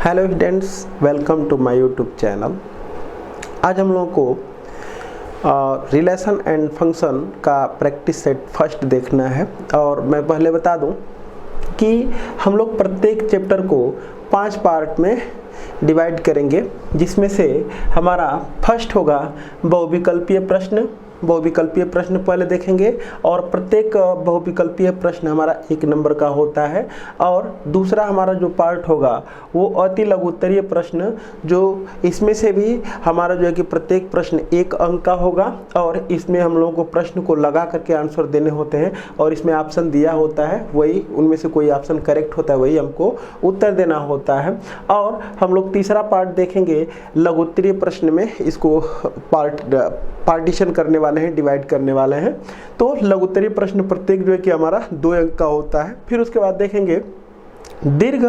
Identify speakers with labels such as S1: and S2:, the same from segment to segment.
S1: Hello students, welcome to my YouTube channel. आज हम लोगों को रिलेशन एंड फंक्शन का प्रैक्टिस सेट फर्स्ट देखना है। और मैं पहले बता दूं कि हम लोग प्रत्येक चैप्टर को 5 पार्ट में डिवाइड करेंगे, जिसमें से हमारा फर्स्ट होगा बहुविकल्पीय प्रश्न। बहुविकल्पीय प्रश्न पहले देखेंगे और प्रत्येक बहुविकल्पीय प्रश्न हमारा 1 नंबर का होता है। और दूसरा हमारा जो पार्ट होगा वो अति लघु उत्तरीय प्रश्न, जो इसमें से भी हमारा जो है कि प्रत्येक प्रश्न 1 अंक का होगा। और इसमें हम लोगों को प्रश्न को लगा करके आंसर देने होते हैं और इसमें ऑप्शन दिया होता है, वही उनमें से कोई ऑप्शन करेक्ट होता है वही हमको उत्तर देना होता है। और हम लोग तीसरा पार्ट देखेंगे लघु उत्तरीय प्रश्न में, इसको पार्टीशन करने वाले हैं, डिवाइड करने वाले हैं। तो लघु उत्तरीय प्रश्न प्रत्येक जो है कि हमारा 2 अंक का होता है। फिर उसके बाद देखेंगे दीर्घ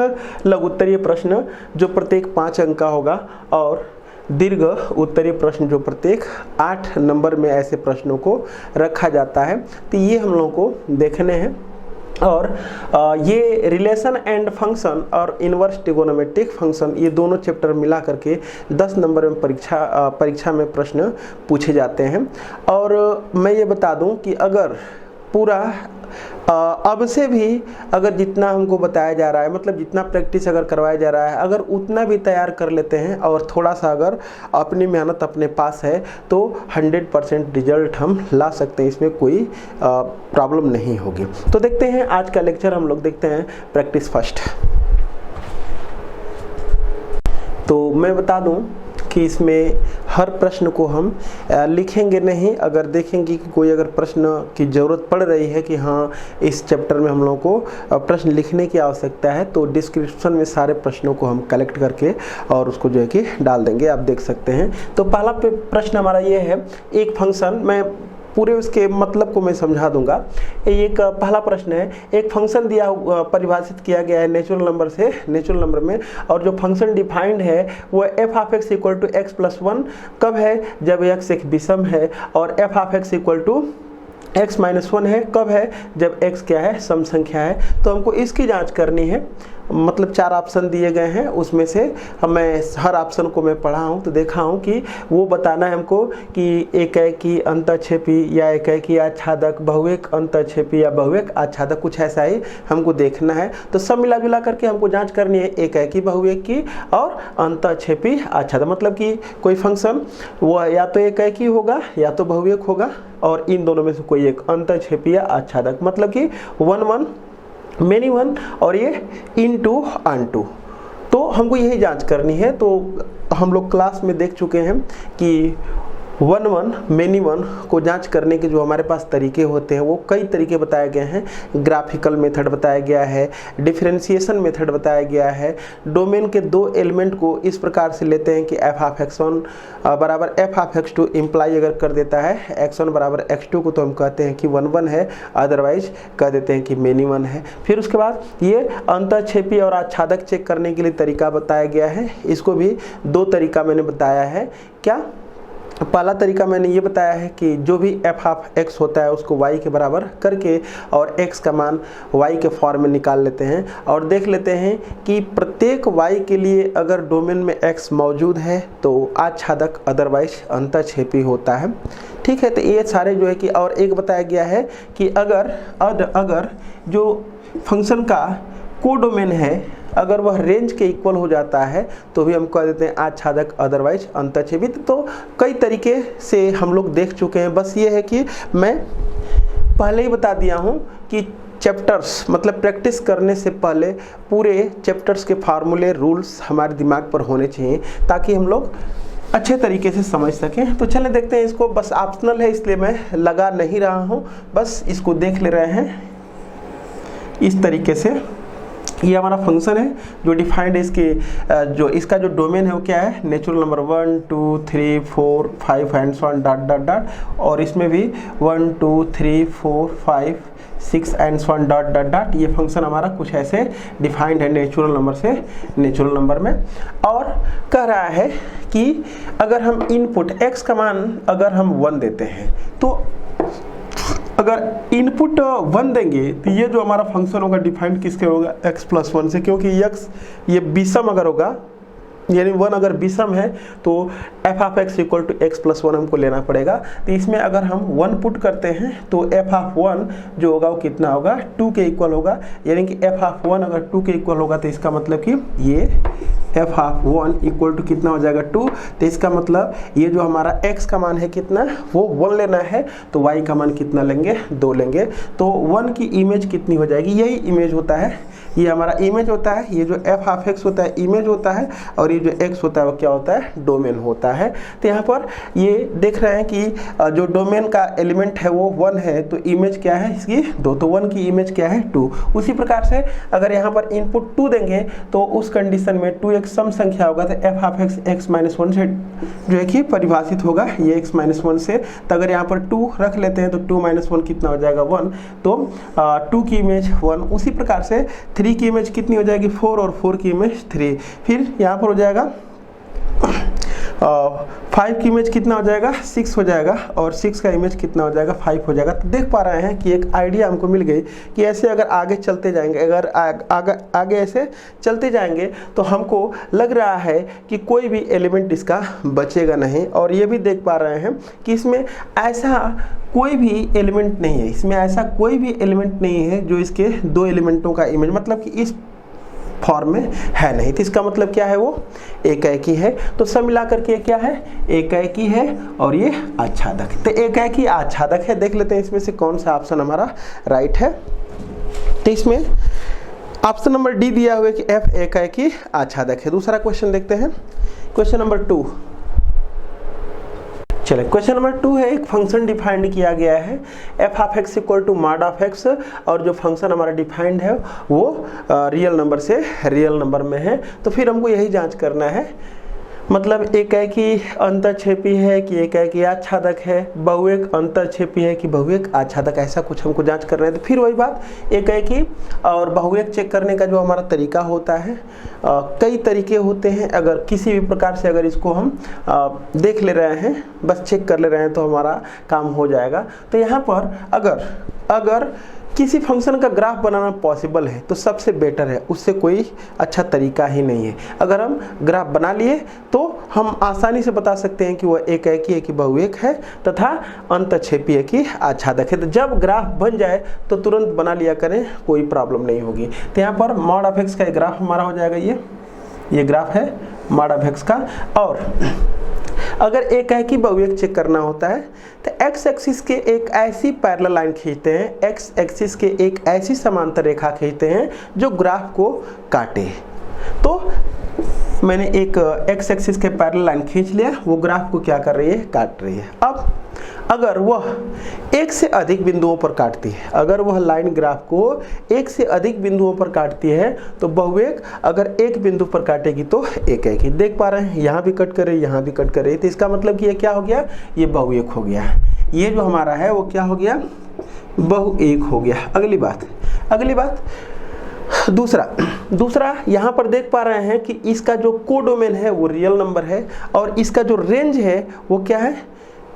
S1: लघु उत्तरीय प्रश्न जो प्रत्येक 5 अंक का होगा, और दीर्घ उत्तरीय प्रश्न जो प्रत्येक 8 नंबर में ऐसे प्रश्नों को रखा जाता है। तो ये हम लोगों को देखने हैं। और ये रिलेशन एंड फंक्शन और इनवर्स ट्रिगोनोमेट्रिक फंक्शन, ये दोनों चैप्टर मिला करके 10 नंबर में परीक्षा में प्रश्न पूछे जाते हैं। और मैं ये बता दूं कि अगर पूरा अब से भी अगर जितना हमको बताया जा रहा है, मतलब जितना प्रैक्टिस अगर करवाया जा रहा है, अगर उतना भी तैयार कर लेते हैं और थोड़ा सा अगर अपनी मेहनत अपने पास है तो 100% रिजल्ट हम ला सकते हैं, इसमें कोई प्रॉब्लम नहीं होगी। तो देखते हैं आज का लेक्चर, हम लोग देखते हैं प्रैक्टिस फर्स्ट। तो मैं बता दूं कि इसमें हर प्रश्न को हम लिखेंगे नहीं। अगर देखेंगे कि कोई अगर प्रश्न की ज़रूरत पड़ रही है कि हाँ इस चैप्टर में हम लोगों को प्रश्न लिखने की आवश्यकता है, तो डिस्क्रिप्शन में सारे प्रश्नों को हम कलेक्ट करके और उसको जो है कि डाल देंगे, आप देख सकते हैं। तो पहला प्रश्न हमारा ये है, एक फंक्शन, मैं पूरे उसके मतलब को मैं समझा दूंगा। एक पहला प्रश्न है, एक फंक्शन दिया परिभाषित किया गया है नेचुरल नंबर से, नेचुरल नंबर में, और जो फंक्शन डिफाइंड है वो f of x equal to x plus 1 कब है, जब x एक विषम है, और f of x equal to x minus 1 है कब है, जब x क्या है, सम संख्या है। तो हमको इसकी जांच करनी है। मतलब 4 ऑप्शन दिए गए हैं, उसमें से मैं हर ऑप्शन को मैं पढ़ा हूँ तो देखा हूँ कि वो बताना है हमको कि एकाएकी अंतःक्षेपी या एकाएकी आच्छादक, बहुएक अंतःक्षेपी या बहुएक आच्छादक, कुछ ऐसा ही हमको देखना है। तो सब मिला जुला करके हमको जांच करनी है एकाएकी, बहुएक की और अंतःक्षेपी आच्छादक। मतलब कि कोई फंक्शन वो या तो एकाएकी होगा या तो बहुएक होगा, और इन दोनों में से कोई एक अंतःक्षेपी या आच्छादक, मतलब कि 1 1 मेनी 1 और ये इनटू अनटू। तो हमको यही जांच करनी है। तो हम लोग क्लास में देख चुके हैं कि 1 1 मेनी 1 को जांच करने के जो हमारे पास तरीके होते हैं वो कई तरीके बताए गए हैं। ग्राफिकल मेथड बताया गया है, डिफरेंशिएशन मेथड बताया गया है। डोमेन के 2 एलिमेंट को इस प्रकार से लेते हैं कि f ऑफ x1 बराबर f ऑफ x2 इम्प्लाई अगर कर देता है x1 बराबर x2 को, तो हम कहते हैं कि 1 1 है, अदरवाइज कह देते हैं कि मेनी 1 है। फिर उसके बाद ये अंतःक्षेपी और आच्छादक चेक करने के लिए तरीका बताया गया है। इसको भी 2 तरीका मैंने बताया है। क्या पहला तरीका मैंने ये बताया है कि जो भी f ऑफ x होता है उसको y के बराबर करके और x का मान y के फॉर्म में निकाल लेते हैं, और देख लेते हैं कि प्रत्येक y के लिए अगर डोमेन में x मौजूद है तो आच्छादक अदरवाइज अंतःक्षेपी होता है। ठीक है, तो ये सारे जो है कि, और एक बताया गया है कि अगर जो फंक्शन का कोडोमेन है अगर वह रेंज के इक्वल हो जाता है तो भी हम कह देते हैं आच्छादक अदरवाइज अंतःक्षेपी। तो कई तरीके से हम लोग देख चुके हैं। बस ये है कि मैं पहले ही बता दिया हूँ कि चैप्टर्स, मतलब प्रैक्टिस करने से पहले पूरे चैप्टर्स के फार्मूले, रूल्स हमारे दिमाग पर होने चाहिए ताकि हम लोग अच्छे तरीके से समझ सकें। तो चलें देखते हैं इसको। बस ऑप्शनल है इसलिए मैं लगा नहीं रहा हूँ, बस इसको देख ले रहे हैं इस तरीके से। ये हमारा फंक्शन है जो डिफाइंड है, इसके जो इसका जो डोमेन है वो क्या है, natural number 1 2 3 4 5 and so on dot dot dot, और इसमें भी 1 2 3 4 5 6 and so on dot dot dot. ये फंक्शन हमारा कुछ ऐसे डिफाइंड है नेचुरल नंबर से, नेचुरल नंबर में। और कह रहा है कि अगर हम इनपुट x का मान अगर हम 1 देते हैं तो अगर इनपुट 1 देंगे तो ये जो हमारा फंक्शन होगा डिफाइंड किसके होगा, x+1 से, क्योंकि x ये विषम अगर होगा यानी 1 अगर विषम है तो f(x) = x+1 हमको लेना पड़ेगा। तो इसमें अगर हम 1 पुट करते हैं तो f(1) जो होगा वो कितना होगा, 2 के इक्वल होगा। यानी कि f(1) अगर 2 के इक्वल होगा तो इसका मतलब कि ये f(1) = कितना हो जाएगा, 2। तो इसका मतलब ये जो हमारा x का मान है कितना, वो 1 लेना है, तो y का मान कितना लेंगे, 2 लेंगे। तो 1 की इमेज कितनी हो जाएगी, यही इमेज होता है, ये हमारा इमेज होता है। ये जो f(x) होता है इमेज होता है, और ये जो x होता है वो क्या होता है, डोमेन होता है। तो यहाँ पर ये देख रहे हैं कि जो डोमेन का एलिमेंट है वो 1 है, तो इमेज क्या है इसकी, 2। तो 1 की इमेज क्या है, 2। उसी प्रकार से अगर यहाँ पर इनपुट 2 देंगे तो उस कंडीशन में 2 एक सम संख्या होगा, तो f(x) x-1 से जो है कि परिभाषित होगा, ये x-1 से। तो अगर यहाँ पर 2 रख लेते हैं तो 2 - 1 कितना हो जाएगा, 1। तो 2 की इमेज 1। उसी प्रकार से 3 की इमेज कितनी हो जाएगी, 4, और 4 की इमेज 3। फिर यहाँ पर हो जाएगा 5 की इमेज कितना हो जाएगा, 6 हो जाएगा, और 6 का इमेज कितना हो जाएगा, 5 हो जाएगा। तो देख पा रहे हैं कि एक आइडिया हमको मिल गई कि ऐसे अगर आगे चलते जाएंगे, अगर आगे ऐसे चलते जाएंगे तो हमको लग रहा है कि कोई भी एलिमेंट इसका बचेगा नहीं। और ये भी देख पा रहे हैं कि इसमें ऐसा कोई भी एलिमेंट नहीं है, इसमें ऐसा कोई भी एलिमेंट नहीं है जो इसके 2 एलिमेंटों का इमेज मतलब कि इस फॉर्म में है नहीं। तो इसका मतलब क्या है, वो एकाएकी है। तो सब मिला करके क्या है, एकाएकी है और ये आच्छादक। तो एकाएकी आच्छादक है। देख लेते हैं इसमें से कौन सा ऑप्शन हमारा राइट है। तो इसमें ऑप्शन नंबर डी दिया हुआ है कि f एकाएकी आच्छादक है। दूसरा क्वेश्चन देखते हैं, क्वेश्चन नंबर 2। चलिए क्वेश्चन नंबर 2 है, एक फंक्शन डिफाइंड किया गया है f(x) = mod(x), और जो फंक्शन हमारा डिफाइंड है वो रियल नंबर से रियल नंबर में है। तो फिर हमको यही जांच करना है, मतलब एकाएकी अंतःक्षेपी है कि एकाएकी आच्छादक है, बहुएक अंतःक्षेपी है कि बहुएक आच्छादक, ऐसा कुछ हमको जांच करना है। तो फिर वही बात, एकाएकी और बहुएक चेक करने का जो हमारा तरीका होता है, कई तरीके होते हैं। अगर किसी भी प्रकार से अगर इसको हम देख ले रहे हैं, बस चेक कर ले रहे हैं तो हमारा काम हो जाएगा। तो यहाँ पर अगर किसी फंक्शन का ग्राफ बनाना पॉसिबल है तो सबसे बेटर है, उससे कोई अच्छा तरीका ही नहीं है। अगर हम ग्राफ बना लिए तो हम आसानी से बता सकते हैं कि वह एकाएकी है कि बहुएक है तथा अंतःक्षेपी है कि आच्छादक है। तो जब ग्राफ बन जाए तो तुरंत बना लिया करें, कोई प्रॉब्लम नहीं होगी। तो यहाँ पर mod(x) का ग्राफ हमारा हो जाएगा, ये ग्राफ है mod(x) का। और अगर एकाएकी बहुएक चेक करना होता है तो x एक्सिस के एक ऐसी पैरेलल लाइन खींचते हैं, x एक्सिस के एक ऐसी समांतर रेखा खींचते हैं जो ग्राफ को काटे। तो मैंने एक x एक्सिस के पैरेलल लाइन खींच लिया, वो ग्राफ को क्या कर रही है, काट रही है। अब अगर वह एक से अधिक बिंदुओं पर काटती है, अगर वह लाइन ग्राफ को एक से अधिक बिंदुओं पर काटती है तो बहुएक, अगर एक बिंदु पर काटेगी तो एकाएकी। देख पा रहे हैं यहाँ भी कट कर रही है, यहाँ भी कट कर रही है। तो इसका मतलब कि ये क्या हो गया, ये बहुएक हो गया। ये जो हमारा है वो क्या हो गया, बहुएक हो गया। अगली बात दूसरा यहाँ पर देख पा रहे हैं कि इसका जो कोडोमेन है वो रियल नंबर है, और इसका जो रेंज है वो क्या है,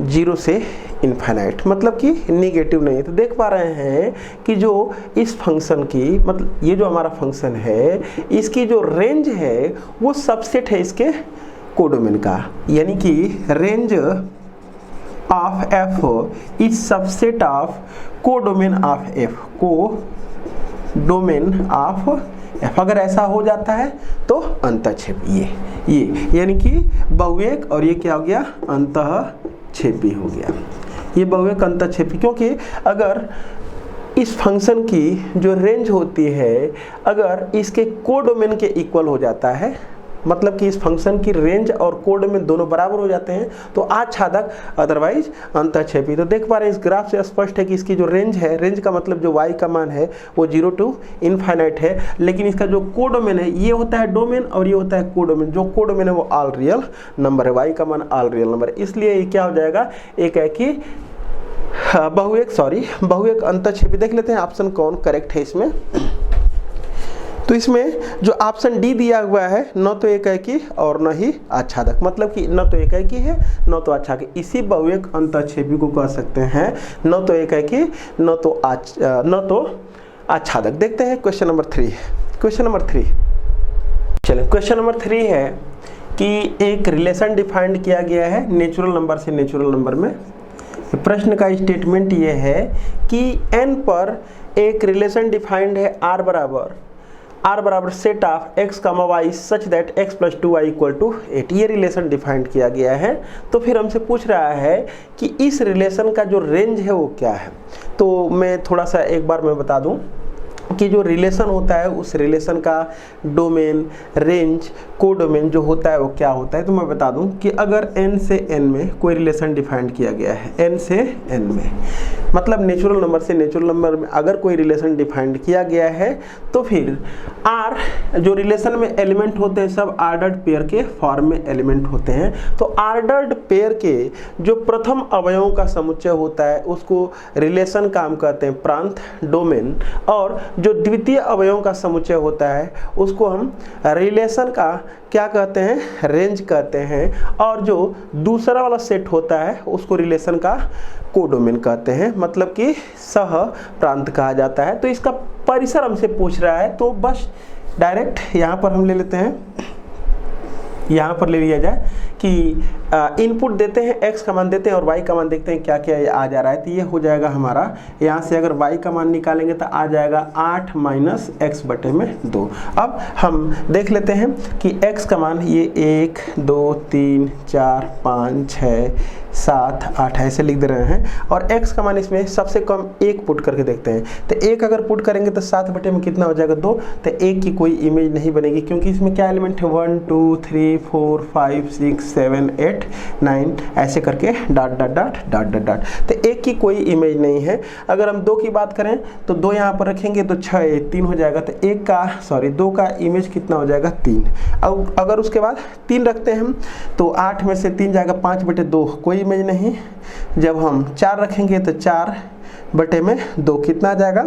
S1: 0 से इनफाइनाइट, मतलब कि निगेटिव नहीं है। तो देख पा रहे हैं कि जो इस फंक्शन की, मतलब ये जो हमारा फंक्शन है, इसकी जो रेंज है वो सबसेट है इसके कोडोमेन का, यानी कि range of f is subset of codomain of f, codomain of f। अगर ऐसा हो जाता है तो अंतःक्षेपी, ये यानी कि बहुएक, और ये क्या हो गया, अंतःक्षेपी हो गया। ये बहुएक अंतःक्षेपी, क्योंकि अगर इस फंक्शन की जो रेंज होती है अगर इसके कोडोमेन के इक्वल हो जाता है, मतलब कि इस फंक्शन की रेंज और कोडोमेन दोनों बराबर हो जाते हैं तो आच्छादक, अदरवाइज अंतःक्षेपी। तो देख पा रहे हैं इस ग्राफ से स्पष्ट है कि इसकी जो रेंज है, रेंज का मतलब जो y का मान है वो 0 to इनफाइनाइट है, लेकिन इसका जो कोडोमेन है, ये होता है डोमेन और ये होता है कोडोमेन। जो कोडोमेन है वो ऑल रियल नंबर है, y का मान ऑल रियल नंबर है, इसलिए ये क्या हो जाएगा, एकाएकी बहुएक अंतःक्षेपी। देख लेते हैं ऑप्शन कौन करेक्ट है इसमें। तो इसमें जो ऑप्शन डी दिया हुआ है न तो एकाएकी और न ही आच्छादक, मतलब कि न तो एकाएकी है न तो आच्छादक, इसी बहुएक अंतःक्षेपी को कह सकते हैं न तो एकाएकी न तो आच्छादक। देखते हैं क्वेश्चन नंबर 3। क्वेश्चन नंबर 3, चलिए क्वेश्चन नंबर 3 है कि एक रिलेशन डिफाइंड किया गया है नेचुरल नंबर से नेचुरल नंबर में। प्रश्न का स्टेटमेंट ये है कि n पर एक रिलेशन डिफाइंड है r बराबर set of x, y such that x + 2y = 8। ये रिलेशन डिफाइंड किया गया है। तो फिर हमसे पूछ रहा है कि इस रिलेशन का जो रेंज है वो क्या है। तो मैं थोड़ा सा एक बार मैं बता दूं कि जो रिलेशन होता है उस रिलेशन का डोमेन, रेंज, कोडोमेन जो होता है वो क्या होता है। तो मैं बता दूं कि अगर n से n में कोई रिलेशन डिफाइंड किया गया है, n से n में मतलब नेचुरल नंबर से नेचुरल नंबर में अगर कोई रिलेशन डिफाइंड किया गया है तो फिर r जो रिलेशन में एलिमेंट होते हैं सब ऑर्डर्ड पेयर के फॉर्म में एलिमेंट होते हैं। तो ऑर्डर्ड पेयर के जो प्रथम अवयवों का समुच्चय होता है उसको रिलेशन का हम कहते हैं प्रांत, डोमेन, और जो द्वितीय अवयवों का समुच्चय होता है उसको हम रिलेशन का क्या कहते हैं, रेंज कहते हैं, और जो दूसरा वाला सेट होता है उसको रिलेशन का कोडोमेन कहते हैं, मतलब कि सह प्रांत कहा जाता है। तो इसका परिसर हमसे पूछ रहा है तो बस डायरेक्ट यहाँ पर हम ले लेते हैं, यहाँ पर ले लिया जाए कि इनपुट देते हैं, x का मान देते हैं और y का मान देखते हैं क्या क्या ये आ जा रहा है। तो ये हो जाएगा हमारा, यहाँ से अगर y का मान निकालेंगे तो आ जाएगा 8 - x/2। अब हम देख लेते हैं कि x का मान ये 1 2 3 4 5 6 7 8 ऐसे लिख दे रहे हैं, और x का मान इसमें सबसे कम 1 पुट करके देखते हैं। तो 1 अगर पुट करेंगे तो 7 में कितना हो जाएगा 2। तो 1 की कोई इमेज नहीं बनेगी क्योंकि इसमें क्या एलिमेंट है 1 2 3 4 5 6 7 8 9 ऐसे करके dot dot dot dot dot dot. तो 1 की कोई इमेज नहीं है। अगर हम 2 की बात करें तो 2 यहाँ पर रखेंगे तो 6 3 हो जाएगा। तो 2 का इमेज कितना हो जाएगा 3। अब अगर उसके बाद 3 रखते हैं हम तो 8 में से 3 जाएगा 5/2, कोई इमेज नहीं। जब हम 4 रखेंगे तो 4/2 कितना आ जाएगा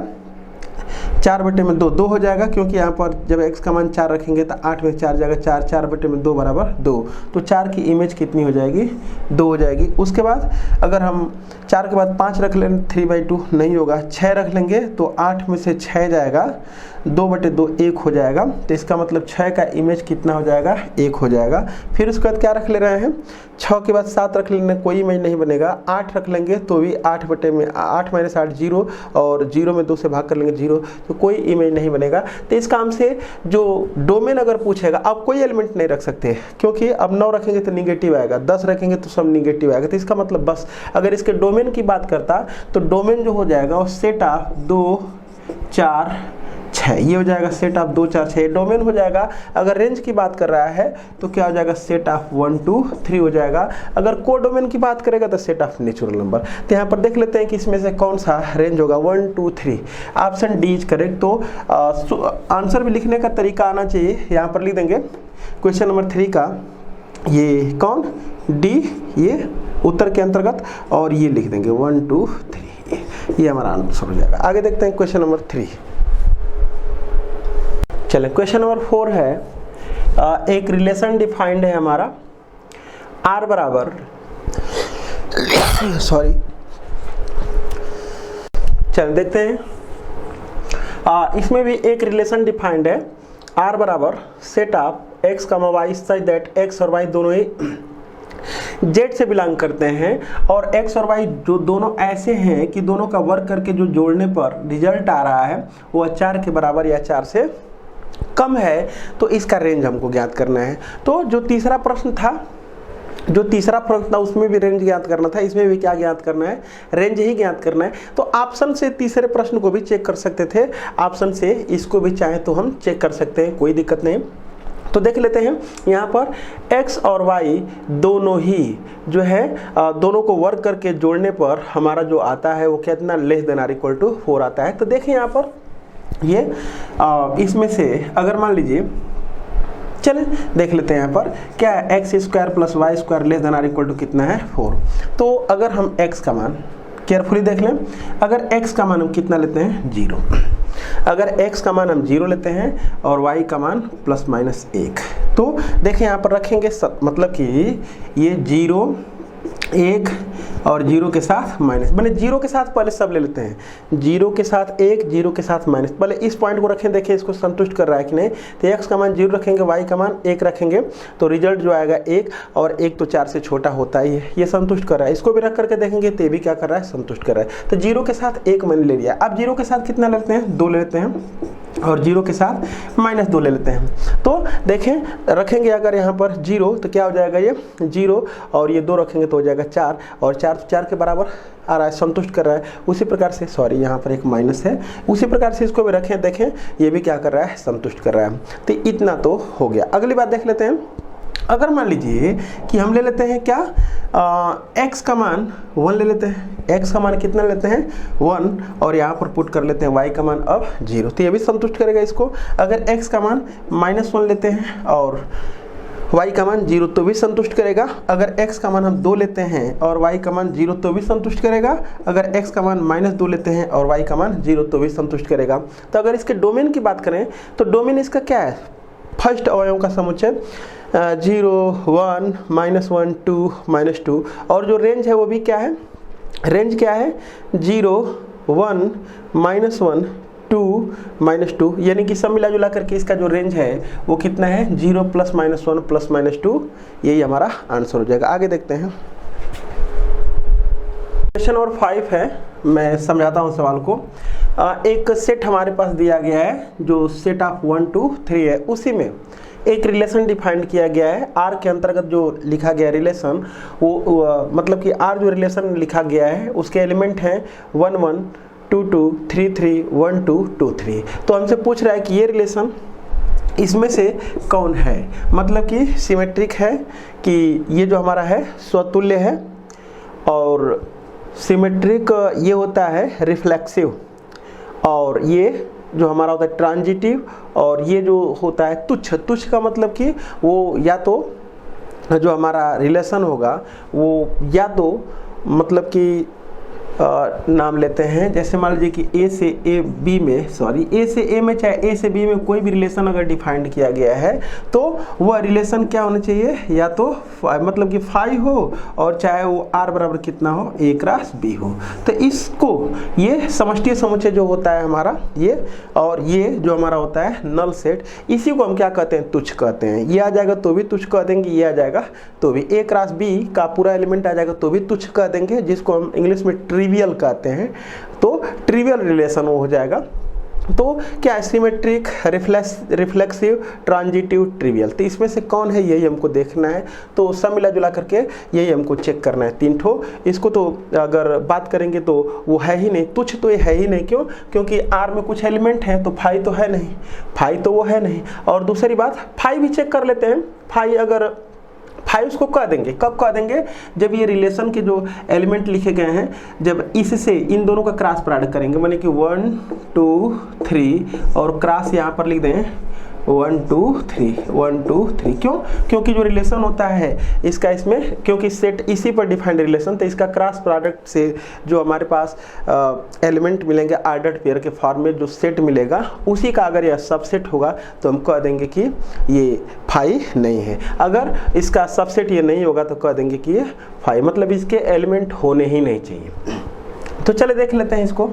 S1: 4/2 2 हो जाएगा, क्योंकि यहाँ पर जब x का मान 4 रखेंगे तो 8 में 4 जाएगा 4 4/2 बराबर 2। तो 4 की इमेज कितनी हो जाएगी 2 हो जाएगी। उसके बाद अगर हम 4 के बाद 5 रख लें 3/2 नहीं होगा, 6 रख लेंगे तो 8 में से 6 जाएगा 2/2 1 हो जाएगा। तो इसका मतलब 6 का इमेज कितना हो जाएगा 1 हो जाएगा। फिर उसके बाद क्या रख ले रहे हैं 6 के बाद 7 रख लेंगे कोई इमेज नहीं बनेगा। 8 रख लेंगे तो भी 8 - 8 0, और 0 में 2 से भाग कर लेंगे 0, तो कोई इमेज नहीं बनेगा। तो इस काम से जो डोमेन अगर पूछेगा, अब कोई एलिमेंट नहीं रख सकते क्योंकि अब 9 रखेंगे तो निगेटिव आएगा, 10 रखेंगे तो सब निगेटिव आएगा। तो इसका मतलब बस अगर इसके डोमेन की बात करता तो डोमेन जो हो जाएगा वो सेट ऑफ 2 4 6, ये हो जाएगा सेट ऑफ 2 4 6 डोमेन हो जाएगा। अगर रेंज की बात कर रहा है तो क्या हो जाएगा सेट ऑफ 1 2 3 हो जाएगा। अगर कोडोमेन की बात करेगा तो सेट ऑफ नेचुरल नंबर। तो यहाँ पर देख लेते हैं कि इसमें से कौन सा रेंज होगा 1 2 3। Option D is correct. तो आंसर भी लिखने का तरीका आना चाहिए। यहाँ पर लिख देंगे क्वेश्चन नंबर 3 का ये कौन डी, ये उत्तर के अंतर्गत, और ये लिख देंगे 1 2 3, ये हमारा आंसर हो जाएगा। आगे देखते हैं क्वेश्चन नंबर 3। चलें क्वेश्चन नंबर 4 है एक रिलेशन डिफाइंड है हमारा r बराबर चलें देखते हैं। इसमें भी एक रिलेशन डिफाइंड है r बराबर set of x, y such that x और y दोनों ही z से बिलोंग करते हैं, और x और y जो दोनों ऐसे हैं कि दोनों का वर्क करके जो जोड़ने पर रिजल्ट आ रहा है वो 4 के बराबर या 4 से कम है। तो इसका रेंज हमको ज्ञात करना है। तो जो तीसरा प्रश्न था उसमें भी रेंज ज्ञात करना था, इसमें भी क्या ज्ञात करना है रेंज ही ज्ञात करना है। तो ऑप्शन से तीसरे प्रश्न को भी चेक कर सकते थे, ऑप्शन से इसको भी चाहे तो हम चेक कर सकते हैं, कोई दिक्कत नहीं। तो देख लेते हैं यहाँ पर x और y दोनों ही जो है दोनों को वर्क करके जोड़ने पर हमारा जो आता है वो कितना <= 4 आता है। तो देखिए यहाँ पर ये इसमें से अगर मान लीजिए, चलें देख लेते हैं यहाँ पर क्या है x² + y² <= कितना है 4। तो अगर हम x का मान केयरफुली देख लें, अगर x का मान हम कितना लेते हैं 0, अगर x का मान हम 0 लेते हैं और y का मान ±1, तो देखिए यहाँ पर रखेंगे मतलब कि ये 0 1 और 0 के साथ माइनस, मैंने 0 के साथ पहले सब ले लेते हैं, 0 के साथ 1, 0 के साथ माइनस, पहले इस पॉइंट को रखें, देखिए इसको संतुष्ट कर रहा है कि नहीं। तो x का मान 0 रखेंगे, y का मान 1 रखेंगे, तो रिजल्ट जो आएगा 1, और 1 तो 4 से छोटा होता ही है, ये संतुष्ट कर रहा है। इसको भी रख करके देखेंगे तो ये भी क्या कर रहा है, संतुष्ट कर रहा है। तो 0 के साथ 1 मैंने ले लिया, अब 0 के साथ कितना लेते हैं, 2 ले लेते हैं, और 0 के साथ -2 ले लेते हैं। तो देखें रखेंगे अगर यहाँ पर 0 तो क्या हो जाएगा, ये 0 और ये 2 रखेंगे तो हो जाएगा 4, और 4 तो 4 के बराबर आ रहा है, संतुष्ट कर रहा है। उसी प्रकार से सॉरी यहाँ पर एक माइनस है, उसी प्रकार से इसको भी रखें, देखें ये भी क्या कर रहा है, संतुष्ट कर रहा है। तो इतना तो हो गया। अगली बात देख लेते हैं, अगर मान लीजिए कि हम ले लेते हैं क्या, x का मान 1 ले लेते हैं, x का मान कितना लेते हैं 1, और यहाँ पर पुट कर लेते हैं y का मान अब 0, तो ये भी संतुष्ट करेगा इसको। अगर x का मान -1 लेते हैं और y का मान 0 तो भी संतुष्ट करेगा। अगर x का मान हम 2 लेते हैं और y का मान 0 तो भी संतुष्ट करेगा। अगर x का मान -2 लेते हैं और y का मान 0 तो भी संतुष्ट करेगा। तो अगर इसके डोमेन की बात करें तो डोमेन इसका क्या है, फर्स्ट अवयवों का समुच्चय 0 1 -1 2 -2, और जो रेंज है वो भी क्या है, रेंज क्या है 0 1 -1 2 -2, यानी कि सब मिला जुला करके इसका जो रेंज है वो कितना है 0 +-1 +-2, यही हमारा आंसर हो जाएगा। आगे देखते हैं, क्वेश्चन नंबर 5 है, मैं समझाता हूँ सवाल को। एक सेट हमारे पास दिया गया है जो सेट ऑफ 1 2 3 है, उसी में एक रिलेशन डिफाइंड किया गया है। आर के अंतर्गत जो लिखा गया रिलेशन वो मतलब कि आर जो रिलेशन लिखा गया है उसके एलिमेंट हैं 1 1 2 2 3 3 1 2 2 3। तो हमसे पूछ रहा है कि ये रिलेशन इसमें से कौन है, मतलब कि सिमेट्रिक है कि ये जो हमारा है स्वतुल्य है, और सिमेट्रिक ये होता है रिफ्लेक्सिव, और ये जो हमारा होता है ट्रांजिटिव, और ये जो होता है तुच्छ। तुच्छ का मतलब कि वो या तो जो हमारा रिलेशन होगा वो या तो मतलब कि नाम लेते हैं, जैसे मान लीजिए कि ए से ए बी में, सॉरी ए से ए में चाहे ए से बी में कोई भी रिलेशन अगर डिफाइंड किया गया है तो वह रिलेशन क्या होना चाहिए, या तो मतलब कि फाई हो, और चाहे वो आर बराबर कितना हो, ए क्रॉस बी हो। तो इसको ये समष्टि समुच्चय जो होता है हमारा ये, और ये जो हमारा होता है नल सेट, इसी को हम क्या कहते हैं, तुच्छ कहते हैं। ये आ जाएगा तो भी तुच्छ कह देंगे, ये आ जाएगा तो भी, ए क्रॉस बी का पूरा एलिमेंट आ जाएगा तो भी तुच्छ कह देंगे, जिसको हम इंग्लिश में ट्रिवियल कहते हैं। तो ट्रिवियल रिलेशन वो हो जाएगा। तो क्या सिमेट्रिक, रिफ्लेक्सिव, ट्रांजिटिव, ट्रिवियल, तो इसमें से कौन है यही हमको देखना है। तो सब मिला जुला करके यही हमको चेक करना है, 3 ठो। इसको तो अगर बात करेंगे तो वो है ही नहीं, तुच्छ तो ये है ही नहीं। क्यों? क्योंकि आर में कुछ एलिमेंट हैं तो फाई तो है नहीं, फाई तो वो है नहीं। और दूसरी बात, फाई भी चेक कर लेते हैं। फाई अगर फाई उसको कह देंगे, कब कह देंगे, जब ये रिलेशन के जो एलिमेंट लिखे गए हैं जब इससे इन दोनों का क्रॉस प्रोडक्ट करेंगे, माने कि 1 2 3 और क्रॉस यहाँ पर लिख दें 1 2 3 1 2 3। क्यों? क्योंकि जो रिलेशन होता है इसका इसमें, क्योंकि सेट इसी पर डिफाइंड रिलेशन, तो इसका क्रॉस प्रोडक्ट से जो हमारे पास एलिमेंट मिलेंगे ऑर्डर्ड पेयर के फॉर्म में जो सेट मिलेगा, उसी का अगर यह सबसेट होगा तो हम कह देंगे कि ये फाई नहीं है। अगर इसका सबसेट ये नहीं होगा तो कह देंगे कि ये फाई, मतलब इसके एलिमेंट होने ही नहीं चाहिए। तो चले देख लेते हैं इसको।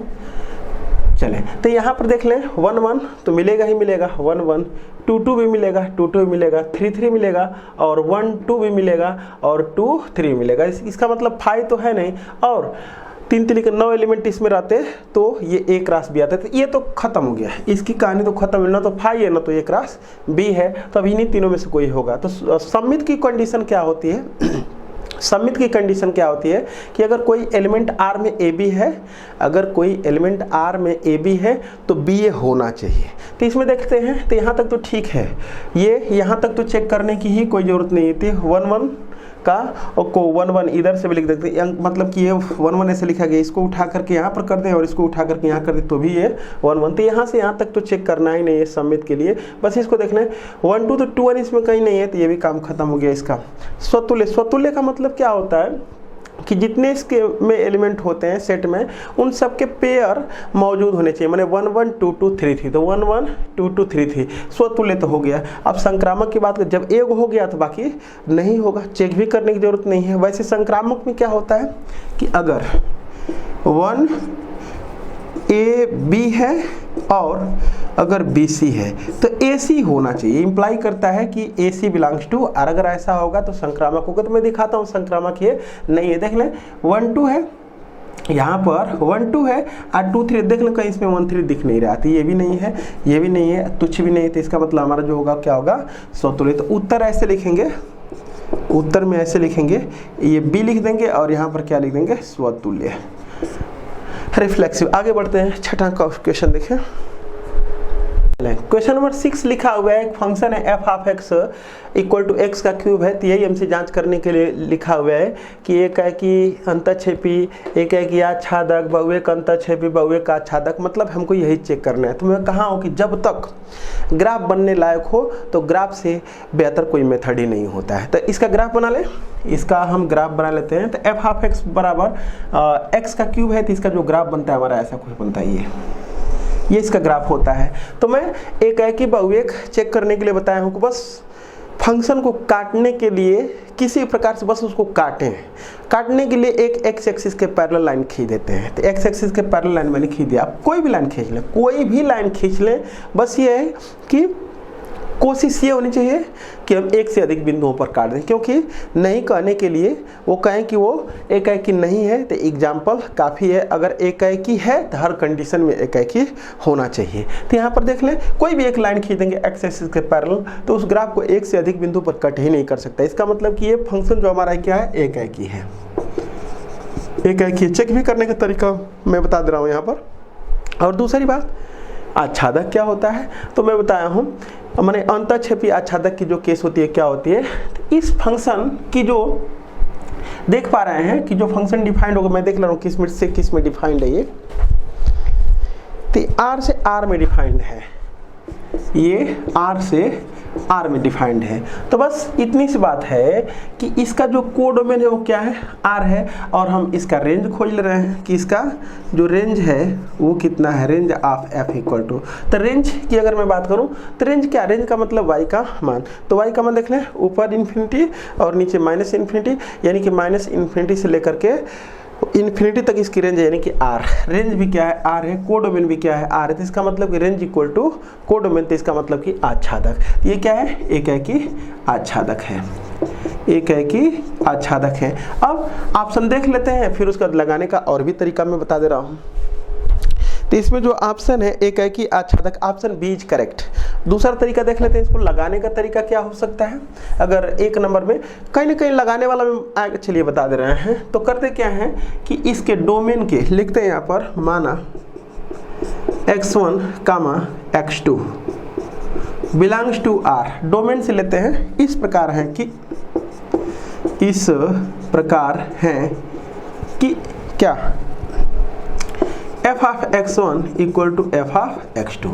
S1: चलें तो यहाँ पर देख लें 1 1 तो मिलेगा ही मिलेगा, 1 1 2 2 भी मिलेगा, 2 2 भी मिलेगा, 3 3 मिलेगा, और 1 2 भी मिलेगा, और 2 3 मिलेगा। इसका मतलब फाई तो है नहीं, और 3 3 के 9 एलिमेंट इसमें रहते तो ये ए क्रॉस बी आता है। तो ये तो खत्म हो गया, इसकी कहानी तो खत्म है, ना तो फाई है ना तो ए क्रॉस बी है। तो अब इन्हीं तीनों में से कोई होगा। तो सममित की कंडीशन क्या होती है, सममित की कंडीशन क्या होती है कि अगर कोई एलिमेंट आर में ए बी है, अगर कोई एलिमेंट आर में ए बी है तो बी ए होना चाहिए। तो इसमें देखते हैं, तो यहाँ तक तो ठीक है, ये यहाँ तक तो चेक करने की ही कोई ज़रूरत नहीं थी। 1 1 का को 1 1 इधर से भी लिख देते हैं, मतलब कि ये 1 1 ऐसे लिखा गया, इसको उठा करके यहाँ पर कर दें और इसको उठा करके यहाँ कर दें तो भी ये 1 1। तो यहाँ से यहाँ तक तो चेक करना ही नहीं है सममित के लिए, बस इसको देखना है। 1 2 तो 2 1 इसमें कहीं नहीं है, तो ये भी काम खत्म हो गया इसका। स्वतुल्य, स्वतुल्य का मतलब क्या होता है, कि जितने इसके में एलिमेंट होते हैं सेट में उन सब के पेयर मौजूद होने चाहिए। मैंने 1 1 2 2 3 3 तो 1 1 2 2 3 3 स्वतुल्य तो हो गया। अब संक्रामक की बात करें, जब एक हो गया तो बाकी नहीं होगा, चेक भी करने की जरूरत नहीं है। वैसे संक्रामक में क्या होता है कि अगर 1 ए बी है और अगर बी सी है तो ए सी होना चाहिए, इंप्लाई करता है कि ए सी बिलोंग्स टू आर। अगर ऐसा होगा तो संक्रामक होगा। तो मैं दिखाता हूँ संक्रामक ये नहीं है। देख लें 1 2 है, यहाँ पर 1 2 है और 2 3 देख लें, कहीं इसमें 1 3 दिख नहीं रहा। तो ये भी नहीं है, ये भी नहीं है, तुच्छ भी नहीं है। तो इसका मतलब हमारा जो होगा क्या होगा, स्वतुल्य। तो उत्तर ऐसे लिखेंगे, उत्तर में ऐसे लिखेंगे, ये बी लिख देंगे और यहाँ पर क्या लिख देंगे, स्वतुल्य रिफ्लेक्सिव। आगे बढ़ते हैं, छठा क्वेश्चन देखें। क्वेश्चन नंबर 6 लिखा हुआ है, एक फंक्शन है f of x equal to x का क्यूब है। तो यही हमसे जांच करने के लिए लिखा हुआ है कि एक है कि अंतःक्षेपी, एक है कि आच्छादक, बहुएक अंतःक्षेपी, बहुएक आच्छादक। मतलब हमको यही चेक करना है। तो मैं कहा हूँ कि जब तक ग्राफ बनने लायक हो तो ग्राफ से बेहतर कोई मेथड ही नहीं होता है। तो इसका ग्राफ बना ले, इसका हम ग्राफ बना लेते हैं। तो एफ ऑफ एक्स बराबर एक्स का क्यूब है, तो इसका जो ग्राफ बनता है हमारा ऐसा कुछ बनता है, ये इसका ग्राफ होता है। तो मैं एक है कि बहुएक चेक करने के लिए बताया हूँ कि बस फंक्शन को काटने के लिए किसी प्रकार से बस उसको काटें। काटने के लिए एक एक्स एक्सिस के पैरेलल लाइन खींच देते हैं। तो एक्स एक्सिस के पैरेलल लाइन मैंने खींच दिया। आप कोई भी लाइन खींच लें, कोई भी लाइन खींच लें, बस ये है कि कोशिश ये होनी चाहिए कि हम एक से अधिक बिंदुओं पर काट दें। क्योंकि नहीं कहने के लिए वो कहें कि वो एकाएकी नहीं है तो एग्जाम्पल काफ़ी है। अगर एकाएकी है तो हर कंडीशन में एकाएकी होना चाहिए। तो यहाँ पर देख लें, कोई भी एक लाइन खींच देंगे एक्स एक्सिस के पैरेलल, तो उस ग्राफ को एक से अधिक बिंदु पर कट ही नहीं कर सकता। इसका मतलब कि ये फंक्शन जो हमारा क्या है, एकाएकी है। एकाएकी चेक भी करने का तरीका मैं बता दे रहा हूँ यहाँ पर। और दूसरी बात, आच्छादक क्या होता है तो मैं बताया हूँ, मैंने अंतःक्षेपी आच्छादक की जो केस होती है क्या होती है। तो इस फंक्शन की जो देख पा रहे हैं कि जो फंक्शन डिफाइंड होगा, मैं देख रहा हूँ किस में से किस में डिफाइंड है ये। तो आर से आर में डिफाइंड है, ये आर से आर में डिफाइंड है। तो बस इतनी सी बात है कि इसका जो कोडोमेन है वो क्या है, आर है। और हम इसका रेंज खोज ले रहे हैं कि इसका जो रेंज है वो कितना है, range of f equal to. तो रेंज की अगर मैं बात करूं तो रेंज क्या, रेंज का मतलब वाई का मान। तो वाई का मान देख लें, ऊपर इन्फिनिटी और नीचे माइनस इन्फिनिटी, यानी कि माइनस इन्फिनिटी से लेकर के इन्फिनिटी तक इसकी रेंज है, यानी कि आर। रेंज भी क्या है, आर है। कोडोमेन भी क्या है, आर है। तो इसका मतलब कि रेंज इक्वल टू कोडोमेन, तो इसका मतलब कि आच्छादक। ये क्या है, एकाएकी आच्छादक है, एकाएकी आच्छादक है। अब ऑप्शन देख लेते हैं, फिर उसका लगाने का और भी तरीका मैं बता दे रहा हूँ। तो इसमें जो ऑप्शन है एकाएकी आच्छादक, ऑप्शन बी इज करेक्ट। दूसरा तरीका देख लेते हैं, इसको लगाने का तरीका क्या हो सकता है। अगर एक नंबर में कहीं ना कहीं लगाने वाला में चलिए बता दे रहे हैं। तो करते क्या है कि इसके डोमेन के लिखते हैं यहाँ पर, माना x1 comma x2 belongs to R. Domain से लेते हैं, इस प्रकार है कि इस प्रकार है कि क्या, f of x1 equal to f of x2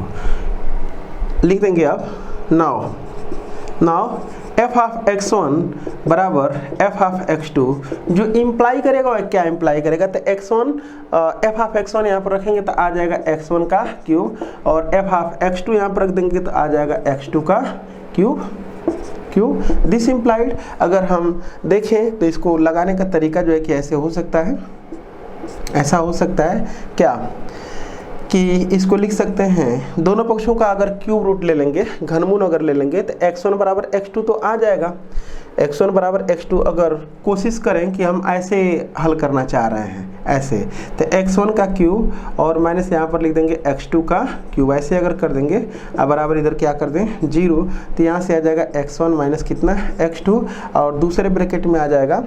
S1: लिख देंगे आप। नाउ f ऑफ x1 बराबर f ऑफ x2 जो इम्प्लाई करेगा वह क्या इम्प्लाई करेगा। तो x1 f ऑफ x1 यहाँ पर रखेंगे तो आ जाएगा x1 का क्यूब, और f ऑफ x2 यहाँ पर रख देंगे तो आ जाएगा x2 का क्यूब। दिस इम्प्लाइड अगर हम देखें तो इसको लगाने का तरीका जो है कि ऐसे हो सकता है, ऐसा हो सकता है क्या कि इसको लिख सकते हैं, दोनों पक्षों का अगर क्यूब रूट ले लेंगे, घनमूल अगर ले लेंगे तो x1 बराबर x2 तो आ जाएगा। x1 बराबर x2 अगर कोशिश करें कि हम ऐसे हल करना चाह रहे हैं ऐसे, तो x1 का क्यूब और माइनस यहाँ पर लिख देंगे x2 का क्यूब। ऐसे अगर कर देंगे अब बराबर इधर क्या कर दें 0, तो यहाँ से आ जाएगा x1 माइनस कितना x2, और दूसरे ब्रैकेट में आ जाएगा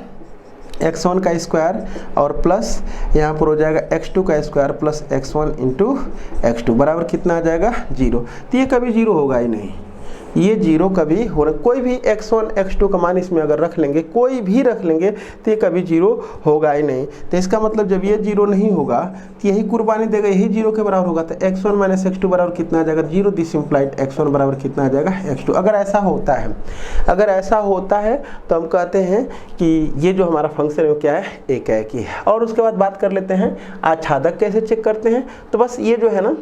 S1: x1 का स्क्वायर और प्लस यहाँ पर हो जाएगा x2 का square plus x1 into x2 बराबर कितना आ जाएगा 0। तो ये कभी 0 होगा ही नहीं, ये जीरो कभी हो रहा, कोई भी x1 x2 का मान इसमें अगर रख लेंगे, कोई भी रख लेंगे तो ये कभी जीरो होगा ही नहीं। तो इसका मतलब जब ये जीरो नहीं होगा तो यही कुर्बानी देगा, यही जीरो के बराबर होगा। तो x1 माइनस x2 बराबर कितना आ जाएगा, जीरो। दिस इम्प्लाइड x1 बराबर कितना आ जाएगा, x2। अगर ऐसा होता है, अगर ऐसा होता है तो हम कहते हैं कि ये जो हमारा फंक्शन है वो क्या है, एकाएकी है। और उसके बाद बात कर लेते हैं आच्छादक कैसे चेक करते हैं। तो बस ये जो है ना,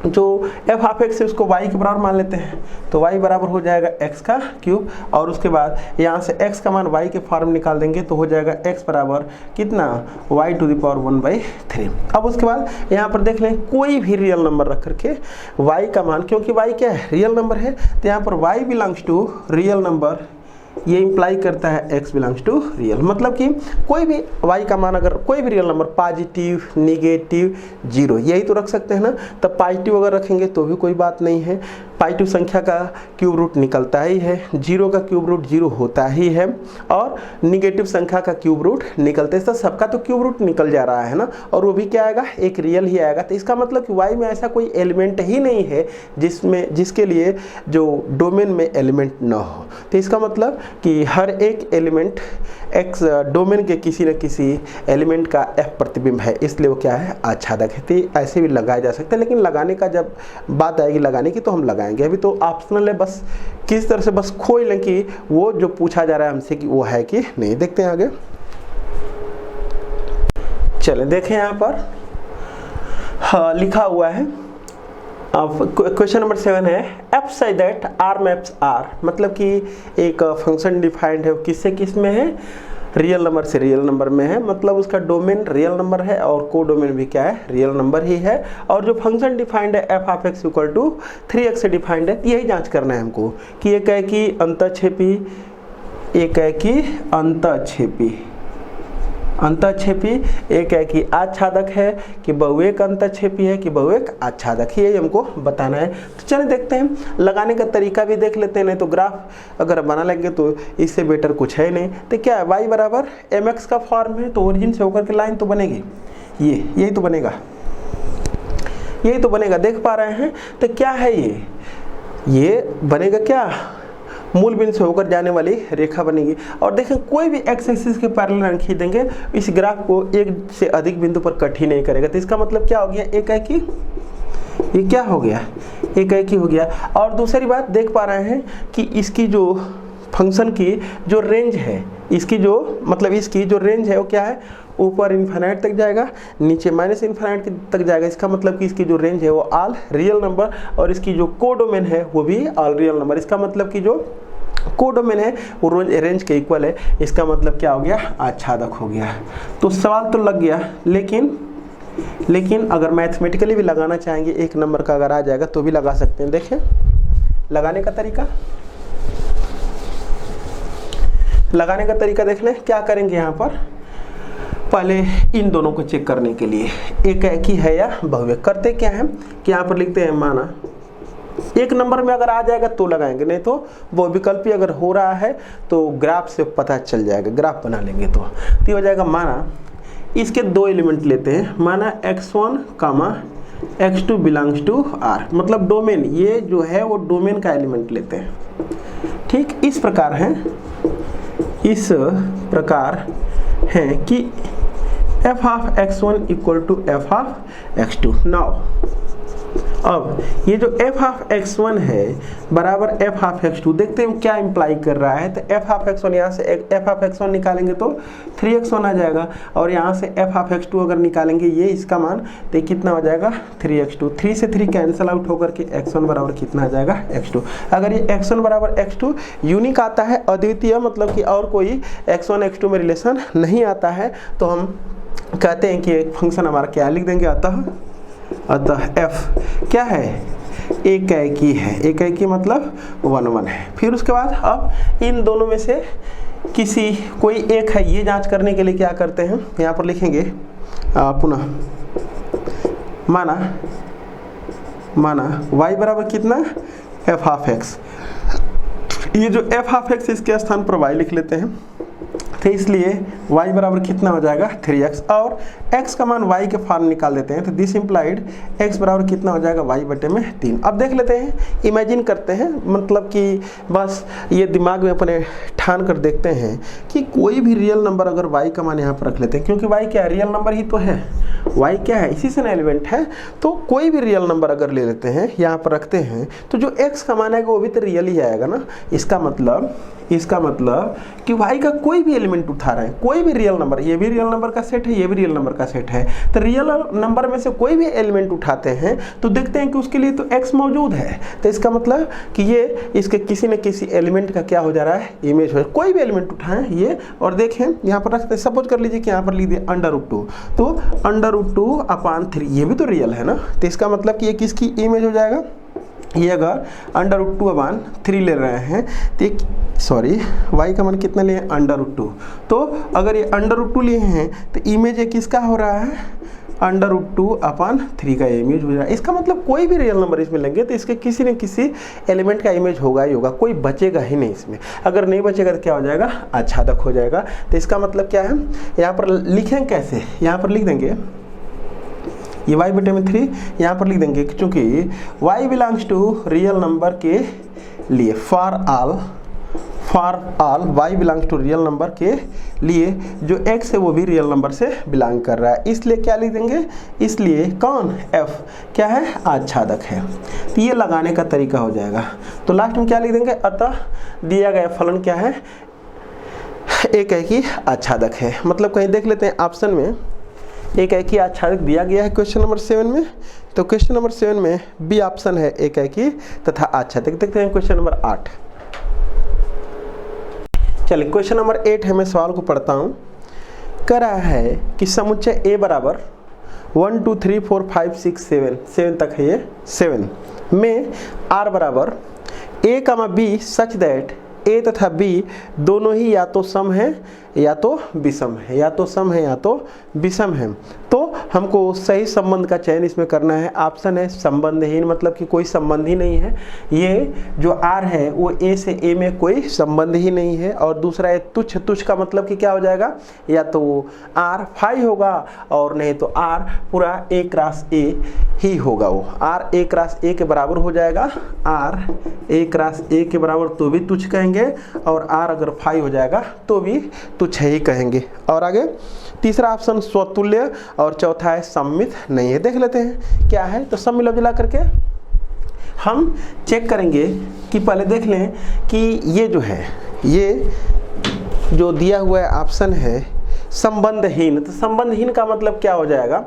S1: जो f ऑफ x है उसको y के बराबर मान लेते हैं, तो y बराबर हो जाएगा x का क्यूब। और उसके बाद यहाँ से x का मान y के फॉर्म निकाल देंगे तो हो जाएगा x बराबर कितना, y टू द पावर 1/3। अब उसके बाद यहाँ पर देख लें, कोई भी रियल नंबर रख करके y का मान, क्योंकि y क्या है, रियल नंबर है, तो यहाँ पर y belongs to real number, ये इंप्लाई करता है x बिलोंग्स टू रियल। मतलब कि कोई भी y का मान, अगर कोई भी real number positive, negative, zero, यही तो रख सकते हैं ना। तब पॉजिटिव अगर रखेंगे तो भी कोई बात नहीं है, पॉजिटिव संख्या का क्यूब रूट निकलता ही है, जीरो का क्यूब रूट जीरो होता ही है, और निगेटिव संख्या का क्यूब रूट निकलते हैं। तो सबका तो क्यूब रूट निकल जा रहा है ना, और वो भी क्या आएगा, एक रियल ही आएगा। तो इसका मतलब कि y में ऐसा कोई एलिमेंट ही नहीं है जिसके लिए जो डोमेन में एलिमेंट ना हो। तो इसका मतलब कि हर एक एलिमेंट x डोमेन के किसी न किसी एलिमेंट का f प्रतिबिंब है, इसलिए वो क्या है, आच्छादक है। तो ऐसे भी लगाया जा सकता है, लेकिन लगाने का जब बात आएगी लगाने की तो हम लगाएंगे, अभी तो ऑप्शनल है। बस किस तरह से बस खोज लें कि वो जो पूछा जा रहा है हमसे कि वो है कि नहीं। देखते हैं आगे, चलें देखें यहाँ पर हाँ, लिखा हुआ है। अब क्वेश्चन नंबर 7 है, f such that r maps r, मतलब कि एक फंक्शन डिफाइंड है, किससे किस में है, रियल नंबर से रियल नंबर में है। मतलब उसका डोमेन रियल नंबर है और को डोमेन भी क्या है, रियल नंबर ही है। और जो फंक्शन डिफाइंड है f of x equal to 3x से डिफाइंड है, यही जांच करना है हमको कि ये कहे कि अंतःक्षेपी, एक है कि अंतःक्षेपी, अंतःक्षेपी एक है कि आच्छादक है कि बहुएक अंतःक्षेपी है कि बहुएक आच्छादक है, यही हमको बताना है। तो चलिए देखते हैं, लगाने का तरीका भी देख लेते हैं, नहीं तो ग्राफ अगर बना लेंगे तो इससे बेटर कुछ है नहीं। तो क्या है, y बराबर mx का फॉर्म है, तो ओरिजिन से होकर के लाइन तो बनेगी, यही तो बनेगा, यही तो बनेगा, देख पा रहे हैं। तो क्या है ये बनेगा क्या, मूल बिंदु से होकर जाने वाली रेखा बनेगी। और देखें, कोई भी एक्स एक्सिस के पैरेलल खींच देंगे, इस ग्राफ को एक से अधिक बिंदु पर कट ही नहीं करेगा। तो इसका मतलब क्या हो गया, एकाएकी, ये क्या हो गया, एकाएकी हो गया। और दूसरी बात देख पा रहे हैं कि इसकी जो फंक्शन की जो रेंज है, इसकी जो मतलब इसकी जो रेंज है वो क्या है, ऊपर इन्फिनाइट तक जाएगा, नीचे माइनस इन्फिनाइट तक जाएगा। इसका मतलब कि इसकी जो रेंज है वो ऑल रियल नंबर, और इसकी जो कोडोमेन है वो भी ऑल रियल नंबर। इसका मतलब कि जो कोडोमेन है वो रेंज के इक्वल है। इसका मतलब क्या हो गया, आच्छादक हो गया। तो सवाल तो लग गया, लेकिन अगर मैथमेटिकली भी लगाना चाहेंगे, एक नंबर का अगर आ जाएगा तो भी लगा सकते हैं। देखें लगाने का तरीका, लगाने का तरीका देख लें। क्या करेंगे यहाँ पर, पहले इन दोनों को चेक करने के लिए एकाएकी है या बहुएक, करते क्या है कि यहाँ पर लिखते हैं माना, एक नंबर में अगर आ जाएगा तो लगाएंगे, नहीं तो वो विकल्प अगर हो रहा है तो ग्राफ से पता चल जाएगा, ग्राफ बना लेंगे तो हो जाएगा। माना इसके दो एलिमेंट लेते हैं, माना x1 x2 belongs to r, मतलब डोमेन, ये जो है वो डोमेन का एलिमेंट लेते हैं। ठीक इस प्रकार है, इस प्रकार है कि f of x1 equal to f of x2। Now अब ये जो f ऑफ x1 है बराबर f ऑफ x2, देखते हैं क्या इंप्लाई कर रहा है। तो f ऑफ x1, यहाँ से f ऑफ x1 निकालेंगे तो 3x1 आ जाएगा, और यहाँ से f ऑफ x2 अगर निकालेंगे ये इसका मान, तो कितना हो जाएगा 3x2। 3 से 3 कैंसिल आउट होकर के x1 बराबर कितना आ जाएगा, x2। अगर ये x1 बराबर x2 यूनिक आता है, अद्वितीय, मतलब कि और कोई x1 x2 में रिलेशन नहीं आता है, तो हम कहते हैं कि एक फंक्शन हमारा क्या लिख देंगे, अतः f क्या है, एकाएकी है। एकाएकी मतलब 1 1 है। फिर उसके बाद अब इन दोनों में से किसी कोई एक है, ये जांच करने के लिए क्या करते हैं, यहाँ पर लिखेंगे पुनः माना y बराबर कितना, f ऑफ x। ये जो f ऑफ x इसके स्थान पर y लिख लेते हैं। तो इसलिए y बराबर कितना हो जाएगा 3x, और x का मान y के फॉर्म निकाल देते हैं, तो दिस इम्प्लाइड x बराबर कितना हो जाएगा y बटे में 3। अब देख लेते हैं, इमेजिन करते हैं, मतलब कि बस ये दिमाग में अपने ठान कर देखते हैं कि कोई भी रियल नंबर अगर y का मान यहाँ पर रख लेते हैं, क्योंकि y क्या है, रियल नंबर ही तो है, y क्या है, इसी से ना एलिमेंट है, तो कोई भी रियल नंबर अगर ले लेते हैं यहाँ पर रखते हैं, तो जो x का मान आएगा वो भी तो रियल ही आएगा ना। इसका मतलब कि y का कोई भी एलिमेंट उठा रहे हैं, कोई भी रियल नंबर, ये भी रियल नंबर का सेट है, ये भी रियल नंबर का सेट है, तो रियल नंबर में से कोई भी एलिमेंट उठाते हैं तो देखते हैं कि उसके लिए तो x मौजूद है, तो इसका मतलब कि ये इसके किसी न किसी एलिमेंट का क्या हो जा रहा है, इमेज हो। कोई भी एलिमेंट उठाएं ये और देखें, यहाँ पर रखते हैं, सपोज कर लीजिए कि यहाँ पर लिख दिए √2, तो √2/3, ये भी तो रियल है ना, तो इसका मतलब कि ये किसकी इमेज हो जाएगा, ये अगर √2/3 ले रहे हैं तो सॉरी y का मान कितना लिए √2, तो अगर ये √2 लिए हैं तो इमेज ये किसका हो रहा है, √2/3 का इमेज हो रहा है। इसका मतलब कोई भी रियल नंबर इसमें लेंगे तो इसके किसी न किसी एलिमेंट का इमेज होगा ही होगा, कोई बचेगा ही नहीं इसमें। अगर नहीं बचेगा तो क्या हो जाएगा, आच्छादक हो जाएगा। तो इसका मतलब क्या है, यहाँ पर लिखें कैसे, यहाँ पर लिख देंगे ये y बटे में 3, यहाँ पर लिख देंगे क्योंकि y belongs to real number के लिए, for all y belongs to real number के लिए जो x है वो भी रियल नंबर से बिलोंग कर रहा है, इसलिए क्या लिख देंगे, इसलिए कौन f क्या है, आच्छादक है। तो ये लगाने का तरीका हो जाएगा। तो लास्ट में क्या लिख देंगे, अतः दिया गया फलन क्या है, एक है कि आच्छादक है। मतलब कहीं देख लेते हैं ऑप्शन में एक है कि आच्छादक दिया गया है क्वेश्चन नंबर 7 में, तो क्वेश्चन नंबर 7 में बी ऑप्शन है एक है कि तथा आच्छादक। देखते हैं क्वेश्चन नंबर 8। चलिए क्वेश्चन नंबर 8 है, मैं सवाल को पढ़ता हूँ। कह रहा है कि समुच्चय A बराबर 1 2 3 4 5 6 7 तक है, ये 7 में R बराबर A, B such that A तथा B दोनों ही या तो सम है या तो विषम है, या तो सम है या तो विषम है। तो हमको सही संबंध का चयन इसमें करना है। ऑप्शन है संबंधहीन, मतलब कि कोई संबंध ही नहीं है। ये जो R है वो A से A में कोई संबंध ही नहीं है। और दूसरा है तुच्छ। तुच्छ का मतलब कि क्या हो जाएगा, या तो R फाई होगा और नहीं तो R पूरा A क्रॉस A ही होगा। वो R A क्रॉस A के बराबर हो जाएगा, R A क्रॉस A के बराबर तो भी तुच्छ कहेंगे, और R अगर फाई हो जाएगा तो भी तुच्छ ही कहेंगे। और आगे तीसरा ऑप्शन स्वतुल्य, और चौथा है सम्मित नहीं है। देख लेते हैं क्या है। तो सब मिला जुला करके हम चेक करेंगे कि पहले देख लें कि ये जो है, ये जो दिया हुआ है ऑप्शन है संबंधहीन। तो संबंधहीन का मतलब क्या हो जाएगा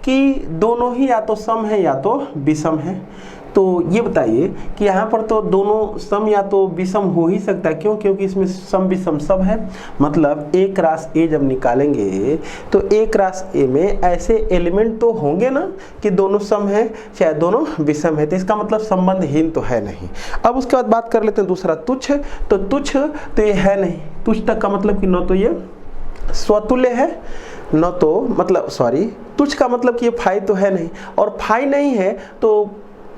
S1: कि दोनों ही या तो सम है या तो विषम है। तो ये बताइए कि यहाँ पर तो दोनों सम या तो विषम हो ही सकता है। क्यों? क्योंकि इसमें सम विषम सब है। मतलब A क्रॉस A जब निकालेंगे तो A क्रॉस A में ऐसे एलिमेंट तो होंगे ना कि दोनों सम है चाहे दोनों विषम है। तो इसका मतलब संबंधहीन तो है नहीं। अब उसके बाद बात कर लेते हैं दूसरा तुच्छ। तो तुच्छ तो ये है नहीं। तुच्छ तक का मतलब कि न तो ये स्वतुल्य है, न तो मतलब तुच्छ का मतलब कि ये फाई तो है नहीं, और फाई नहीं है तो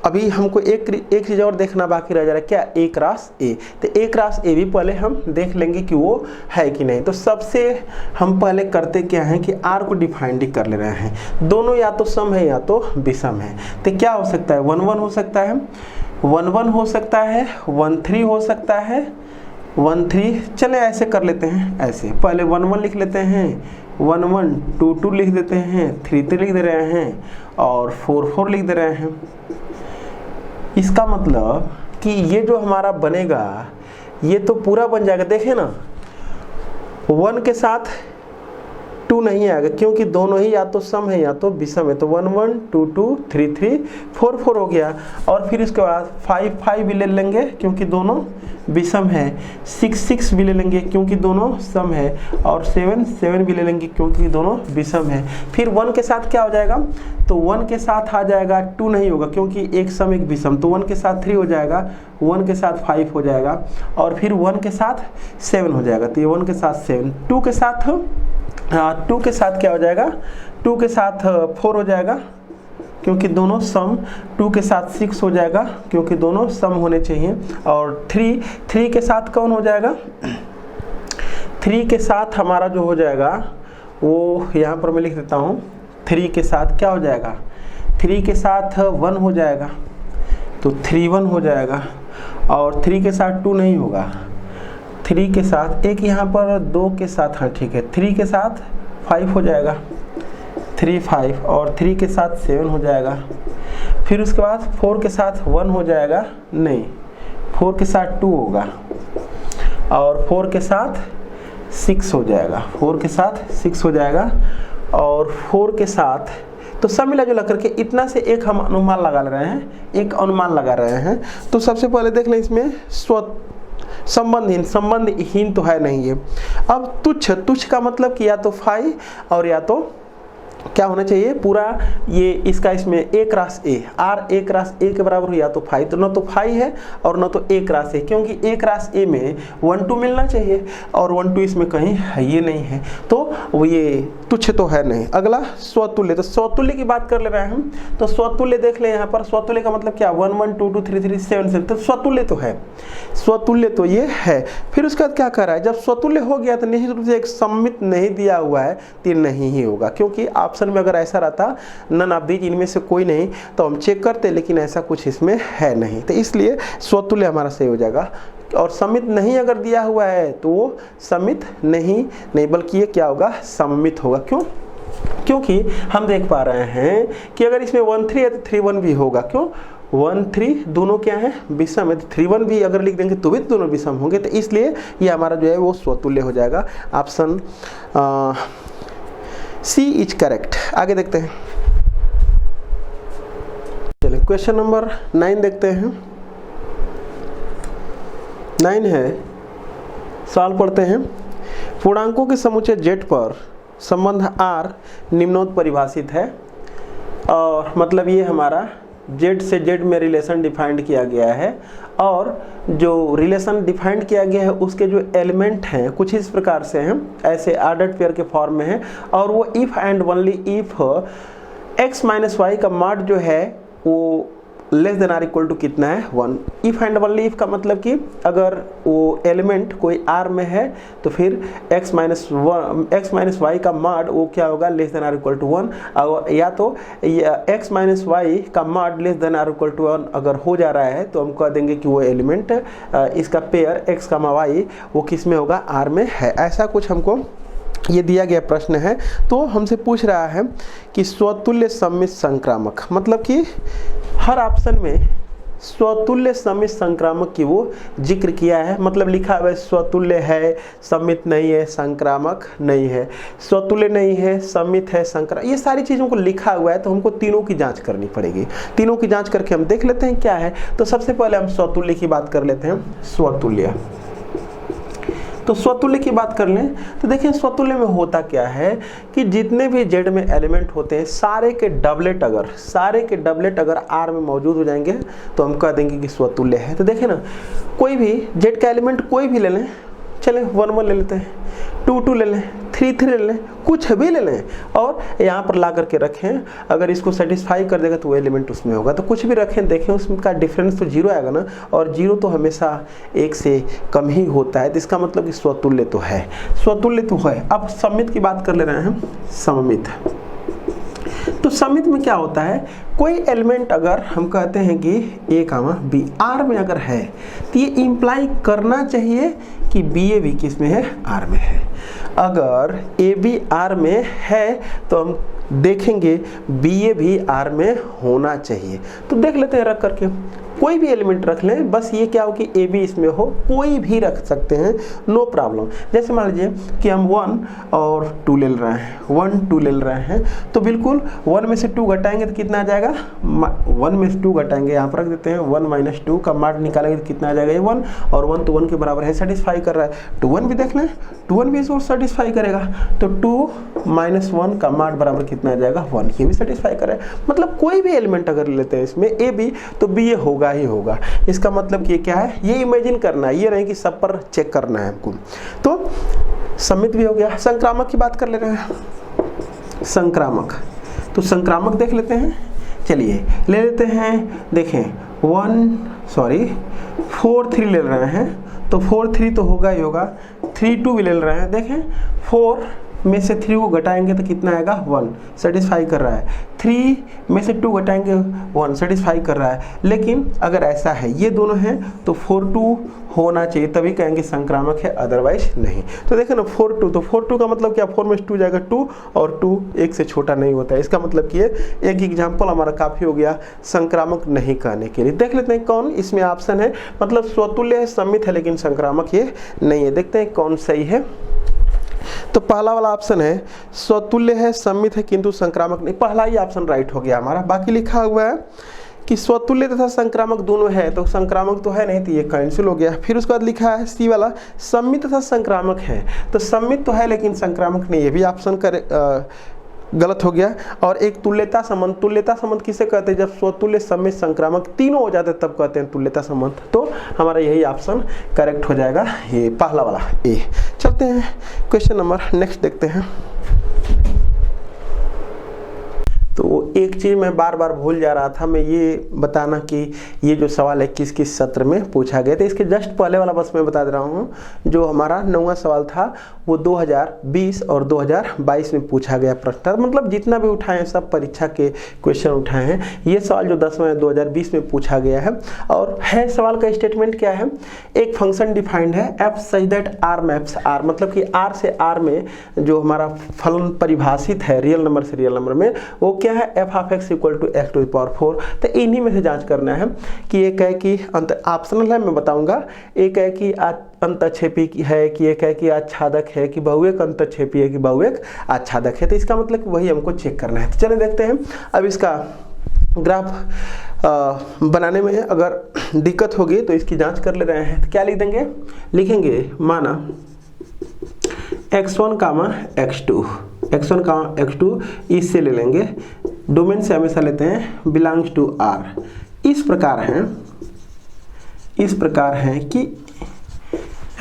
S1: अभी हमको एक चीज़ और देखना बाकी रह जा रहा है। क्या? A cross A। तो A क्रॉस A भी पहले हम देख लेंगे कि वो है कि नहीं। तो सबसे हम पहले करते क्या है कि R को डिफाइंड कर ले रहे हैं। दोनों या तो सम है या तो विषम है। तो क्या हो सकता है? 1 1 हो सकता है, 1 1 हो सकता है, 1 3 हो सकता है, 1 3। चले ऐसे कर लेते हैं। ऐसे पहले 1 1 लिख लेते हैं, 1 1 2 2 लिख देते हैं, 3 3 लिख दे रहे हैं, और 4 4 लिख दे रहे हैं। इसका मतलब कि ये जो हमारा बनेगा ये तो पूरा बन जाएगा। देखें ना, 1 के साथ 2 नहीं आएगा क्योंकि दोनों ही या तो सम है या तो विषम है। तो 1 1 2 2 3 3 4 4 हो गया। और फिर इसके बाद 5 5 भी ले लेंगे क्योंकि दोनों विषम है, 6 6 भी ले लेंगे क्योंकि दोनों सम है, और 7 7 भी ले लेंगे क्योंकि दोनों विषम है। फिर 1 के साथ क्या हो जाएगा? तो 1 के साथ आ जाएगा 2 नहीं होगा क्योंकि एक सम एक विषम। तो 1 के साथ 3 हो जाएगा, 1 के साथ 5 हो जाएगा, और फिर 1 के साथ 7 हो जाएगा। तो ये 1 के साथ 7, 2 के साथ क्या हो जाएगा? 2 के साथ 4 हो जाएगा क्योंकि दोनों सम, 2 के साथ 6 हो जाएगा क्योंकि दोनों सम होने चाहिए, और 3 के साथ कौन हो जाएगा? 3 के साथ हमारा जो हो जाएगा वो यहाँ पर मैं लिख देता हूँ, 3 के साथ क्या हो जाएगा, 3 के साथ 1 हो जाएगा, तो 3 1 हो जाएगा। और 3 के साथ 2 नहीं होगा, 3 के साथ एक यहाँ पर 2 के साथ, हाँ ठीक है, 3 के साथ 5 हो जाएगा, 3 5, और 3 के साथ 7 हो जाएगा। फिर उसके बाद 4 के साथ 1 हो जाएगा, नहीं 4 के साथ 2 होगा, और 4 के साथ 6 हो जाएगा, 4 के साथ 6 हो जाएगा। और 4 के साथ तो सब मिला जुला करके इतना से एक हम अनुमान लगा रहे हैं, एक अनुमान लगा रहे हैं। तो सबसे पहले देख लें इसमें संबंधहीन तो है नहीं ये। अब तुच्छ का मतलब कि या तो फाई और या तो क्या होना चाहिए पूरा ये इसका इसमें a cross a, r a cross a के बराबर हो, या तो फाई, तो न तो फाई है और न तो a क्रॉस a, क्योंकि a क्रॉस a में 1 2 मिलना चाहिए और 1 2 इसमें कहीं है ये नहीं है, तो वो ये तुच्छ तो है नहीं। अगला स्वतुल्य, तो स्वतुल्य की बात कर ले रहे हैं हम, तो स्वतुल्य देख ले यहाँ पर, स्वतुल्य का मतलब क्या, 1 1 2 2 3 3 7 7, तो स्वतुल्य तो है, स्वतुल्य तो ये है। फिर उसके बाद क्या कर रहा है, जब स्वतुल्य हो गया तो निश्चित रूप से एक सम्मित नहीं दिया हुआ है तो नहीं ही होगा, क्योंकि ऑप्शन में अगर ऐसा रहता नन ऑफ दीज इनमें से कोई नहीं तो हम चेक करते, लेकिन ऐसा कुछ इसमें है नहीं, तो इसलिए स्वतुल्य हमारा सही हो जाएगा। और समित नहीं अगर दिया हुआ है तो वो समित नहीं बल्कि ये क्या होगा, सममित होगा। क्यों, क्योंकि हम देख पा रहे हैं कि अगर इसमें 1 3 है तो 3 1 भी होगा। क्यों, 1 3 दोनों क्या है, विषम है, तो 3 1 भी अगर लिख देंगे तो भी दोनों विषम होंगे, तो इसलिए ये हमारा जो है वो स्वतुल्य हो जाएगा। Option C is correct. आगे देखते हैं, चलिए क्वेश्चन नंबर 9 देखते हैं। 9 है, सवाल पढ़ते हैं। पूर्णांकों के समुच्चय z पर संबंध r निम्नोक्त परिभाषित है, और मतलब ये हमारा z से z में रिलेशन डिफाइंड किया गया है, और जो रिलेशन डिफाइंड किया गया है उसके जो एलिमेंट हैं कुछ इस प्रकार से हैं, ऐसे ऑर्डर्ड पेयर के फॉर्म में है, और वो if and only if x minus y का मॉड जो है वो less than or equal to कितना है, 1। इफ एंड ओनली इफ का मतलब कि अगर वो एलिमेंट कोई r में है तो फिर x माइनस वाई का मॉड वो क्या होगा, less than or equal to 1, और या तो x माइनस वाई का mod less than or equal to 1 अगर हो जा रहा है तो हम कह देंगे कि वो एलिमेंट इसका पेयर x का y वो किस में होगा, r में है। ऐसा कुछ हमको ये दिया गया प्रश्न है। तो हमसे पूछ रहा है कि स्वतुल्य सम्मित संक्रामक, मतलब कि हर ऑप्शन में स्वतुल्य सम्मित संक्रामक की वो जिक्र किया है, मतलब लिखा हुआ है स्वतुल्य है, सम्मित नहीं है, संक्रामक नहीं है, स्वतुल्य नहीं है, सम्मित है, संक्रामक, ये सारी चीज़ों को लिखा हुआ है। तो हमको तीनों की जांच करनी पड़ेगी। तीनों की जांच करके हम देख लेते हैं क्या है। तो सबसे पहले हम स्वतुल्य की बात कर लेते हैं। स्वतुल्य, तो स्वतुल्य की बात कर लें तो देखिए स्वतुल्य में होता क्या है कि जितने भी जेड में एलिमेंट होते हैं सारे के डबलेट अगर आर में मौजूद हो जाएंगे तो हम कह देंगे कि स्वतुल्य है। तो देखिए ना, कोई भी जेड का एलिमेंट कोई भी ले लें, चलें 1 1 ले लेते हैं, 2 2 ले लें, 3 3 ले लें, कुछ भी ले लें और यहाँ पर ला करके रखें, अगर इसको सेटिस्फाई कर देगा तो वो एलिमेंट उसमें होगा। तो कुछ भी रखें, देखें उसका डिफरेंस तो 0 आएगा ना, और 0 तो हमेशा 1 से कम ही होता है, तो इसका मतलब कि स्वतुल्य तो है, स्वतुल्य तो है। अब सम्मित की बात कर ले रहे हैं। सम्मित, तो सम्मित में क्या होता है, कोई एलिमेंट अगर हम कहते हैं कि a कामा b r में अगर है तो ये इंप्लाई करना चाहिए कि बी ए भी किस में है, r में है। अगर ए बी r में है तो हम देखेंगे बी ए भी r में होना चाहिए। तो देख लेते हैं रख करके, कोई भी एलिमेंट रख लें, बस ये क्या हो कि ए बी इसमें हो, कोई भी रख सकते हैं, नो प्रॉब्लम। जैसे मान लीजिए कि हम 1 और 2 ले रहे हैं, 1 2 ले रहे हैं, तो बिल्कुल 1 में से 2 घटाएंगे तो कितना आ जाएगा, 1 में से 2 घटाएंगे, यहाँ पर रख देते हैं 1 माइनस 2 का मार्ड निकालेंगे तो कितना आ जाएगा, ये 1, और 1 तो 1 के बराबर है, सेटिस्फाई कर रहा है। 2 1 भी देख लें, 2 1 भी इसको सेटिस्फाई करेगा, तो 2 माइनस 1 का मार्ड बराबर कितना आ जाएगा, 1, ये भी सेटिस्फाई कर रहा है। मतलब कोई भी एलिमेंट अगर लेते हैं इसमें ए बी तो बी ए होगा ही होगा। इसका मतलब ये क्या है, ये इमेजिन करना है, ये नहीं कि सब पर चेक करना है हमको। तो सम्मित भी हो गया। संक्रामक की बात कर ले रहे हैं। संक्रामक, तो संक्रामक देख लेते हैं, चलिए ले लेते हैं। देखें 4 3 ले रहे हैं, तो 4 3 तो होगा ही होगा, 3 2 भी ले रहे हैं, देखें 4 में से 3 को घटाएंगे तो कितना आएगा 1, सेटिस्फाई कर रहा है। 3 में से 2 घटाएंगे 1, सेटिस्फाई कर रहा है। लेकिन अगर ऐसा है, ये दोनों हैं तो 4 2 होना चाहिए, तभी कहेंगे संक्रामक है, अदरवाइज नहीं। तो देखें ना 4 2, तो 4 2 का मतलब क्या, 4 में से 2 जाएगा 2, और 2 1 से छोटा नहीं होता है। इसका मतलब कि एक एग्जाम्पल हमारा काफ़ी हो गया संक्रामक नहीं कहने के लिए। देख लेते हैं कौन इसमें ऑप्शन है, मतलब स्वतुल्य है, सम्मित है, लेकिन संक्रामक ये नहीं है। देखते हैं कौन सही है। तो पहला वाला ऑप्शन है स्वतुल्य है, सम्मित है, किंतु संक्रामक नहीं। पहला ही ऑप्शन राइट हो गया हमारा। बाकी लिखा हुआ है कि स्वतुल्य तथा संक्रामक दोनों है, तो संक्रामक तो है नहीं, तो ये कैंसिल हो गया। फिर उसके बाद लिखा है सी वाला सम्मित तथा संक्रामक है, तो सम्मित तो है लेकिन संक्रामक नहीं, ये भी ऑप्शन गलत हो गया। और एक तुल्यता संबंध, तुल्यता संबंध किसे कहते हैं, जब स्वतुल्य, सम्मित, संक्रामक तीनों हो जाते तब कहते हैं तुल्यता संबंध। तो हमारा यही ऑप्शन करेक्ट हो जाएगा, ये पहला वाला ए। चलते हैं क्वेश्चन नंबर नेक्स्ट देखते हैं। तो एक चीज़ मैं बार बार भूल जा रहा था, मैं ये बताना कि ये जो सवाल है किस किस सत्र में पूछा गया था। इसके जस्ट पहले वाला बस मैं बता दे रहा हूँ, जो हमारा 9वां सवाल था वो 2020 और 2022 में पूछा गया प्रश्न था। मतलब जितना भी उठाए हैं सब परीक्षा के क्वेश्चन उठाए हैं। ये सवाल जो 10वां है 2020 में पूछा गया है। और है सवाल का स्टेटमेंट क्या है, एक फंक्शन डिफाइंड है f such that R maps R, मतलब कि आर से आर में जो हमारा फलन परिभाषित है रियल नंबर से रियल नंबर में, वो क्या है f of x equal to x to the power 4। तो इन्हीं में से जांच करना है कि एक है कि ऑप्शनल है, मैं बताऊंगा। एक है कि अंतक्षेपी है, कि एक है कि आच्छादक है, कि बहुएक अंतक्षेपी है, कि बहुएक आच्छादक है। तो इसका मतलब वही हमको चेक करना है। तो चलिए देखते हैं। अब इसका ग्राफ बनाने में अगर दिक्कत होगी तो इसकी जांच कर ले रहे हैं। तो क्या लिख देंगे, लिखेंगे माना x1 comma x2, x1 comma x2 इससे ले लेंगे, डोमेन से हमेशा लेते हैं बिलोंग्स टू r। इस प्रकार है कि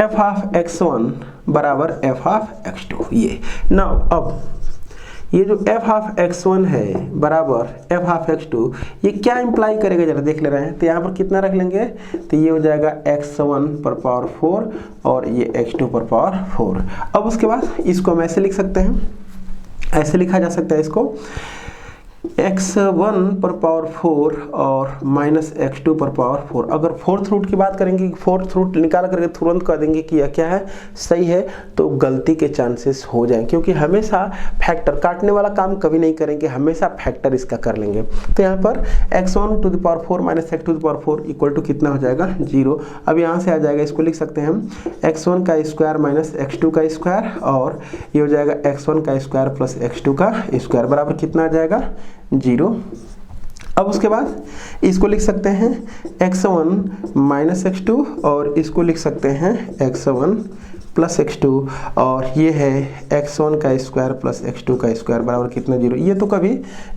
S1: f ऑफ x1 बराबर f ऑफ x2। ये नाउ अब ये जो f ऑफ x1 है बराबर f ऑफ x2, ये क्या इंप्लाई करेगा जरा देख ले रहे हैं। तो यहाँ पर कितना रख लेंगे, तो ये हो जाएगा x1 पर पावर 4 और ये x2 पर पावर 4। अब उसके बाद इसको हम ऐसे लिख सकते हैं, ऐसे लिखा जा सकता है इसको x1 पर पावर 4 और माइनस x2 पर पावर 4। अगर फोर्थ रूट की बात करेंगे, फोर्थ रूट निकाल करके तुरंत कह देंगे कि यह क्या है, सही है, तो गलती के चांसेस हो जाएं, क्योंकि हमेशा फैक्टर काटने वाला काम कभी नहीं करेंगे, हमेशा फैक्टर इसका कर लेंगे। तो यहाँ पर x1 to the power 4 minus x2 to the power 4 equal to कितना हो जाएगा 0। अब यहाँ से आ जाएगा, इसको लिख सकते हैं हम x1 का स्क्वायर माइनस x2 का स्क्वायर, और ये हो जाएगा x1 का स्क्वायर प्लस x2 का स्क्वायर बराबर कितना आ जाएगा 0। अब उसके बाद इसको लिख सकते हैं x1 माइनस x2 और इसको लिख सकते हैं x1 प्लस x2, और ये है x1 का स्क्वायर प्लस x2 का स्क्वायर बराबर कितना 0। ये तो कभी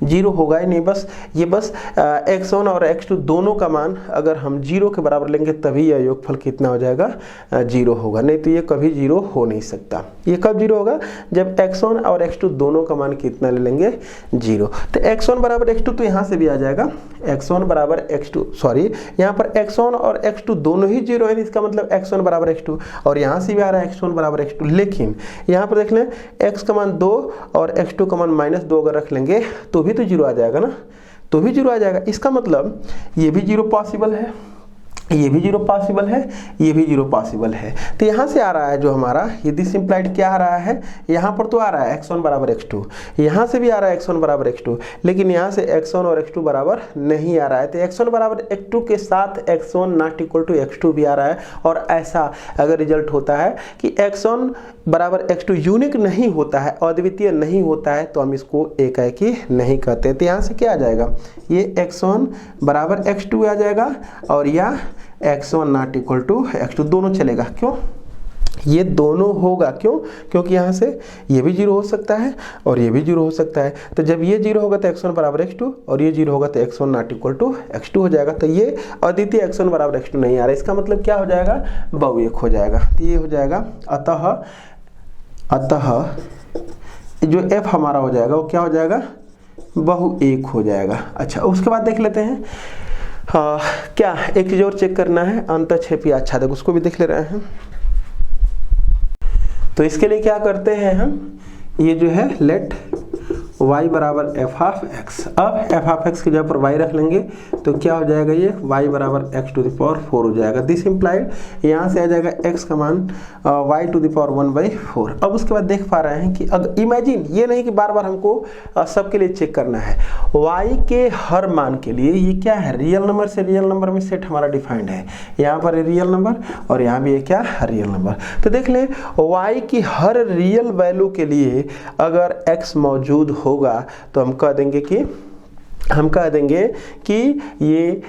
S1: 0 होगा ही नहीं, बस ये बस x1 और x2 दोनों का मान अगर हम 0 के बराबर लेंगे तभी यह योगफल कितना हो जाएगा 0 होगा, नहीं तो ये कभी 0 हो नहीं सकता। ये कब 0 होगा, जब x1 और x2 दोनों का मान कितना ले लेंगे 0। तो x1 बराबर x2 तो यहाँ से भी आ जाएगा x1 बराबर x2, सॉरी यहाँ पर x1 और x2 दोनों ही 0 है, इसका मतलब x1 बराबर x2, और यहाँ से भी आ रहा है x1 बराबर x2। लेकिन यहाँ पर देख लें x का मान 2 और x2 का मान माइनस 2 अगर रख लेंगे तो भी तो 0 आ जाएगा ना, तो भी 0 आ जाएगा। इसका मतलब ये भी 0 पॉसिबल है, ये भी 0 पॉसिबल है, ये भी 0 पॉसिबल है। तो यहाँ से आ रहा है जो हमारा यदि सिंप्लाइड क्या आ रहा है, यहाँ पर तो आ रहा है x1 बराबर x2, यहाँ से भी आ रहा है x1 बराबर x2, लेकिन यहाँ से x1 और x2 बराबर नहीं आ रहा है। तो x1 बराबर x2 के साथ x1 not equal to x2 भी आ रहा है। और ऐसा अगर रिजल्ट होता है कि x1 बराबर x2 यूनिक नहीं होता है, अद्वितीय नहीं होता है, तो हम इसको एकाएकी नहीं कहते। तो यहाँ से क्या आ जाएगा, ये x1 बराबर x2 आ जाएगा, और या x1 not equal to x2 दोनों चलेगा। क्यों, ये दोनों होगा, क्यों, क्योंकि यहाँ से ये भी 0 हो सकता है और ये भी 0 हो सकता है। तो जब ये 0 होगा तो x1 बराबर x2 और ये 0 होगा तो x1 not equal to x2 हो जाएगा। तो ये अद्वितीय x1 बराबर x2 नहीं आ रहा है, इसका मतलब क्या हो जाएगा, बहुएक हो जाएगा। तो ये हो जाएगा अतः जो f हमारा हो जाएगा वो क्या हो जाएगा, बहुएक हो जाएगा। अच्छा, उसके बाद देख लेते हैं क्या एक चीज़ और चेक करना है, अंतक्षेपी आच्छादक, उसको भी देख ले रहे हैं। तो इसके लिए क्या करते हैं हम, ये जो है लेट y बराबर एफ ऑफ एक्स। अब एफ ऑफ एक्स की जगह पर y रख लेंगे तो क्या हो जाएगा, ये y बराबर x टू द पावर 4 हो जाएगा। दिस इम्प्लाइड यहाँ से आ जाएगा x का मान y टू द पावर 1/4। अब उसके बाद देख पा रहे हैं कि अगर इमेजिन, ये नहीं कि बार बार हमको सबके लिए चेक करना है, y के हर मान के लिए ये क्या है, रियल नंबर से रियल नंबर में सेट हमारा डिफाइंड है। यहाँ पर रियल नंबर और यहाँ भी क्या, रियल नंबर। तो देख लें y की हर रियल वैल्यू के लिए अगर x मौजूद होगा तो हम कह देंगे कि ये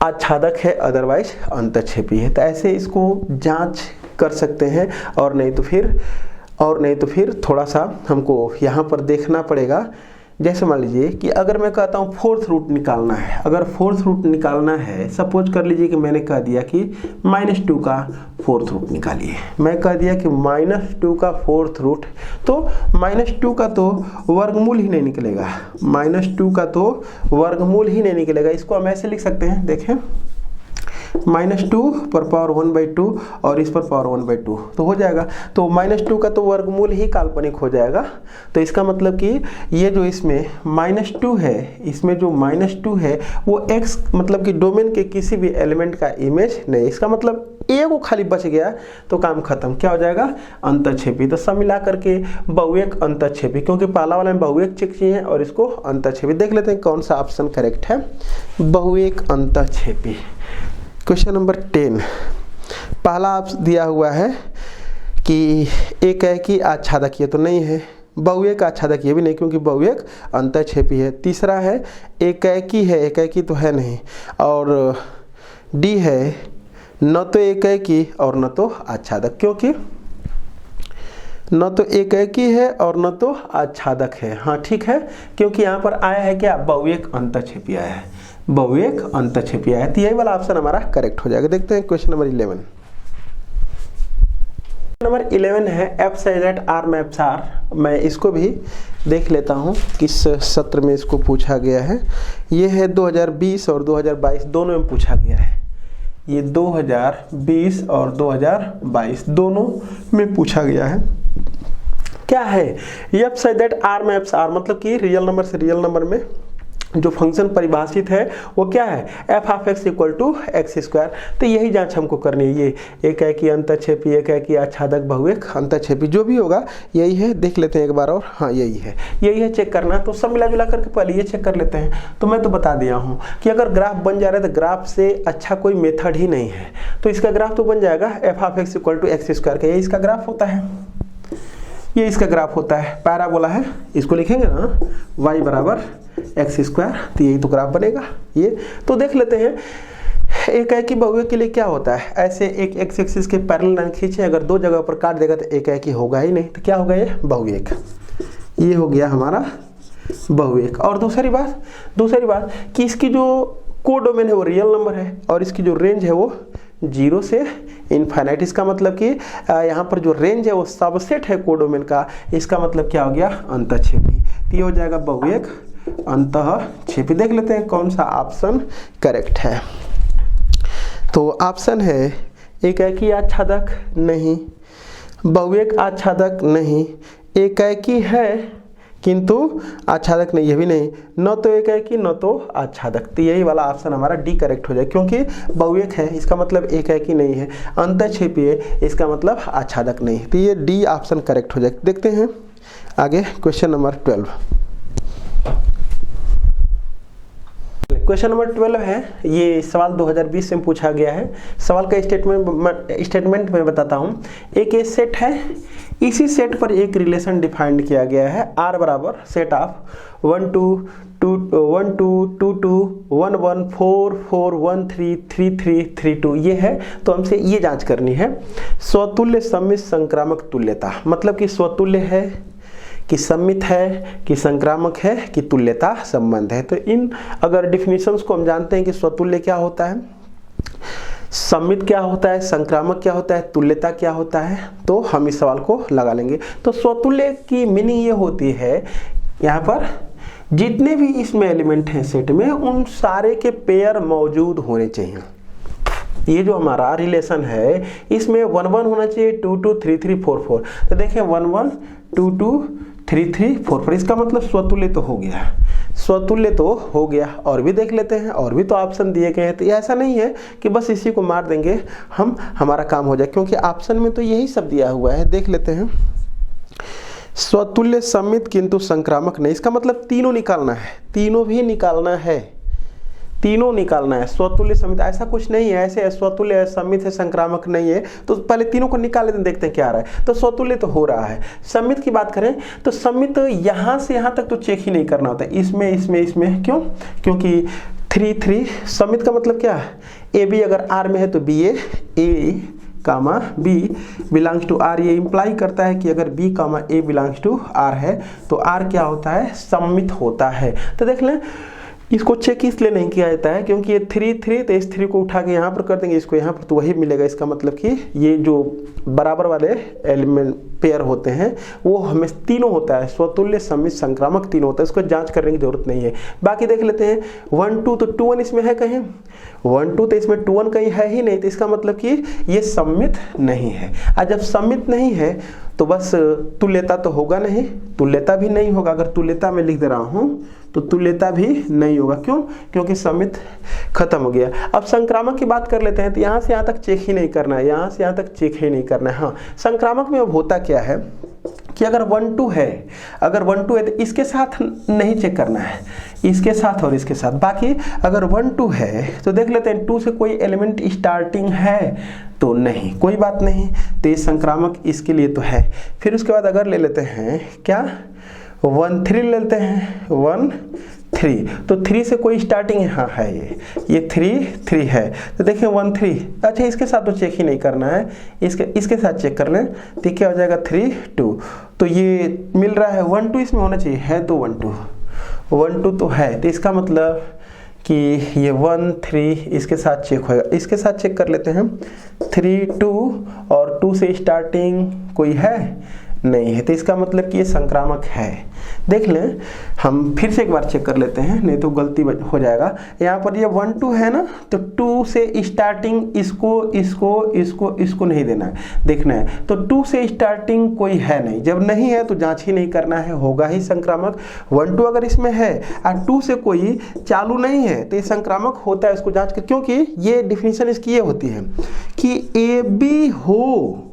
S1: आच्छादक है, अदरवाइज अंतःक्षेपी है। तो ऐसे इसको जांच कर सकते हैं, और नहीं तो फिर थोड़ा सा हमको यहाँ पर देखना पड़ेगा। जैसे मान लीजिए कि अगर मैं कहता हूँ फोर्थ रूट निकालना है, अगर फोर्थ रूट निकालना है, सपोज कर लीजिए कि मैंने कह दिया कि -2 का फोर्थ रूट निकालिए, मैं कह दिया कि -2 का फोर्थ रूट, तो -2 का तो वर्गमूल ही नहीं निकलेगा, -2 का तो वर्गमूल ही नहीं निकलेगा। इसको हम ऐसे लिख सकते हैं, देखें -2 पर पावर 1/2 और इस पर पावर 1/2 तो हो जाएगा। तो -2 का तो वर्गमूल ही काल्पनिक हो जाएगा। तो इसका मतलब कि ये जो इसमें -2 है, इसमें जो -2 है वो x मतलब कि डोमेन के किसी भी एलिमेंट का इमेज नहीं। इसका मतलब ए को खाली बच गया तो काम खत्म, क्या हो जाएगा, अंतःक्षेपी। तो सब मिला करके बहुएक अंतःक्षेपी, क्योंकि पहला वाला में बहुएक चेक चाहिए और इसको अंतःक्षेपी। देख लेते हैं कौन सा ऑप्शन करेक्ट है, बहुएक अंतःक्षेपी। क्वेश्चन नंबर 10, पहला आप दिया हुआ है कि एक है कि आच्छादकीय, तो नहीं है। बहुएक आच्छादकीय भी नहीं, क्योंकि बहुएक अंतःक्षेपी है। तीसरा है एकाएकी है, एकाएकी तो है नहीं। और डी है न तो एकाएकी और न तो आच्छादक, क्योंकि न तो एकाएकी है और न तो आच्छादक है। हाँ ठीक है, क्योंकि यहाँ पर आया है क्या, बहुएक अंतःक्षेपी आया है, बहुएक अंतःक्षेपी आया है। तो यही वाला ऑप्शन हमारा करेक्ट हो जाएगा। देखते हैं क्वेश्चन नंबर 11। नंबर 11 है f size R maps R. मैं इसको भी देख लेता हूँ किस सत्र में इसको पूछा गया है। ये है 2020 और 2022 दोनों में पूछा गया है। ये 2020 और 2022 दोनों में पूछा गया है। क्या है, f size R maps R, मतलब कि रियल नंबर से रियल नंबर में जो फंक्शन परिभाषित है वो क्या है, f of x equal to x square. तो यही जांच हमको करनी है। ये एकाएकी अंतःक्षेपी, एकाएकी आच्छादक, बहुएक अंतःक्षेपी, जो भी होगा यही है। देख लेते हैं एक बार और, हाँ यही है चेक करना। तो सब मिला जुला करके पहले ये चेक कर लेते हैं। तो मैं तो बता दिया हूँ कि अगर ग्राफ बन जा रहा है तो ग्राफ से अच्छा कोई मेथड ही नहीं है। तो इसका ग्राफ तो बन जाएगा f of x equal to x square का, ये इसका ग्राफ होता है, ये इसका ग्राफ होता है। पैराबोला है, इसको लिखेंगे ना y बराबर एक्स स्क्वायर, तो यही तो ग्राफ बनेगा ये। तो देख लेते हैं एकाएकी बहुएक के लिए क्या होता है। ऐसे एक एक्स एक्सिस के पैरेलल लाइन खींचे, अगर दो जगह पर काट देगा तो एकाएकी होगा ही नहीं, तो क्या होगा, ये बहुएक। ये हो गया हमारा बहुएक। और दूसरी बात कि इसकी जो कोडोमेन है वो रियल नंबर है और इसकी जो रेंज है वो 0 से इनफाइनाइट। इसका मतलब कि यहाँ पर जो रेंज है वो सबसेट है कोडोमेन का। इसका मतलब क्या हो गया, अंतःक्षेपी। तो ये हो जाएगा बहुएक अंतःक्षेपी। देख लेते हैं कौन सा ऑप्शन करेक्ट है। तो ऑप्शन है एकाएकी आच्छादक नहीं, बहुएक आच्छादक नहीं, एकाएकी है किंतु आच्छादक नहीं, ये भी नहीं, न तो एकाएकी न तो आच्छादक। तो यही वाला ऑप्शन हमारा डी करेक्ट हो जाए, क्योंकि बहुएक है इसका मतलब एकाएकी नहीं है, अंतःक्षेपी है इसका मतलब आच्छादक नहीं। तो ये डी ऑप्शन करेक्ट हो जाए। देखते हैं आगे क्वेश्चन नंबर 12। क्वेश्चन नंबर 12 है, ये सवाल 2020 में पूछा गया है। सवाल का स्टेटमेंट में बताता हूँ। एक ये सेट है, इसी सेट पर एक रिलेशन डिफाइंड किया गया है, आर बराबर सेट ऑफ 1 2 2 1 2 2 2 1 1 4 4 1 3 3 3 3 2 ये है। तो हमसे ये जांच करनी है स्वतुल्य सम्मित संक्रामक तुल्यता, मतलब कि स्वतुल्य है कि सम्मित है कि संक्रामक है कि तुल्यता संबंध है। तो इन अगर डिफिनीशंस को हम जानते हैं कि स्वतुल्य क्या होता है, सम्मित क्या होता है, संक्रामक क्या होता है, तुल्यता क्या होता है, तो हम इस सवाल को लगा लेंगे। तो स्वतुल्य की मीनिंग ये होती है, यहाँ पर जितने भी इसमें एलिमेंट हैं सेट में उन सारे के पेयर मौजूद होने चाहिए। ये जो हमारा रिलेशन है इसमें 1 1 होना चाहिए, 2 2 3 3 4 4। तो देखिए 1 1 2 2 3 3 4 4, इसका मतलब स्वतुल्य तो हो गया, स्वतुल्य तो हो गया। और भी देख लेते हैं, और भी तो ऑप्शन दिए गए हैं। तो ऐसा नहीं है कि बस इसी को मार देंगे हम, हमारा काम हो जाए, क्योंकि ऑप्शन में तो यही सब दिया हुआ है। देख लेते हैं, स्वतुल्य सम्मित किंतु संक्रामक नहीं, इसका मतलब तीनों निकालना है, तीनों भी निकालना है, तीनों निकालना है। स्वतुल्य सम्मित ऐसा कुछ नहीं है, ऐसे स्वतुल्य है, सम्मित है, संक्रामक नहीं है। तो पहले तीनों को निकाल लेते हैं, देखते हैं क्या आ रहा है। तो स्वतुल्य तो हो रहा है। सम्मित की बात करें तो सम्मित यहाँ से यहाँ तक तो चेक ही नहीं करना होता, इसमें इसमें इसमें क्यों? क्योंकि 3 3 सम्मित का मतलब क्या है, ए बी अगर आर में है तो b a comma b belongs to R. ये इंप्लाई करता है कि अगर b comma a belongs to R है तो आर क्या होता है, सम्मित होता है। तो देख लें, इसको चेक इसलिए नहीं किया जाता है क्योंकि ये 3 3, तो इस 3 को उठा के यहाँ पर कर देंगे, इसको यहाँ पर, तो वही मिलेगा। इसका मतलब कि ये जो बराबर वाले एलिमेंट पेयर होते हैं वो हमें तीनों होता है, स्वतुल्य सम्मित संक्रामक तीनों होता है, इसको जांच करने की जरूरत नहीं है। बाकी देख लेते हैं 1 2, तो 2 1 इसमें है कहीं, 1 2 तो इसमें 2 1 कहीं है ही नहीं, तो इसका मतलब कि ये सम्मित नहीं है। और जब सम्मित नहीं है तो बस तुल्यता तो होगा नहीं, तुल्यता भी नहीं होगा। अगर तुल्यता में लिख दे रहा हूँ तो तुल्यता भी नहीं होगा, क्यों? क्योंकि सम्मित खत्म हो गया। अब संक्रामक की बात कर लेते हैं, तो यहाँ से यहाँ तक चेक ही नहीं करना है, यहाँ से यहाँ तक चेक ही नहीं करना है। हाँ, संक्रामक में अब होता क्या है कि अगर 1 2 है, अगर 1 2 है तो इसके साथ नहीं चेक करना है, इसके साथ और इसके साथ। बाकी अगर 1 2 है तो देख लेते हैं 2 से कोई एलिमेंट स्टार्टिंग है तो नहीं, कोई बात नहीं, तो ये संक्रामक इसके लिए तो है। फिर उसके बाद अगर ले लेते हैं क्या, 1 3 लेते हैं, 1 3, तो 3 से कोई स्टार्टिंग है, हाँ है, ये 3 3 है। तो देखिए 1 3, अच्छा इसके साथ तो चेक ही नहीं करना है, इसके साथ चेक कर लें तो क्या हो जाएगा 3 2। तो ये मिल रहा है 1 2 इसमें होना चाहिए, है तो 1 2 तो है। तो इसका मतलब कि ये 1 3 इसके साथ चेक होएगा, इसके साथ चेक कर लेते हैं 3 2, और 2 से स्टार्टिंग कोई है नहीं है, तो इसका मतलब कि ये संक्रामक है। देख लें, हम फिर से एक बार चेक कर लेते हैं, नहीं तो गलती हो जाएगा। यहाँ पर ये 1 2 है ना, तो 2 से स्टार्टिंग इसको नहीं देना है, देखना है। तो 2 से स्टार्टिंग कोई है नहीं, जब नहीं है तो जांच ही नहीं करना है, होगा ही संक्रामक। 1 2 अगर इसमें है और 2 से कोई चालू नहीं है तो ये संक्रामक होता है, इसको जांच कर, क्योंकि ये डिफिनीशन इसकी ये होती है कि ए बी हो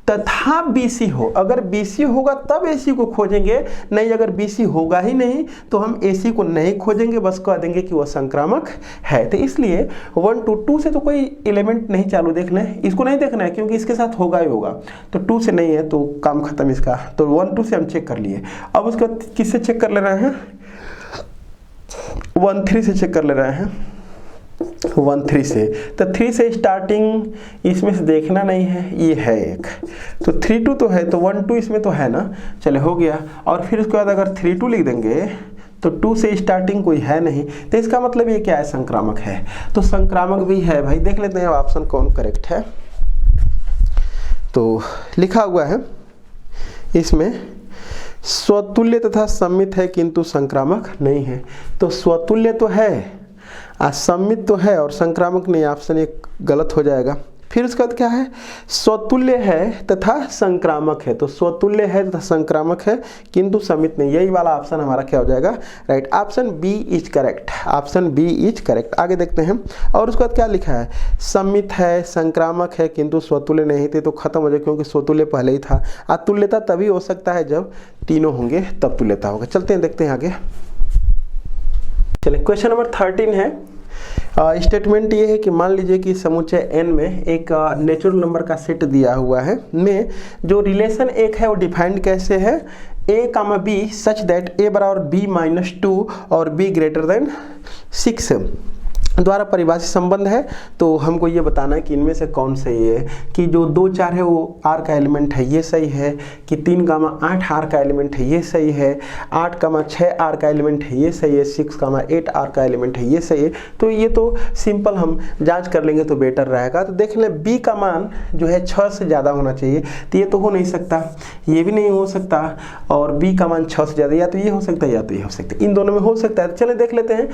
S1: तथा BC हो। अगर BC होगा तब AC को खोजेंगे, नहीं अगर BC होगा ही नहीं तो हम AC को नहीं खोजेंगे, बस कह देंगे कि वह संक्रामक है। तो इसलिए 1 2 2 से तो कोई एलिमेंट नहीं चालू, देख लें, इसको नहीं देखना है क्योंकि इसके साथ होगा ही होगा। तो 2 से नहीं है तो काम खत्म इसका, तो 1 2 से हम चेक कर लिए। अब उसके बाद किससे चेक कर ले रहे हैं, 1 3 से चेक कर ले रहे हैं, 1 3 से। तो 3 से स्टार्टिंग इसमें से देखना नहीं है, ये है एक, तो 3 2 तो है, तो 1 2 इसमें तो है ना, चले हो गया। और फिर उसके बाद अगर 3 2 लिख देंगे तो 2 से स्टार्टिंग कोई है नहीं, तो इसका मतलब ये क्या है, संक्रामक है। तो संक्रामक भी है भाई। देख लेते हैं ऑप्शन कौन करेक्ट है। तो लिखा हुआ है इसमें स्वतुल्य तथा सम्मित है किंतु संक्रामक नहीं है। तो स्वतुल्य तो है, असम्मित तो है और संक्रामक नहीं, ऑप्शन एक गलत हो जाएगा। फिर उसके बाद क्या है, स्वतुल्य है तथा संक्रामक है। तो स्वतुल्य है तथा संक्रामक है किंतु सम्मित नहीं, यही वाला ऑप्शन हमारा क्या हो जाएगा, right. Option B is correct, option B is correct. आगे देखते हैं, और उसके बाद क्या लिखा है, सम्मित है, संक्रामक है किंतु स्वतुल्य नहीं थे, तो खत्म हो जाए क्योंकि स्वतुल्य पहले ही था। अतुल्यता तभी हो सकता है जब तीनों होंगे तब तुल्यता होगा। चलते हैं, देखते हैं आगे। चलिए, क्वेश्चन नंबर 13 है। स्टेटमेंट ये है कि मान लीजिए कि समुच्चय n में एक नेचुरल नंबर का सेट दिया हुआ है, में जो रिलेशन एक है वो डिफाइंड कैसे है, a, b such that a बराबर b माइनस 2 और b ग्रेटर देन 6 द्वारा परिभाषित संबंध है। तो हमको ये बताना है कि इनमें से कौन सही है, कि जो 2 4 है वो R का एलिमेंट है, ये सही है, कि 3 8 R का एलिमेंट है, ये सही है, 8 6 R का एलिमेंट है, ये सही है, 6 8 R का एलिमेंट है, ये सही है। तो ये तो सिंपल हम जांच कर लेंगे तो बेटर रहेगा। तो देख लें, B का मान जो है 6 से ज़्यादा होना चाहिए, तो ये तो हो नहीं सकता, ये भी नहीं हो सकता, और B का मान 6 से ज़्यादा, या तो ये हो सकता है या तो ये हो सकता है, इन दोनों में हो सकता है। तो चलिए देख लेते हैं।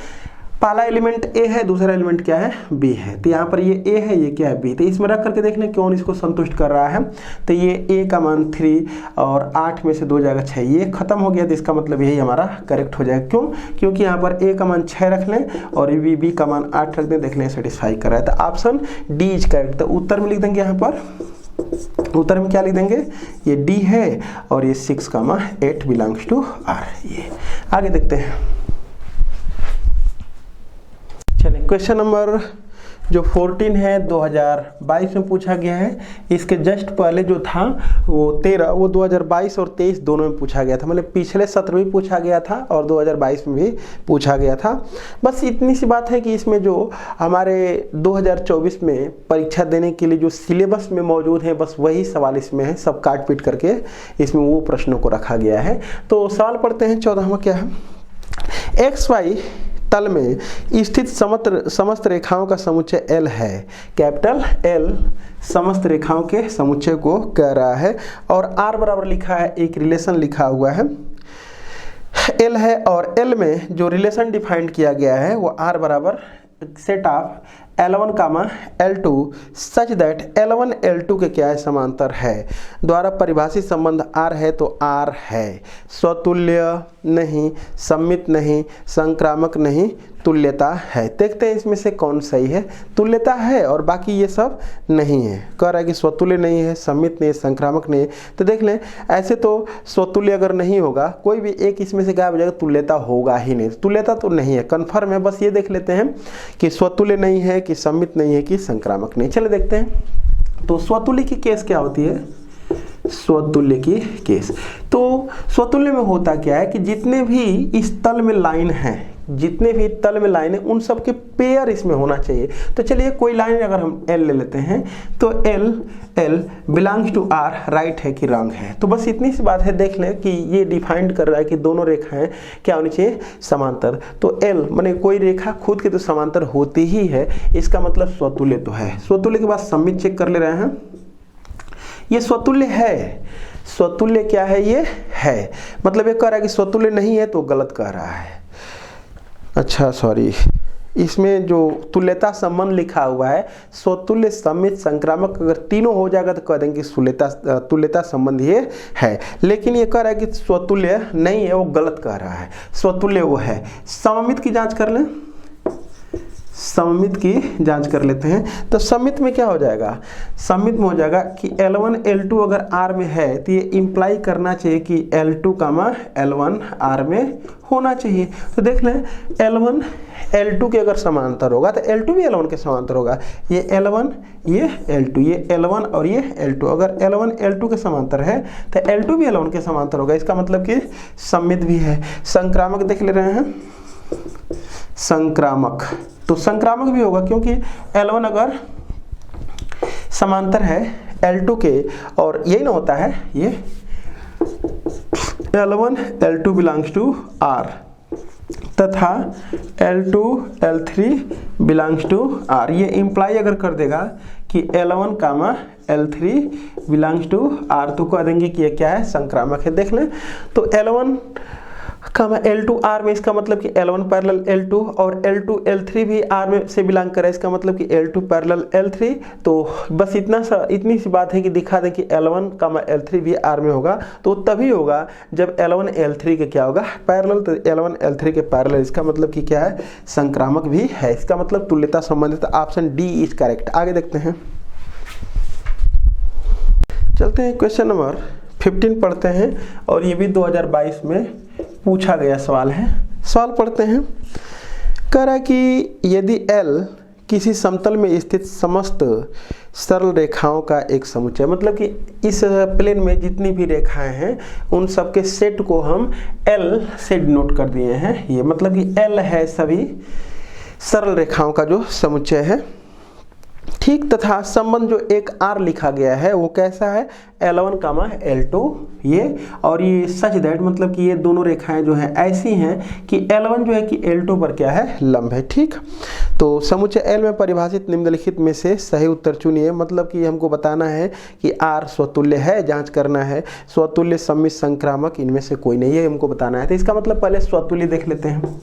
S1: पहला एलिमेंट ए है, दूसरा एलिमेंट क्या है, बी है। तो यहाँ पर ये ए है, ये क्या है, बी। तो इसमें रख करके देख लें कौन इसको संतुष्ट कर रहा है। तो ये ए का मान 3 और 8 में से 2 जाएगा 6, ये खत्म हो गया। तो इसका मतलब यही हमारा करेक्ट हो जाएगा। क्यों? क्योंकि यहाँ पर ए का मान 6 रख लें और बी का मान 8 रख दें, देख लें सेटिस्फाई कर रहा है। तो ऑप्शन डी इज करेक्ट। तो उत्तर में लिख देंगे, यहाँ पर उत्तर में क्या लिख देंगे, ये डी है और ये 6,8 बिलोंग्स टू आर। ये आगे देखते हैं। चलिए क्वेश्चन नंबर जो 14 है 2022 में पूछा गया है। इसके जस्ट पहले जो था वो 13, वो 2022 और 23 दोनों में पूछा गया था। मतलब पिछले सत्र में पूछा गया था और 2022 में भी पूछा गया था। बस इतनी सी बात है कि इसमें जो हमारे 2024 में परीक्षा देने के लिए जो सिलेबस में मौजूद है, बस वही सवाल इसमें है। सब काट पीट करके इसमें वो प्रश्नों को रखा गया है। तो सवाल पढ़ते हैं। 14वां क्या है, XY तल में स्थित समस्त रेखाओं का समुच्चय L है। कैपिटल L समस्त रेखाओं के समुच्चय को कह रहा है और R बराबर लिखा है, एक रिलेशन लिखा हुआ है L है। और L में जो रिलेशन डिफाइंड किया गया है वो R बराबर set of L1, L2 such that L1 L2 के क्या है, समांतर है। द्वारा परिभाषित संबंध R है तो R है। स्वतुल्य नहीं, सममित नहीं, संक्रामक नहीं, तुल्यता है। देखते हैं इसमें से कौन सही है। तुल्यता है और बाकी ये सब नहीं है। कह रहा है कि स्वतुल्य नहीं है, सम्मित नहीं, संक्रामक नहीं है। तो देख लें, ऐसे तो स्वतुल्य अगर नहीं होगा, कोई भी एक इसमें से गायब हो जाएगा, तुल्यता होगा ही नहीं। तुल्यता तो नहीं है, कन्फर्म है। बस ये देख लेते हैं कि स्वतुल्य नहीं है, कि सम्मित नहीं है, कि संक्रामक नहीं। चले देखते हैं। तो स्वतुल्य की केस क्या होती है, स्वतुल्य की केस। तो स्वतुल्य में होता क्या है कि जितने भी इस तल में लाइन है, जितने भी तल में लाइन है, उन सब के पेयर इसमें होना चाहिए। तो चलिए कोई लाइन अगर हम L ले लेते हैं तो L belongs to R right है कि रॉन्ग है। तो बस इतनी सी बात है, देख लें कि ये डिफाइंड कर रहा है कि दोनों रेखाएं क्या होनी चाहिए, समांतर। तो L माने कोई रेखा खुद के तो समांतर होती ही है, इसका मतलब स्वतुल्य तो है। स्वतुल्य के बाद सम्मित चेक कर ले रहे हैं, ये स्वतुल्य है। स्वतुल्य क्या है, ये है। मतलब ये कह रहा है कि स्वतुल्य नहीं है तो गलत कह रहा है। अच्छा सॉरी, इसमें जो तुल्यता संबंध लिखा हुआ है, स्वतुल्य, सम्मित, संक्रामक, अगर तीनों हो जाएगा तो कह देंगे कि तुल्यता संबंध ये है। लेकिन ये कह रहा है कि स्वतुल्य नहीं है, वो गलत कह रहा है। स्वतुल्य वो है। सममित की जांच कर लें, सममित की जांच कर लेते हैं। तो सममित में क्या हो जाएगा, सममित में हो जाएगा कि L1 L2 अगर R में है तो ये इंप्लाई करना चाहिए कि L2, L1 R में होना चाहिए। तो देख लें, L1 L2 के अगर समांतर होगा तो L2 भी L1 के समांतर होगा। ये L1, ये L2, ये L1 और ये L2। अगर L1 L2 के समांतर है तो L2 भी L1 के समांतर होगा। इसका मतलब कि सममित भी है। संक्रामक देख ले रहे हैं, संक्रामक, तो संक्रामक भी होगा क्योंकि L1 अगर समांतर है L2 के, और यही ना होता है, ये L1 L2 belongs to R तथा L2 L3 belongs to R। ये इंप्लाई अगर कर देगा कि L1, L3 belongs to R, तो कह देंगे कि ये क्या है, संक्रामक है। देख लें, तो L1, L2 R में, इसका मतलब कि L1 पैरेलल L2 और L2 L3 भी R में से बिलोंग करे, इसका मतलब कि L2 पैरेलल L3। तो बस इतनी सी बात है कि दिखा दें कि L1, L3 भी R में होगा। तो तभी होगा जब L1 L3 के क्या होगा, पैरेलल। तो L1 L3 के पैरेलल, इसका मतलब कि क्या है, संक्रामक भी है। इसका मतलब तुल्यता संबंधित। Option D is correct. आगे देखते हैं, चलते हैं क्वेश्चन नंबर 15 पढ़ते हैं और ये भी 2022 में पूछा गया सवाल है। सवाल पढ़ते हैं। कह रहा है कि यदि L किसी समतल में स्थित समस्त सरल रेखाओं का एक समुच्चय, मतलब कि इस प्लेन में जितनी भी रेखाएं हैं उन सब के सेट को हम L से डिनोट कर दिए हैं। ये मतलब कि L है सभी सरल रेखाओं का जो समुच्चय है। ठीक, तथा संबंध जो एक आर लिखा गया है वो कैसा है, L1, L2 ये, और ये सच दैट मतलब कि ये दोनों रेखाएं जो हैं ऐसी हैं कि L1 जो है कि L2 पर क्या है, लंब है। ठीक, तो समुच्चय L में परिभाषित निम्नलिखित में से सही उत्तर चुनिए। मतलब कि हमको बताना है कि R स्वतुल्य है, जांच करना है स्वतुल्य, सम्मित, संक्रामक, इनमें से कोई नहीं है, हमको बताना है। तो इसका मतलब पहले स्वतुल्य देख लेते हैं,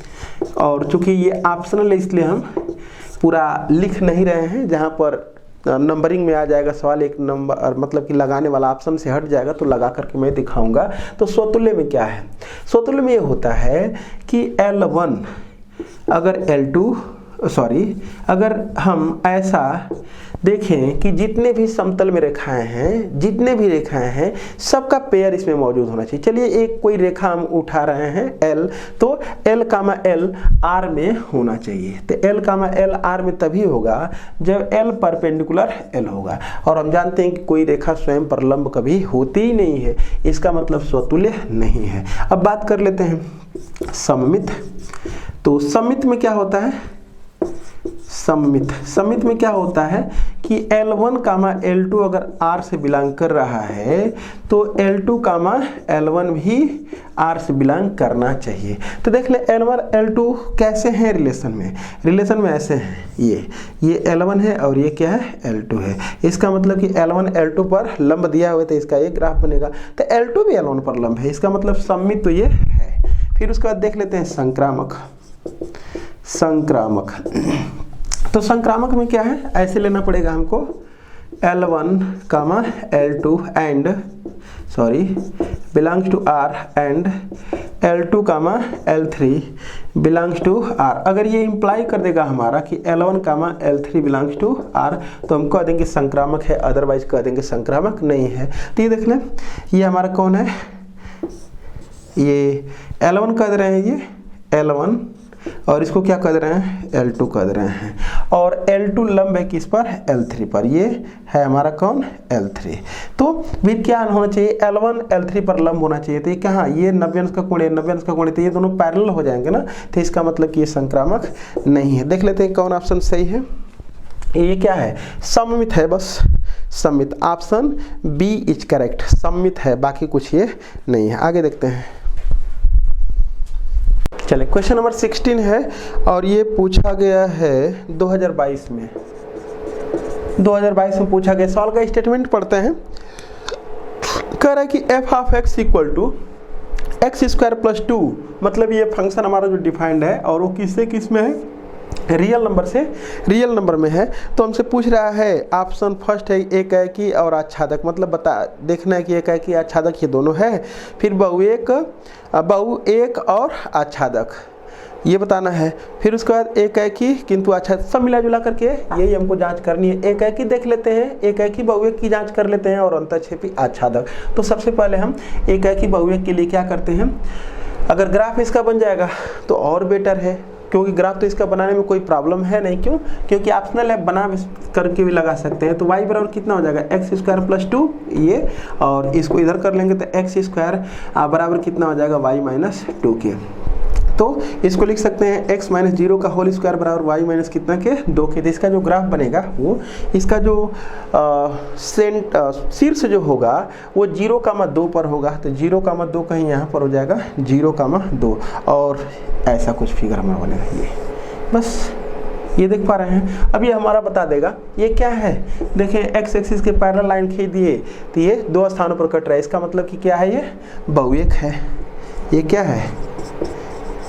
S1: और चूंकि ये ऑप्शनल है इसलिए हम पूरा लिख नहीं रहे हैं। जहाँ पर नंबरिंग में आ जाएगा सवाल, एक नंबर मतलब कि लगाने वाला ऑप्शन से हट जाएगा तो लगा करके मैं दिखाऊंगा। तो स्वतुल्य में क्या है, स्वतुल्य में ये होता है कि L1 अगर L2 अगर हम ऐसा देखें कि जितने भी समतल में रेखाएं हैं सबका पेयर इसमें मौजूद होना चाहिए। चलिए एक कोई रेखा हम उठा रहे हैं L, तो L, L R में होना चाहिए। तो L, L R में तभी होगा जब L परपेंडिकुलर L होगा, और हम जानते हैं कि कोई रेखा स्वयं पर लंब कभी होती ही नहीं है, इसका मतलब स्वतुल्य नहीं है। अब बात कर लेते हैं सममित। तो सममित में क्या होता है, सममित में क्या होता है कि L1, L2 अगर R से बिलोंग कर रहा है तो L2, L1 भी R से बिलोंग करना चाहिए। तो देख ले L1, L2 कैसे हैं रिलेशन में ऐसे हैं, ये L1 है और ये क्या है, L2 है। इसका मतलब कि L1 L2 पर लंब दिया हुआ है तो इसका एक ग्राफ बनेगा। तो L2 भी L1 पर लंब है, इसका मतलब सममित तो ये है। फिर उसके बाद देख लेते हैं संक्रामक। तो संक्रामक में क्या है, ऐसे लेना पड़ेगा हमको L1, L2 and belongs to R and L2, L3 belongs to R। अगर ये इंप्लाई कर देगा हमारा कि L1, L3 belongs to R तो हम कह देंगे संक्रामक है, अदरवाइज कह देंगे संक्रामक नहीं है। तो ये देख लें, ये हमारा कौन है, ये L1 कह रहे हैं, ये L1, और इसको क्या कर रहे हैं, L2 कर रहे हैं, और L2 लंब है किस पर, L3 पर, ये है हमारा कौन, L3। तो फिर क्या होना चाहिए, L1 L3 पर लंब होना चाहिए। तो ये कहाँ, ये 90 अंश का कोण है, 90 अंश का कोण है, तो ये दोनों पैरेलल हो जाएंगे ना, तो इसका मतलब कि ये संक्रामक नहीं है। देख लेते हैं कौन ऑप्शन सही है। ये क्या है, सममित है, बस सममित, ऑप्शन बी इज करेक्ट, सममित है, बाकी कुछ ये नहीं है। आगे देखते हैं। चले, क्वेश्चन नंबर 16 है और ये पूछा गया है 2022 में। 2022 में पूछा गया, सवाल का स्टेटमेंट पढ़ते हैं। कह रहा है कि f of x equal to x²+2, मतलब ये फंक्शन हमारा जो डिफाइंड है और वो किससे किस में है, रियल नंबर में है। तो हमसे पूछ रहा है, ऑप्शन फर्स्ट है एकाएकी और आच्छादक, मतलब देखना है कि एकाएकी आच्छादक ये दोनों है। फिर बहु एक और आच्छादक ये बताना है। फिर उसके बाद एकाएकी किंतु आच्छादक, सब मिला जुला करके यही हमको जांच करनी है। एकाएकी देख लेते हैं, एकाएकी बहुएक की जांच कर लेते हैं, और अंतःक्षेपी आच्छादक। तो सबसे पहले हम एकाएकी बहुएक के लिए क्या करते हैं, अगर ग्राफ इसका बन जाएगा तो और बेटर है, क्योंकि ग्राफ तो इसका बनाने में कोई प्रॉब्लम है नहीं। क्यों, क्योंकि ऑप्शनल है, बना करके भी लगा सकते हैं। तो y बराबर कितना हो जाएगा, x²+2 ये, और इसको इधर कर लेंगे तो x² बराबर कितना हो जाएगा, y - 2 के। तो इसको लिख सकते हैं x - 0 का होल स्क्वायर बराबर y - कितना के, 2 के। तो इसका जो ग्राफ बनेगा वो, इसका जो शीर्ष जो होगा वो 0,2 पर होगा। तो 0,2 कहीं यहाँ पर हो जाएगा 0,2, और ऐसा कुछ फिगर हमारा बनेगा, ये बस ये देख पा रहे हैं। अब ये हमारा बता देगा ये क्या है। देखें, x एक्सिस के पैरेलल लाइन खींच दिए तो ये 2 स्थानों पर कट रहा है, इसका मतलब कि क्या है, ये बहुएक है। ये क्या है,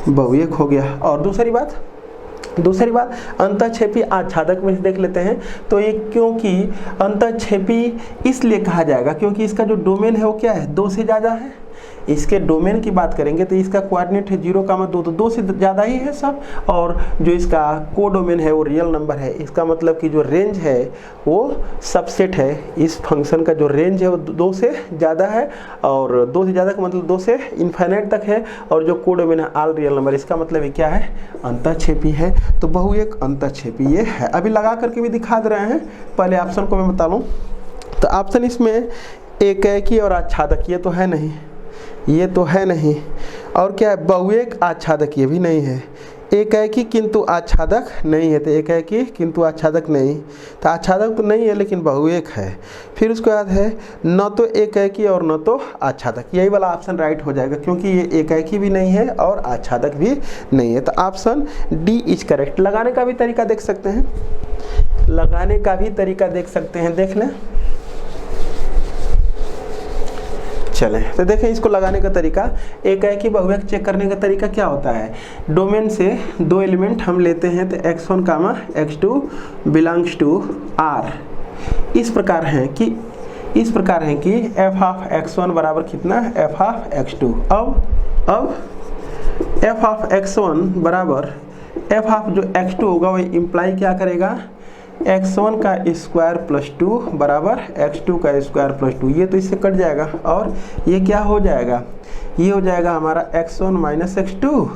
S1: बहुएक हो गया। और दूसरी बात अंतःक्षेपी आच्छादक में देख लेते हैं। तो ये क्योंकि अंतःक्षेपी इसलिए कहा जाएगा क्योंकि इसका जो डोमेन है वो क्या है, 2 से ज़्यादा है। इसके डोमेन की बात करेंगे तो इसका कोऑर्डिनेट है 0,2, तो 2 से ज़्यादा ही है सब, और जो इसका कोडोमेन है वो रियल नंबर है। इसका मतलब कि जो रेंज है वो सबसेट है, इस फंक्शन का जो रेंज है वो 2 से ज़्यादा है, और 2 से ज़्यादा का मतलब 2 से इन्फिनिट तक है, और जो कोडोमेन है ऑल रियल नंबर। इसका मतलब ये क्या है, अंतःक्षेपी है। तो बहुएक अंतःक्षेपी ये है। अभी लगा करके भी दिखा दे रहे हैं, पहले ऑप्शन को मैं बता लूँ। तो ऑप्शन इसमें एकाएकी और आच्छादक ये तो है नहीं, और क्या है, बहुएक आच्छादक ये भी नहीं है, एकाएकी किंतु आच्छादक नहीं है, तो एकाएकी किंतु आच्छादक नहीं, तो आच्छादक तो नहीं है लेकिन बहुएक है। फिर उसके बाद है न तो एकाएकी और न तो आच्छादक, यही वाला ऑप्शन राइट हो जाएगा क्योंकि ये एकाएकी भी नहीं है और आच्छादक भी नहीं है, तो ऑप्शन डी इज करेक्ट। लगाने का भी तरीका देख सकते हैं, लगाने का भी तरीका देख सकते हैं, देख लें। चलें तो देखें इसको लगाने का तरीका, एकाएकी बहुएक चेक करने का तरीका क्या होता है। डोमेन से दो एलिमेंट हम लेते हैं, तो x1 comma x2 belongs to R। इस प्रकार है कि f ऑफ x1 बराबर कितना, f ऑफ x2। अब f ऑफ x1 बराबर f ऑफ जो x2 होगा वही इम्प्लाई क्या करेगा, x1 का स्क्वायर प्लस 2 बराबर x2 का स्क्वायर प्लस 2। ये तो इससे कट जाएगा और ये क्या हो जाएगा, ये हो जाएगा हमारा x1 माइनस x2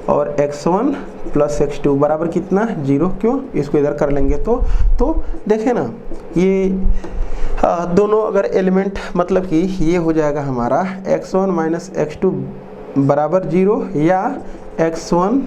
S1: और x1 प्लस x2 बराबर कितना, 0। क्यों, इसको इधर कर लेंगे तो देखें ना, ये दोनों अगर एलिमेंट मतलब कि ये हो जाएगा हमारा x1 माइनस x2 बराबर 0 या x1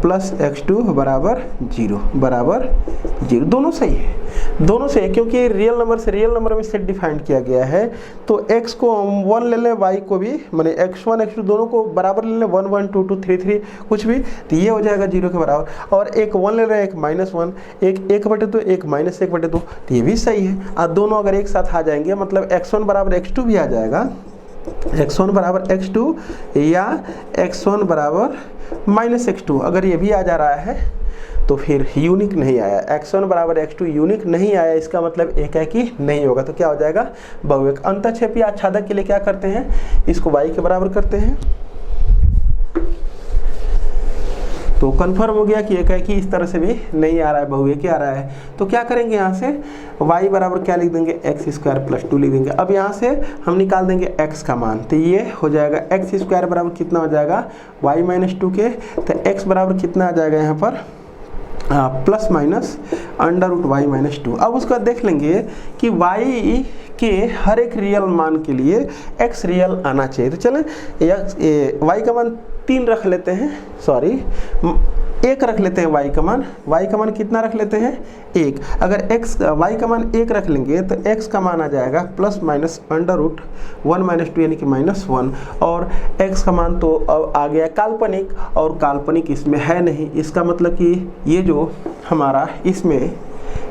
S1: प्लस x2 बराबर 0 दोनों सही है, दोनों सही है क्योंकि रियल नंबर से रियल नंबर में सेट डिफाइंड किया गया है। तो x को हम 1 ले लें, y को भी माने x1 x2 दोनों को बराबर ले लें, 1 1 2 2 3 3 कुछ भी, तो ये हो जाएगा 0 के बराबर। और एक 1 ले रहे हैं, एक -1, एक 1/2 एक -1/2, तो ये भी सही है। और दोनों अगर एक साथ आ जाएंगे मतलब x1 बराबर x2 भी आ जाएगा, x1 बराबर x2 या x1 बराबर -x2, अगर ये भी आ जा रहा है तो फिर यूनिक नहीं आया, x1 बराबर x2 यूनिक नहीं आया, इसका मतलब एकाएकी नहीं होगा। तो क्या हो जाएगा, बहुएक। अंतःक्षेपी आच्छादक के लिए क्या करते हैं, इसको y के बराबर करते हैं, तो कंफर्म हो गया कि एकाएकी इस तरह से भी नहीं आ रहा है, बहुएकी आ रहा है। तो क्या करेंगे, यहाँ से y बराबर क्या लिख देंगे, x स्क्वायर प्लस 2 लिख देंगे। अब यहाँ से हम निकाल देंगे x का मान, तो ये हो जाएगा x स्क्वायर बराबर कितना हो जाएगा, y माइनस 2 के, तो x बराबर कितना आ जाएगा यहाँ पर plus minus under root y minus 2। अब उसका देख लेंगे कि y के हर एक रियल मान के लिए x रियल आना चाहिए। तो चलें y का मान 3 रख लेते हैं, सॉरी 1 रख लेते हैं, y का मान कितना रख लेते हैं, 1। अगर y का मान 1 रख लेंगे तो x का मान आ जाएगा plus minus under root 1 minus 2 यानी कि -1, और x का मान तो अब आ गया काल्पनिक, और काल्पनिक इसमें है नहीं, इसका मतलब कि ये जो हमारा इसमें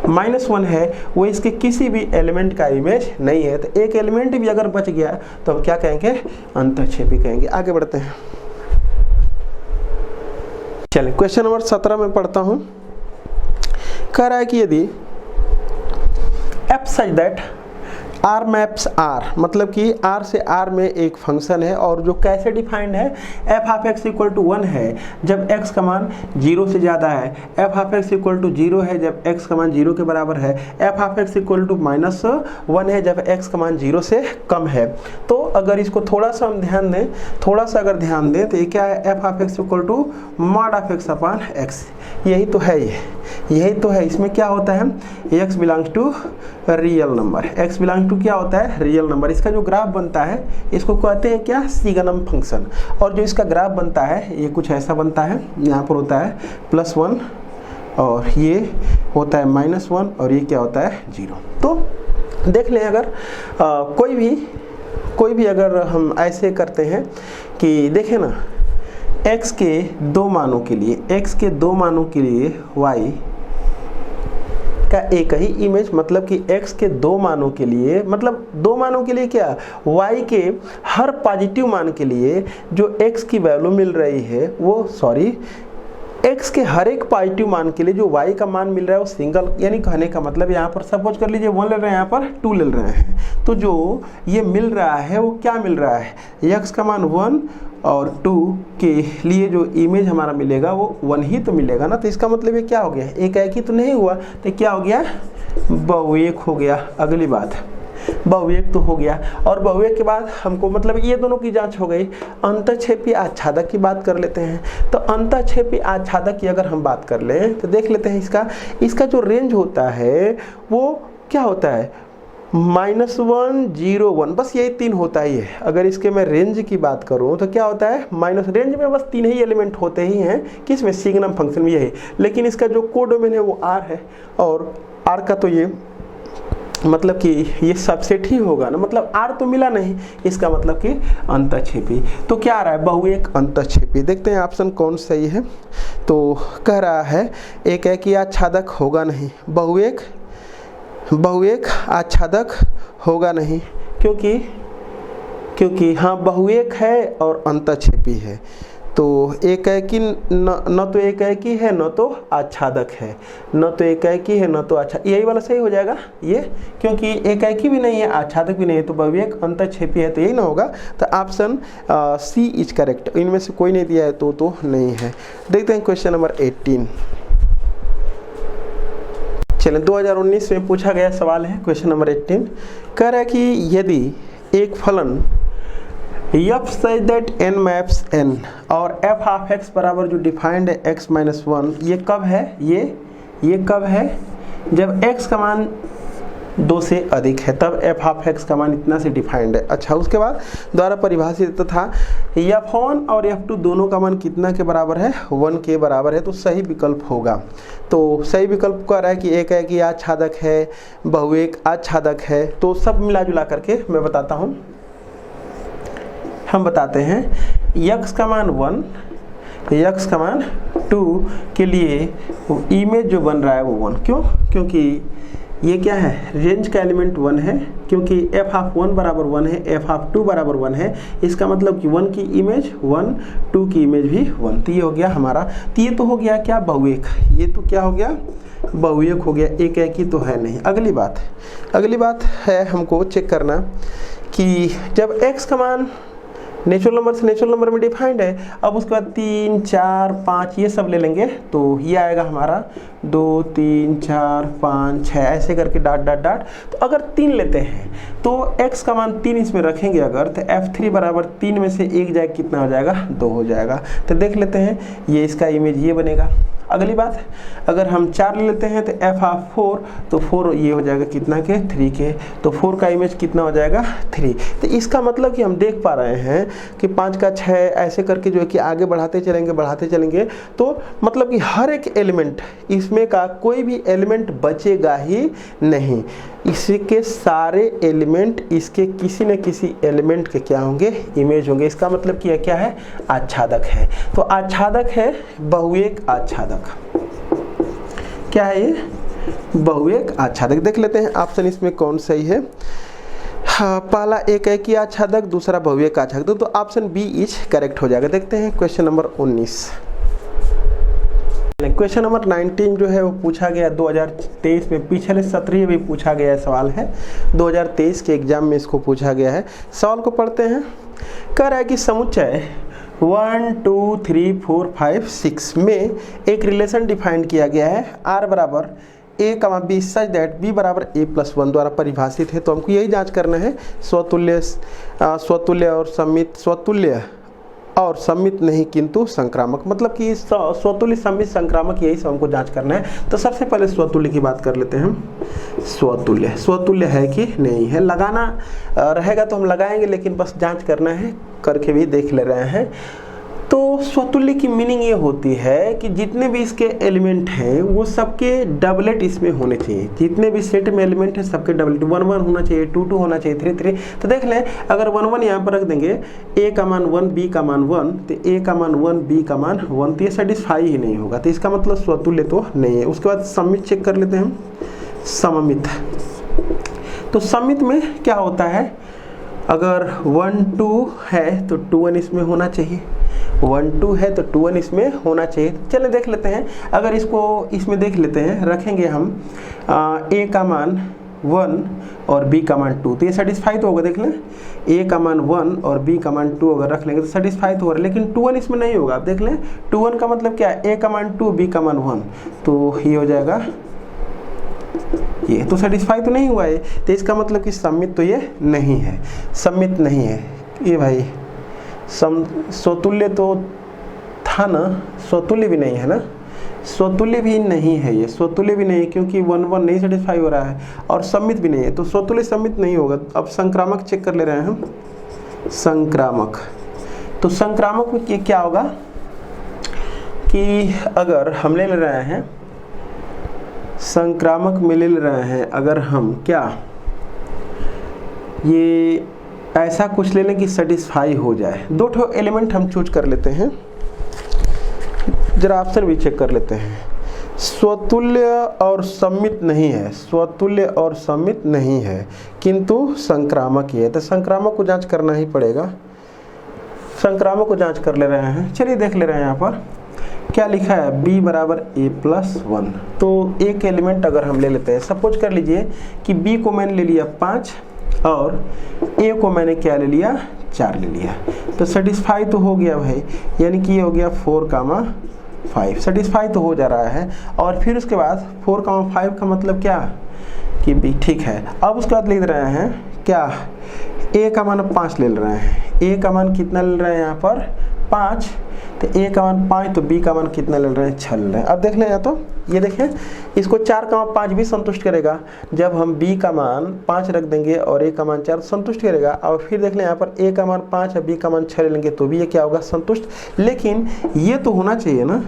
S1: -1 है वो इसके किसी भी एलिमेंट का इमेज नहीं है। तो एक एलिमेंट भी अगर बच गया तो हम क्या कहेंगे, अंतःक्षेपी कहेंगे। आगे बढ़ते हैं, चलिए क्वेश्चन नंबर 17 में पढ़ता हूं। कह रहा है कि यदि f such that R maps R, मतलब कि R से R में एक फंक्शन है और जो कैसे डिफाइंड है, f of x equal to 1 है जब x का मान 0 से ज़्यादा है, f of x equal to 0 है जब x का मान 0 के बराबर है, f of x equal to -1 है जब x का मान 0 से कम है। तो अगर इसको थोड़ा सा हम ध्यान दें, थोड़ा सा अगर ध्यान दें तो ये क्या है, f of x equal to mod of x upon x, यही तो है, यही तो है। इसमें क्या होता है, x belongs to real number, x belongs to क्या होता है, रियल नंबर। इसका जो ग्राफ बनता है इसको कहते हैं क्या, सीगनम फंक्शन। और जो इसका ग्राफ बनता है ये कुछ ऐसा बनता है, यहाँ पर होता है +1 और ये होता है -1 और ये क्या होता है, 0। तो देख लें अगर कोई भी अगर हम ऐसे करते हैं कि देखें ना, x के 2 मानों के लिए y का एक ही इमेज, मतलब कि x के 2 मानों के लिए, मतलब 2 मानों के लिए क्या, y के हर पॉजिटिव मान के लिए जो x की वैल्यू मिल रही है वो, सॉरी x के हर एक पॉजिटिव मान के लिए जो y का मान मिल रहा है वो सिंगल, यानी कहने का मतलब यहाँ पर सपोज कर लीजिए 1 ले रहे हैं, यहाँ पर 2 ले रहे हैं, तो जो ये मिल रहा है वो क्या मिल रहा है, x का मान 1 और 2 के लिए जो इमेज हमारा मिलेगा वो 1 ही तो मिलेगा ना। तो इसका मतलब ये क्या हो गया, एकाएकी तो नहीं हुआ, तो क्या हो गया, बहुएक हो गया। अगली बात, बहुएक तो हो गया, और बहुएक के बाद हमको मतलब ये दोनों की जांच हो गई। अंतःक्षेपी आच्छादक की बात कर लेते हैं। तो अंतःक्षेपी आच्छादक की अगर हम बात कर लें तो देख लेते हैं इसका जो रेंज होता है वो क्या होता है, -1 0 1, बस यही 3 होता ही है। अगर इसके मैं रेंज की बात करूं तो क्या होता है, माइनस रेंज में बस 3 ही एलिमेंट होते ही हैं, किसमें, सिग्नम फंक्शन में यही। लेकिन इसका जो कोडोमेन है वो R है, और R का तो ये मतलब कि ये सबसेट ही होगा ना, मतलब R तो मिला नहीं, इसका मतलब कि अंतःक्षेपी। तो क्या आ रहा है, बहुएक अंतःक्षेपी। देखते हैं ऑप्शन कौन सही है। तो कह रहा है एक है कि आच्छादक होगा नहीं, बहुएक आच्छादक होगा नहीं, क्योंकि हाँ बहुएक है और अंतःक्षेपी है। तो एक है कि न तो एक है कि है न तो आच्छादक है, न तो एक है कि है न तो अच्छा, यही वाला सही हो जाएगा ये, क्योंकि एक है कि भी नहीं है, आच्छादक भी नहीं है, तो बहुएक अंतःक्षेपी है, तो यही ना होगा। तो ऑप्शन सी इज करेक्ट। इनमें से कोई नहीं दिया है तो नहीं है। देखते हैं क्वेश्चन नंबर 18। चलें, 2019 में पूछा गया सवाल है, क्वेश्चन नंबर 18। कह रहा है कि यदि एक फलन f such that n maps n और f ऑफ x बराबर जो डिफाइंड है x माइनस 1, ये कब है, ये कब है, जब x का मान 2 से अधिक है, तब f ऑफ x का मान इतना से डिफाइंड है। अच्छा, उसके बाद द्वारा परिभाषित था f1 और f2 दोनों का मान कितना के बराबर है, 1 के बराबर है, तो सही विकल्प होगा। तो सही विकल्प कह रहा है कि एक है कि आच्छादक है, बहुएक आच्छादक है। तो सब मिला जुला करके मैं बताता हूँ, हम बताते हैं x का मान 1, x का मान 2 के लिए इमेज जो बन रहा है वो 1, क्यों, क्योंकि ये क्या है, रेंज का एलिमेंट 1 है, क्योंकि f ऑफ 1 बराबर 1 है, f ऑफ 2 बराबर 1 है, इसका मतलब कि 1 की इमेज 1, 2 की इमेज भी 1। तो ये हो गया हमारा, तो ये तो हो गया क्या, बहुएक, ये तो क्या हो गया, बहुएक हो गया, एक है कि तो है नहीं। अगली बात है हमको चेक करना कि जब x का मान नेचुरल नंबर से नेचुरल नंबर में डिफाइंड है, अब उसके बाद 3 4 5 ये सब ले लेंगे, तो ये आएगा हमारा 2 3 4 5 6 ऐसे करके डाट डाट डाट। तो अगर 3 लेते हैं तो x का मान 3 इसमें रखेंगे अगर, तो f3 बराबर 3 में से 1 जाए कितना हो जाएगा, 2 हो जाएगा। तो देख लेते हैं, ये इसका इमेज ये बनेगा। अगली बात, अगर हम 4 ले लेते हैं तो f ऑफ 4, तो 4 ये हो जाएगा कितना के, 3 के, तो 4 का इमेज कितना हो जाएगा, 3। तो इसका मतलब कि हम देख पा रहे हैं कि 5 का 6 ऐसे करके जो है कि आगे बढ़ाते चलेंगे, तो मतलब कि हर एक एलिमेंट इसमें का कोई भी एलिमेंट बचेगा ही नहीं, इसके सारे एलिमेंट इसके किसी न किसी एलिमेंट के क्या होंगे, इमेज होंगे। इसका मतलब कि क्या है, आच्छादक है। तो आच्छादक है, बहुएक आच्छादक। क्या है ये, बहुएक आच्छादक। देख लेते हैं ऑप्शन इसमें कौन सही है। हाँ, पहला एक है कि आच्छादक, दूसरा बहुएक आच्छादक, तो ऑप्शन बी इज करेक्ट हो जाएगा। देखते हैं क्वेश्चन नंबर 19। क्वेश्चन नंबर 19 जो है वो पूछा गया 2023 में, पिछले सत्र भी पूछा गया सवाल है, 2023 के एग्जाम में इसको पूछा गया है। सवाल को पढ़ते हैं। कह रहा है कि समुच्चय 1 2 3 4 5 6 में एक रिलेशन डिफाइन किया गया है, r बराबर a, b such that b बराबर a + 1 द्वारा परिभाषित है। तो हमको यही जांच करना है, स्वतुल्य और सममित नहीं किंतु संक्रामक, मतलब कि स्वतुल्य सममित संक्रामक, यही सब हमको जांच करना है। तो सबसे पहले स्वतुल्य की बात कर लेते हैं हम। स्वतुल्य है कि नहीं है, लगाना रहेगा तो हम लगाएंगे, लेकिन बस जांच करना है, करके भी देख ले रहे हैं। तो स्वतुल्य की मीनिंग ये होती है कि जितने भी इसके एलिमेंट हैं वो सबके डबलेट इसमें होने चाहिए, जितने भी सेट में एलिमेंट है सबके डबलेट, 1 1 होना चाहिए, 2 2 होना चाहिए, 3 3। तो देख लें, अगर 1 1 यहाँ पर रख देंगे, a का मान 1 b का मान 1, तो a का मान 1 b का मान 1, तो ये सेटिस्फाई ही नहीं होगा, तो इसका मतलब स्वतुल्य तो नहीं है। उसके बाद सममित चेक कर लेते हैं हम, सममित। तो सममित में क्या होता है, अगर 1 2 है तो 2 1 इसमें होना चाहिए, 1 2 है तो 2 1 इसमें होना चाहिए। चलिए देख लेते हैं, अगर इसको इसमें देख लेते हैं, रखेंगे हम a का मान 1 और b का मान 2, तो ये सेटिस्फाई तो होगा। देख लें, a का मान 1 और b का मान 2 अगर रख लेंगे तो सेटिस्फाई तो हो रहा है, लेकिन 2 1 इसमें नहीं होगा। आप देख लें, 2 1 का मतलब क्या है, a का मान 2 b का मान 1, तो ये हो जाएगा, ये तो सेटिस्फाई तो नहीं हुआ है, तो इसका मतलब कि सममित तो ये नहीं है, सममित नहीं है ये भाई। स्वतुल्य तो था ना, स्वतुल्य भी नहीं है ना, स्वतुल्य भी नहीं है, ये स्वतुल्य भी नहीं है क्योंकि 1 1 नहीं सेटिस्फाई हो रहा है और सममित भी नहीं है, तो स्वतुल्य सममित नहीं होगा। अब संक्रामक चेक कर ले रहे हैं हम, संक्रामक। तो संक्रामक में क्या होगा कि अगर हम ले रहे हैं संक्रामक में ले रहे हैं, अगर हम क्या ये ऐसा कुछ ले लें कि सेटिस्फाई हो जाए। दो ठो एलिमेंट हम चूज कर लेते हैं, जरा ऑप्शन भी चेक कर लेते हैं। स्वतुल्य और सममित नहीं है, स्वतुल्य और सममित नहीं है किंतु संक्रामक ही है, तो संक्रामक को जांच करना ही पड़ेगा। संक्रामक को जांच कर ले रहे हैं, चलिए देख ले रहे हैं यहाँ पर क्या लिखा है, b बराबर a+1। तो एक एलिमेंट अगर हम ले लेते हैं, सपोज कर लीजिए कि b को मैंने ले लिया 5 और a को मैंने क्या ले लिया, 4 ले लिया, तो सेटिस्फाई तो हो गया भाई, यानी कि ये हो गया 4,5 सेटिस्फाई तो हो जा रहा है। और फिर उसके बाद 4,5 का मतलब क्या कि b ठीक है। अब उसके बाद लिख रहे हैं क्या, a का मान 5 ले रहे हैं, a का मान कितना ले रहे हैं यहाँ पर 5, तो a का मान 5, तो b का मान कितना ले रहे हैं 6 ले रहे हैं। अब देख लें, या तो ये देखें इसको 4,5 भी संतुष्ट करेगा, जब हम b का मान 5 रख देंगे और a का मान 4 संतुष्ट करेगा। और फिर देख लें यहाँ पर a का मान 5 और b का मान 6 ले लेंगे तो भी ये क्या होगा, संतुष्ट। लेकिन ये तो होना चाहिए ना,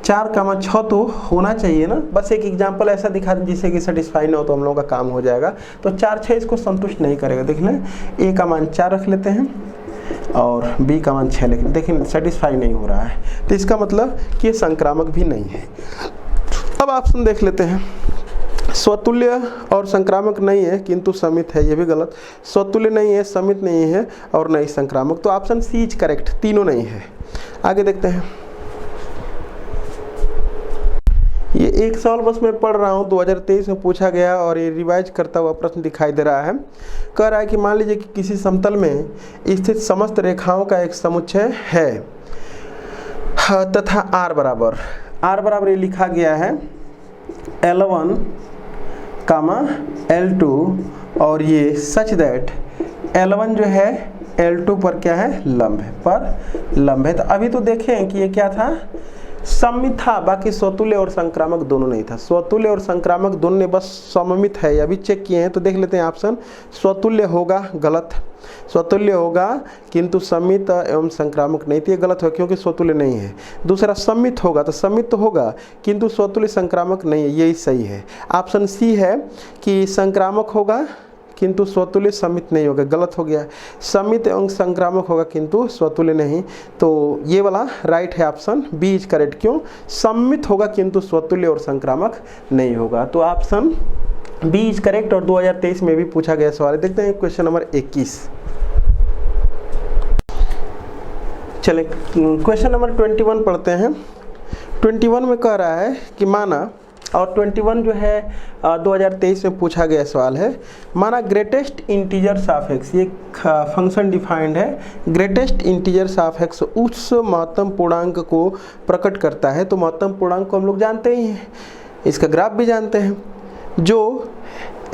S1: 4,6 तो होना चाहिए ना। बस एक एग्जांपल ऐसा दिखा दें जिससे कि सेटिस्फाई ना हो तो हम लोगों का काम हो जाएगा। तो 4 6 इसको संतुष्ट नहीं करेगा। देख लें a का मान 4 रख लेते हैं और b का मान 6 लेकिन देखिए सेटिस्फाई नहीं हो रहा है, तो इसका मतलब कि ये संक्रामक भी नहीं है। अब ऑप्शन देख लेते हैं, स्वतुल्य और संक्रामक नहीं है किंतु समित है, ये भी गलत। स्वतुल्य नहीं है, समित नहीं है और नहीं संक्रामक, तो ऑप्शन सी इज करेक्ट, तीनों नहीं है। आगे देखते हैं, ये एक सवाल बस मैं पढ़ रहा हूँ, 2023 में पूछा गया और ये रिवाइज करता हुआ प्रश्न दिखाई दे रहा है। कह रहा है कि मान लीजिए कि किसी समतल में स्थित समस्त रेखाओं का एक समुच्चय है तथा r बराबर ये लिखा गया है L1, L2 और ये सच दैट L1 जो है L2 पर क्या है, लंब है। तो अभी तो देखें कि ये क्या था, सममित था, बाकी स्वतुल्य और संक्रामक दोनों नहीं था। स्वतुल्य और संक्रामक दोनों ने बस सममित है, अभी चेक किए हैं। तो देख लेते हैं ऑप्शन, स्वतुल्य होगा गलत, स्वतुल्य होगा किंतु सममित एवं संक्रामक नहीं, तो ये गलत होगा क्योंकि स्वतुल्य नहीं है। दूसरा सम्मित होगा, तो सम्मित तो होगा किंतु स्वतुल्य संक्रामक नहीं है, यही सही है। ऑप्शन सी है कि संक्रामक होगा किंतु स्वतुल्य सम्मित नहीं होगा, गलत हो गया। सम्मित एवं संक्रामक होगा किंतु स्वतुल्य नहीं, तो ये वाला राइट है, ऑप्शन बी इज करेक्ट। क्यों, सम्मित होगा किंतु स्वतुल्य और संक्रामक नहीं होगा, तो ऑप्शन बी इज करेक्ट। और 2023 में भी पूछा गया सवाल है। देखते हैं क्वेश्चन नंबर 21। चले क्वेश्चन नंबर 21 पढ़ते हैं। 21 में कह रहा है कि माना, और 21 जो है 2023 में पूछा गया सवाल है, माना ग्रेटेस्ट इंटीजर्स ऑफ एक्स, ये फंक्शन डिफाइंड है। ग्रेटेस्ट इंटीजर्स ऑफ एक्स उस महत्तम पूर्णांक को प्रकट करता है। तो महत्तम पूर्णांक को हम लोग जानते ही हैं, इसका ग्राफ भी जानते हैं, जो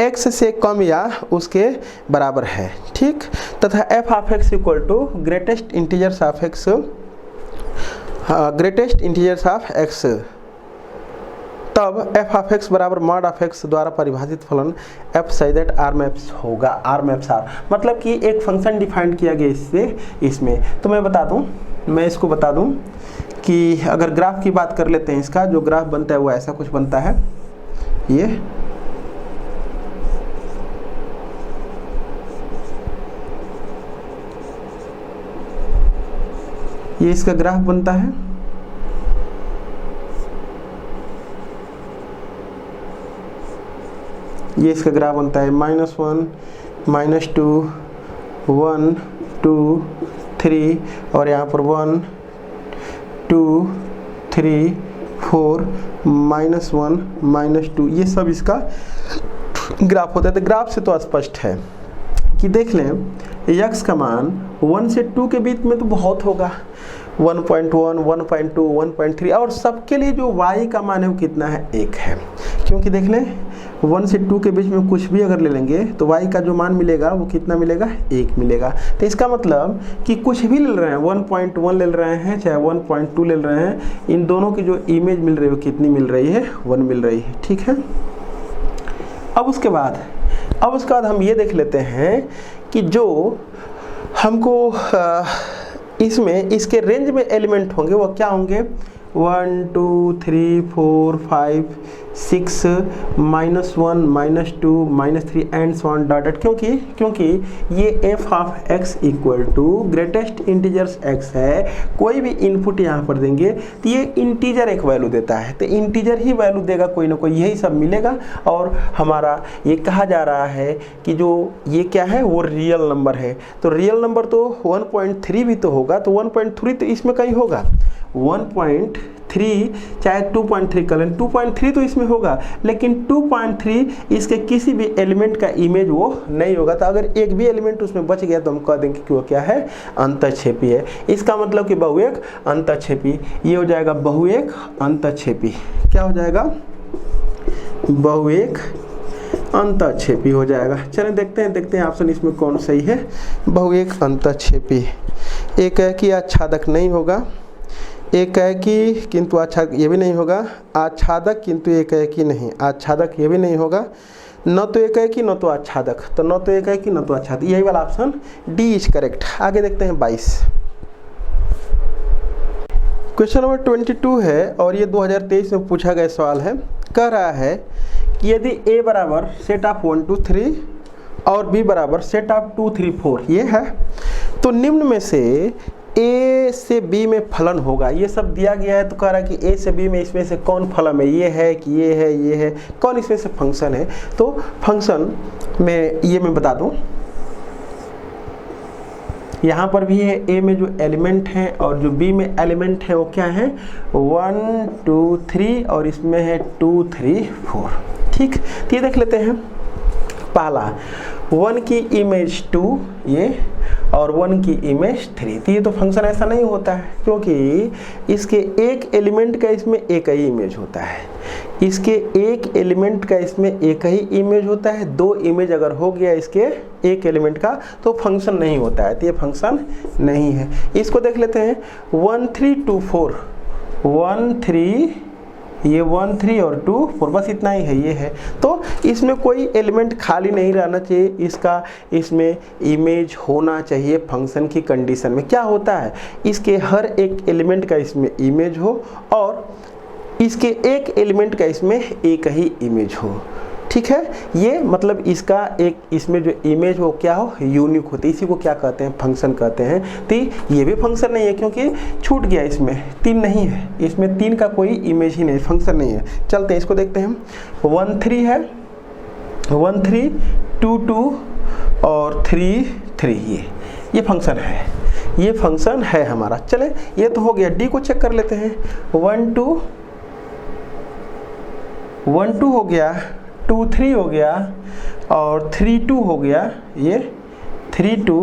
S1: x से कम या उसके बराबर है, ठीक। तथा f of x equal to greatest integers of x, greatest integers of x, तब f ऑफ x बराबर मॉड ऑफ x द्वारा परिभाषित फलन f size that r maps होगा, r मैप्स r, मतलब कि एक फंक्शन डिफाइंड किया गया इससे इसमें। तो मैं इसको बता दूं कि अगर ग्राफ की बात कर लेते हैं, इसका जो ग्राफ बनता है वो ऐसा कुछ बनता है। ये इसका ग्राफ बनता है। ये इसका ग्राफ बनता है -1, -2, 1, 2, 3 और यहाँ पर 1, 2, 3, 4, -1, -2, ये सब इसका ग्राफ होता है। तो ग्राफ से तो स्पष्ट है कि देख लें x का मान 1 से 2 के बीच में तो बहुत होगा, 1.1, 1.2, 1.3, और सबके लिए जो y का मान है वो कितना है, 1 है। क्योंकि देख लें 1 से 2 के बीच में कुछ भी अगर ले लेंगे तो y का जो मान मिलेगा वो कितना मिलेगा, 1 मिलेगा। तो इसका मतलब कि कुछ भी ले रहे हैं, 1.1 ले रहे हैं चाहे 1.2 ले रहे हैं, इन दोनों की जो इमेज मिल रही है वो कितनी मिल रही है, 1 मिल रही है। ठीक है, अब उसके बाद हम ये देख लेते हैं कि जो हमको इसमें इसके रेंज में एलिमेंट होंगे वो क्या होंगे, 1 2 3 4 5 6 -1 -2 -3 एंड सो ऑन डॉट। क्योंकि ये f of x equal to greatest integers x है। कोई भी इनपुट यहाँ पर देंगे तो ये इंटीजर एक वैल्यू देता है, तो इंटीजर ही वैल्यू देगा, कोई ना कोई यही सब मिलेगा। और हमारा ये कहा जा रहा है कि जो ये क्या है वो रियल नंबर है, तो रियल नंबर तो 1.3 भी तो होगा, तो 1.3 तो इसमें कहीं होगा, 1.3 चाहे 2.3 कर लें, 2.3 तो इसमें होगा, लेकिन 2.3 इसके किसी भी एलिमेंट का इमेज वो नहीं होगा। तो अगर एक भी एलिमेंट उसमें बच गया तो हम कह देंगे कि वो क्या है, अंतःक्षेपी है। इसका मतलब कि बहुएक अंतःक्षेपी, ये हो जाएगा बहुएक अंतःक्षेपी। क्या हो जाएगा, बहुएक अंतःक्षेपी हो जाएगा। चलें देखते हैं ऑप्शन इसमें कौन सही है, बहुएक अंतःक्षेपी। एक है कि आच्छादक नहीं होगा, एक है कि किंतु आच्छादक ये भी नहीं होगा, आच्छादक किंतु एक है कि नहीं, आच्छादक ये भी नहीं होगा, न तो एक है कि न तो आच्छादक, तो न तो एक है कि न तो आच्छादक, यही वाला ऑप्शन डी इज करेक्ट। आगे देखते हैं 22। क्वेश्चन नंबर 22 है और ये 2023 में पूछा गया सवाल है। कह रहा है कि यदि a बराबर सेट ऑफ 1 2 3 और b बराबर सेट ऑफ 2 3 4 ये है, तो निम्न में से a से b में फलन होगा। ये सब दिया गया है, तो कह रहा है कि a से b में इसमें से कौन फलन है, ये है कि ये है, कौन इसमें से फंक्शन है। तो फंक्शन में ये मैं बता दूं, यहाँ पर भी है a में जो एलिमेंट है और जो b में एलिमेंट है वो क्या है, 1 2 3 और इसमें है 2 3 4। ठीक, तो ये देख लेते हैं। पहला 1 की इमेज 2 ये और 1 की इमेज 3, तो ये तो फंक्शन ऐसा नहीं होता है, क्योंकि इसके एक एलिमेंट का इसमें एक ही इमेज होता है, इसके एक एलिमेंट का इसमें एक ही इमेज होता है। 2 इमेज अगर हो गया इसके एक एलिमेंट का तो फंक्शन नहीं होता है, तो ये फंक्शन नहीं है। इसको देख लेते हैं 1 3 2 4, 1 3 ये 1 3 और 2 4, बस इतना ही है, ये है। तो इसमें कोई एलिमेंट खाली नहीं रहना चाहिए, इसका इसमें इमेज होना चाहिए। फंक्शन की कंडीशन में क्या होता है, इसके हर एक एलिमेंट का इसमें इमेज हो और इसके एक एलिमेंट का इसमें एक ही इमेज हो। ठीक है, ये मतलब इसका एक इसमें जो इमेज हो क्या हो, यूनिक होती है, इसी को क्या कहते हैं, फंक्शन कहते हैं। तो ये भी फंक्शन नहीं है क्योंकि छूट गया, इसमें 3 नहीं है, इसमें 3 का कोई इमेज ही नहीं, फंक्शन नहीं है। चलते हैं इसको देखते हैं। 1 3 है, 1 3 2 2 और 3 3, ये फंक्शन है, ये फंक्शन है हमारा। चले ये तो हो गया। डी को चेक कर लेते हैं। 1 2 हो गया, 2 3 हो गया और 3 2 हो गया, ये 3 2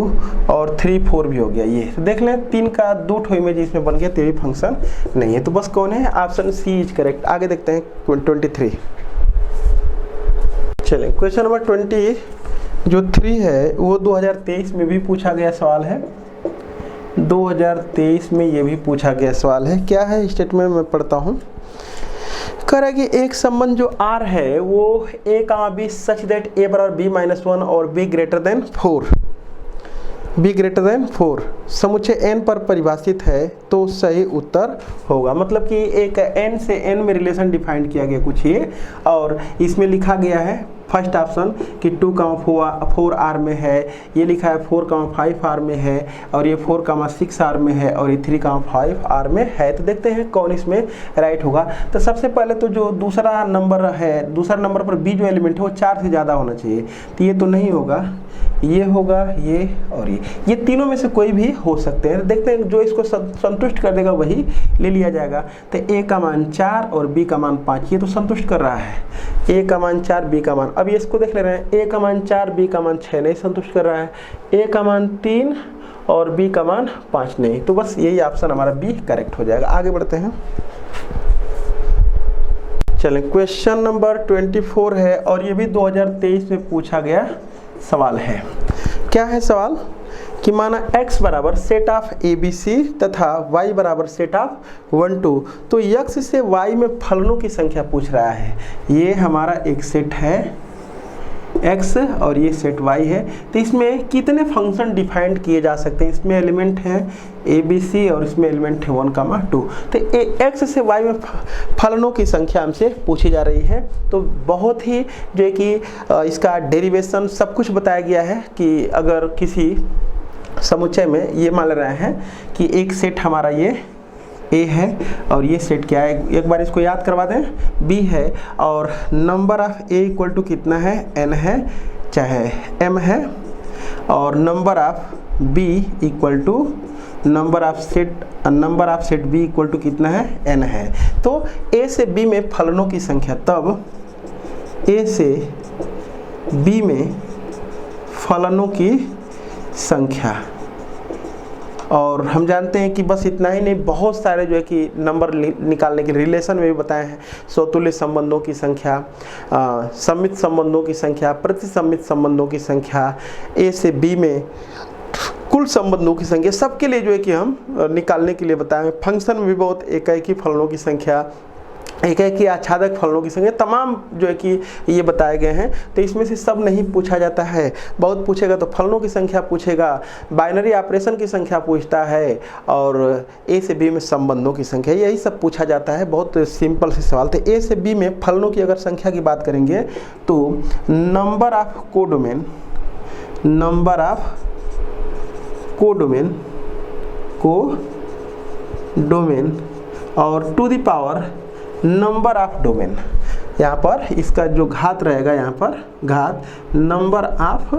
S1: और 3 4 भी हो गया। ये तो देख लें 3 का 2 ठो इमेज इसमें बन गया, तो ये फंक्शन नहीं है। तो बस कौन है, ऑप्शन सी इज करेक्ट। आगे देखते हैं 23। चलें क्वेश्चन नंबर 20 जो 3 है वो 2023 में भी पूछा गया सवाल है। 2023 में ये भी पूछा गया सवाल है। क्या है स्टेटमेंट में पढ़ता हूँ। कह रहा है कि एक संबंध जो R है वो a, b such that a बराबर b - 1 और b ग्रेटर देन 4 समुच्चय n पर परिभाषित है तो सही उत्तर होगा। मतलब कि एक n से n में रिलेशन डिफाइंड किया गया कुछ ये, और इसमें लिखा गया है फर्स्ट ऑप्शन कि 2, 4 R में है, ये लिखा है 4, 5 R में है, और ये 4, 6 R में है, और ये 3, 5 R में है। तो देखते हैं कौन इसमें राइट होगा। तो सबसे पहले तो जो दूसरा नंबर है, दूसरा नंबर पर b जो एलिमेंट है वो 4 से ज़्यादा होना चाहिए, तो ये तो नहीं होगा, ये होगा, ये और ये तीनों में से कोई भी हो सकते हैं। देखते हैं जो इसको संतुष्ट कर देगा वही ले लिया जाएगा। तो a का मान 4 और b का मान 5, ये तो संतुष्ट कर रहा है। a का मान 4, b का मान, अब ये इसको देख ले रहे हैं, a का मान 4, b का मान 6 नहीं संतुष्ट कर रहा है, a का मान 3 और b का मान 5 नहीं। तो बस यही ऑप्शन हमारा b करेक्ट हो जाएगा। आगे बढ़ते हैं। चलें, क्वेश्चन नंबर 24 है और ये भी 2023 में पूछा गया सवाल है। क्या है सवाल कि माना x बराबर सेट ऑफ ABC तथा y बराबर सेट ऑफ 1 2, तो x से y में फलनों की संख्या पूछ रहा है। ये हमारा एक सेट है x और ये सेट y है, तो इसमें कितने फंक्शन डिफाइंड किए जा सकते हैं। इसमें एलिमेंट है ABC और इसमें एलिमेंट है 1, 2, तो x से y में फलनों की संख्या हमसे पूछी जा रही है। तो बहुत ही जो है कि इसका डेरिवेशन सब कुछ बताया गया है कि अगर किसी समुच्चय में ये मान रहे हैं कि एक सेट हमारा ये A है और ये सेट क्या है, एक बार इसको याद करवा दें, B है और number of A equal to कितना है, N है चाहे M है, और number of B equal to number of set B equal to कितना है, N है। तो A से B में फलनों की संख्या, तब A से B में फलनों की संख्या, और हम जानते हैं कि बस इतना ही नहीं, बहुत सारे जो है कि नंबर निकालने के रिलेशन में भी बताए हैं। स्वतुल्य संबंधों की संख्या, सम्मित संबंधों की संख्या, प्रतिसम्मित संबंधों की संख्या, ए से बी में कुल संबंधों की संख्या, सबके लिए जो है कि हम निकालने के लिए बताए हैं। फंक्शन में भी बहुत एकाएकी फलनों की संख्या, एकाएकी आच्छादक फलनों की संख्या, तमाम जो है कि ये बताए गए हैं। तो इसमें से सब नहीं पूछा जाता है, बहुत पूछेगा तो फलनों की संख्या पूछेगा, बाइनरी ऑपरेशन की संख्या पूछता है, और ए से बी में संबंधों की संख्या, यही सब पूछा जाता है। बहुत सिंपल से सवाल थे। ए से बी में फलनों की अगर संख्या की बात करेंगे तो नंबर ऑफ कोडोमेन और to the power number of domain, यहाँ पर इसका जो घात रहेगा, यहाँ पर घात नंबर ऑफ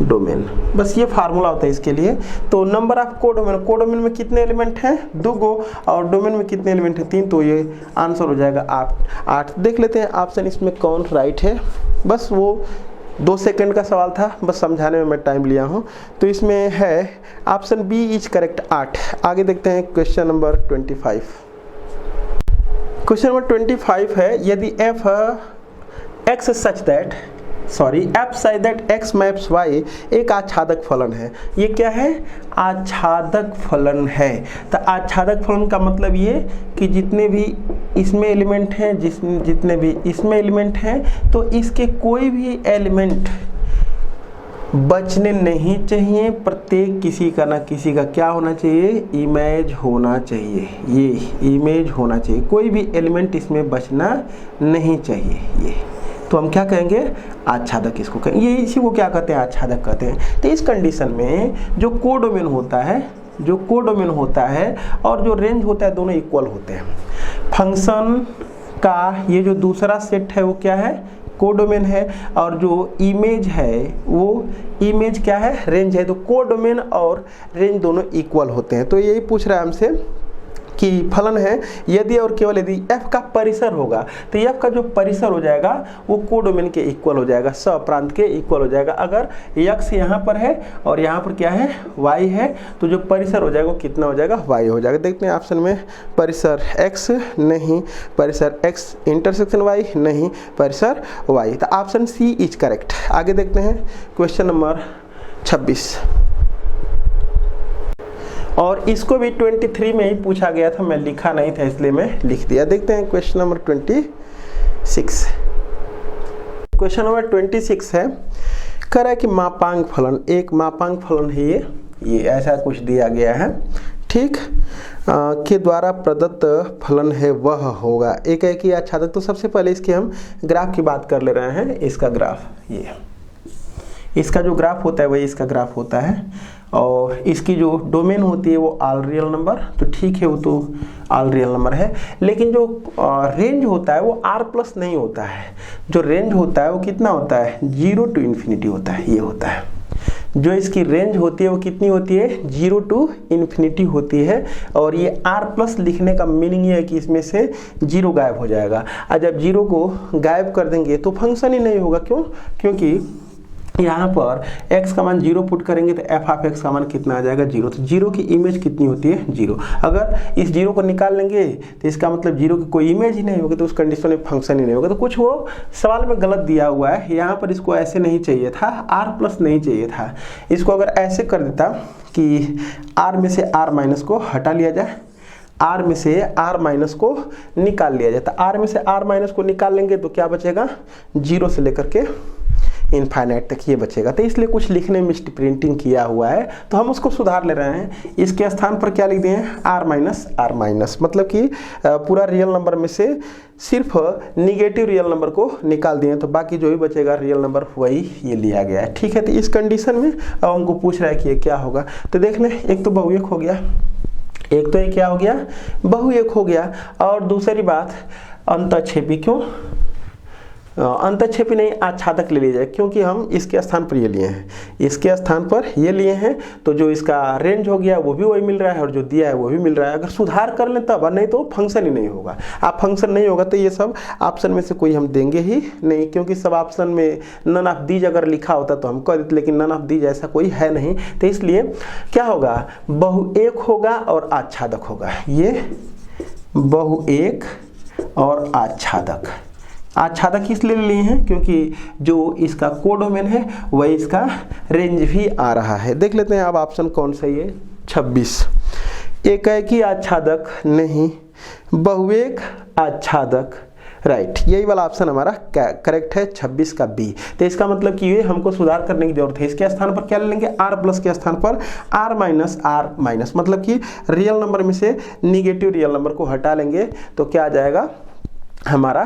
S1: डोमेन, बस ये फार्मूला होता है इसके लिए। तो नंबर ऑफ कोडोमेन में कितने एलिमेंट हैं, 2 गो, और डोमेन में कितने एलिमेंट हैं, 3, तो ये आंसर हो जाएगा 8। देख लेते हैं ऑप्शन इसमें कौन राइट है। बस वो 2 सेकंड का सवाल था, बस समझाने में मैं टाइम लिया हूँ। तो इसमें है ऑप्शन बी इज करेक्ट 8। आगे देखते हैं क्वेश्चन नंबर 25। क्वेश्चन नंबर 25 है, यदि f such that x maps y एक आच्छादक फलन है। ये क्या है, आच्छादक फलन है। तो आच्छादक फलन का मतलब ये कि जितने भी इसमें एलिमेंट हैं, जितने भी इसमें एलिमेंट हैं, तो इसके कोई भी एलिमेंट बचने नहीं चाहिए। प्रत्येक किसी का ना किसी का क्या होना चाहिए, इमेज होना चाहिए। ये इमेज होना चाहिए, कोई भी एलिमेंट इसमें बचना नहीं चाहिए। ये तो हम क्या कहेंगे, आच्छादक इसको कहेंगे। ये इसी को क्या कहते हैं, आच्छादक कहते हैं। तो इस कंडीशन में जो कोडोमेन होता है और जो रेंज होता है, दोनों इक्वल होते हैं। फंक्शन का ये जो दूसरा सेट है वो क्या है, कोडोमेन है, और जो इमेज है वो इमेज क्या है, रेंज है। तो कोडोमेन और रेंज दोनों इक्वल होते हैं। तो यही पूछ रहा है हमसे कि फलन है यदि और केवल यदि f का परिसर होगा, तो f का जो परिसर हो जाएगा वो कोडोमेन के इक्वल हो जाएगा, सप्रांत के इक्वल हो जाएगा। अगर x यहाँ पर है और यहाँ पर क्या है, y है, तो जो परिसर हो जाएगा वो कितना हो जाएगा, y हो जाएगा। देखते हैं ऑप्शन में, परिसर x नहीं, परिसर x इंटरसेक्शन y नहीं, परिसर y। तो ऑप्शन सी इज करेक्ट। आगे देखते हैं क्वेश्चन नंबर 26, और इसको भी 23 में ही पूछा गया था, मैं लिखा नहीं था इसलिए मैं लिख दिया। देखते हैं क्वेश्चन नंबर 26। क्वेश्चन नंबर 26 है, कह रहा है कि मापांक फलन, एक मापांक फलन है ये ऐसा कुछ दिया गया है, ठीक, के द्वारा प्रदत्त फलन है वह होगा एकाएकी आच्छादक। तो सबसे पहले इसके हम ग्राफ की बात कर ले रहे हैं। इसका ग्राफ, ये इसका जो ग्राफ होता है वही इसका ग्राफ होता है, और इसकी जो डोमेन होती है वो ऑल रियल नंबर, तो ठीक है, वो तो ऑल रियल नंबर है। लेकिन जो रेंज होता है वो r प्लस नहीं होता है। जो रेंज होता है वो कितना होता है, 0 to इन्फिनिटी होता है। ये होता है जो इसकी रेंज होती है वो कितनी होती है, 0 to इन्फिनिटी होती है। और ये r प्लस लिखने का मीनिंग ये है कि इसमें से 0 गायब हो जाएगा। और जब 0 को गायब कर देंगे तो फंक्शन ही नहीं होगा। क्यों, क्योंकि यहाँ पर x का मान 0 पुट करेंगे तो f ऑफ x का मान कितना आ जाएगा 0। तो 0 की इमेज कितनी होती है 0। अगर इस 0 को निकाल लेंगे तो इसका मतलब 0 की कोई इमेज ही नहीं होगी, तो उस कंडीशन में फंक्शन ही नहीं होगा। तो कुछ वो सवाल में गलत दिया हुआ है, यहाँ पर इसको ऐसे नहीं चाहिए था, r+ नहीं चाहिए था। इसको अगर ऐसे कर देता कि r में से r- को हटा लिया जाए, r में से r- को निकाल लिया जाए, तो r में से r- को निकाल लेंगे तो क्या बचेगा 0 से लेकर के इनफाइनाइट तक ये बचेगा। तो इसलिए कुछ लिखने में मिस्टेक प्रिंटिंग किया हुआ है, तो हम उसको सुधार ले रहे हैं। इसके स्थान पर क्या लिख दिए हैं r-, मतलब कि पूरा रियल नंबर में से सिर्फ निगेटिव रियल नंबर को निकाल दिए, तो बाकी जो भी बचेगा रियल नंबर वही ये लिया गया है। ठीक है, तो इस कंडीशन में अब हमको पूछ रहा है कि ये क्या होगा। तो देख लें, एक तो बहुएक हो गया, एक तो ये क्या हो गया बहुएक हो गया, और दूसरी बात अंतःक्षेपी। क्यों अंतःक्षेपी नहीं, आच्छादक ले लीजिए, क्योंकि हम इसके स्थान पर ये लिए हैं, इसके स्थान पर ये लिए हैं, तो जो इसका रेंज हो गया वो भी वही मिल रहा है और जो दिया है वो भी मिल रहा है। अगर सुधार कर लें तब, नहीं तो फंक्शन ही नहीं होगा। आप फंक्शन नहीं होगा तो ये सब ऑप्शन में से कोई हम देंगे ही नहीं, क्योंकि सब ऑप्शन में नन ऑफ दीज अगर लिखा होता तो हम कर देते, लेकिन नन ऑफ दीज ऐसा कोई है नहीं। तो इसलिए क्या होगा, बहुएक होगा और आच्छादक होगा। ये बहुएक और आच्छादक, आच्छादक इसलिए लिए हैं क्योंकि जो इसका कोडोमेन है वही इसका रेंज भी आ रहा है। देख लेते हैं अब ऑप्शन कौन सा है 26। एकाएकी आच्छादक नहीं, बहुएक आच्छादक, राइट, यही वाला ऑप्शन हमारा करेक्ट है 26 का बी। तो इसका मतलब कि ये हमको सुधार करने की जरूरत है। इसके स्थान पर क्या ले लेंगे, r+ के स्थान पर r-, मतलब कि रियल नंबर में से निगेटिव रियल नंबर को हटा लेंगे तो क्या आ जाएगा हमारा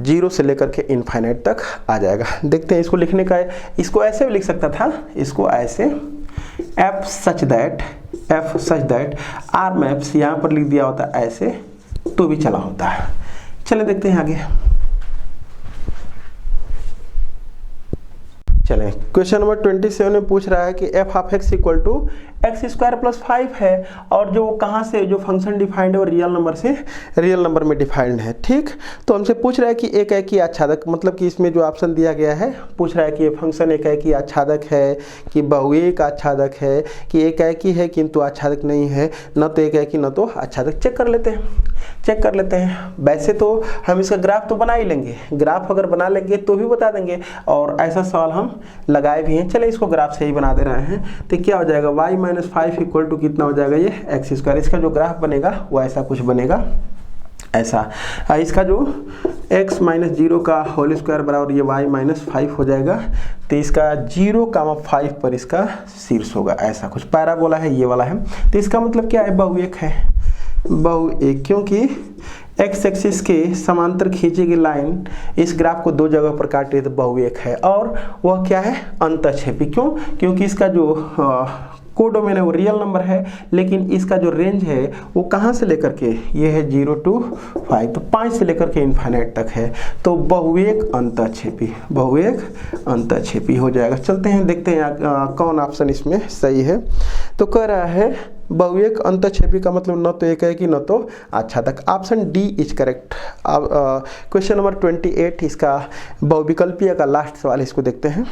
S1: 0 से लेकर के इनफाइनाइट तक आ जाएगा। देखते हैं इसको लिखने का है, इसको ऐसे भी लिख सकता था, इसको ऐसे f such that r maps यहाँ पर लिख दिया होता ऐसे तो भी चला होता है। चले देखते हैं आगे। चलें, क्वेश्चन नंबर 27 में पूछ रहा है कि f of x equal to x² + 5 है, और जो कहाँ से जो फंक्शन डिफाइंड है वो रियल नंबर से रियल नंबर में डिफाइंड है। ठीक, तो हमसे पूछ रहा है कि एकाएकी आच्छादक, मतलब कि इसमें जो ऑप्शन दिया गया है पूछ रहा है कि ये फंक्शन एकाएकी आच्छादक है कि बहुएक आच्छादक है कि एकाएकी है किंतु आच्छादक नहीं है, न तो एकाएकी न तो आच्छादक। चेक कर लेते हैं। वैसे तो हम इसका ग्राफ तो बना ही लेंगे, ग्राफ अगर बना लेंगे तो भी बता देंगे, और ऐसा सवाल हम लगाए भी हैं। चले इसको ग्राफ से ही बना दे रहे हैं। तो क्या हो जाएगा y-5 इक्वल टू कितना हो जाएगा ये x²। इसका जो ग्राफ बनेगा वो ऐसा कुछ बनेगा, ऐसा। इसका जो x - 0 का होल स्क्वायर बराबर ये y-5 हो जाएगा। तो इसका 0,5 पर इसका शीर्ष होगा, ऐसा कुछ पैराबोला है ये वाला है। तो इसका मतलब क्या है, बहुएक है, बहुएक, क्योंकि एक्स एक्सिस के समांतर खींची गई लाइन इस ग्राफ को दो जगह पर काटे तो बहुएक है। और वह क्या है, अंतःक्षेपी। क्यों, क्योंकि इसका जो कोडोमेन है वो रियल नंबर है, लेकिन इसका जो रेंज है वो कहाँ से लेकर के, ये है 0 to 5, तो 5 से लेकर के इनफाइनाइट तक है। तो बहुएक अंतःक्षेपी, बहुएक अंतःक्षेपी हो जाएगा। चलते हैं देखते हैं कौन ऑप्शन इसमें सही है। तो कह रहा है बहुएक अंतःक्षेपी का मतलब न तो एकाएकी न तो आच्छादक। Option D is correct. अब क्वेश्चन नंबर 28 इसका बहुविकल्पीय का लास्ट सवाल, इसको देखते हैं।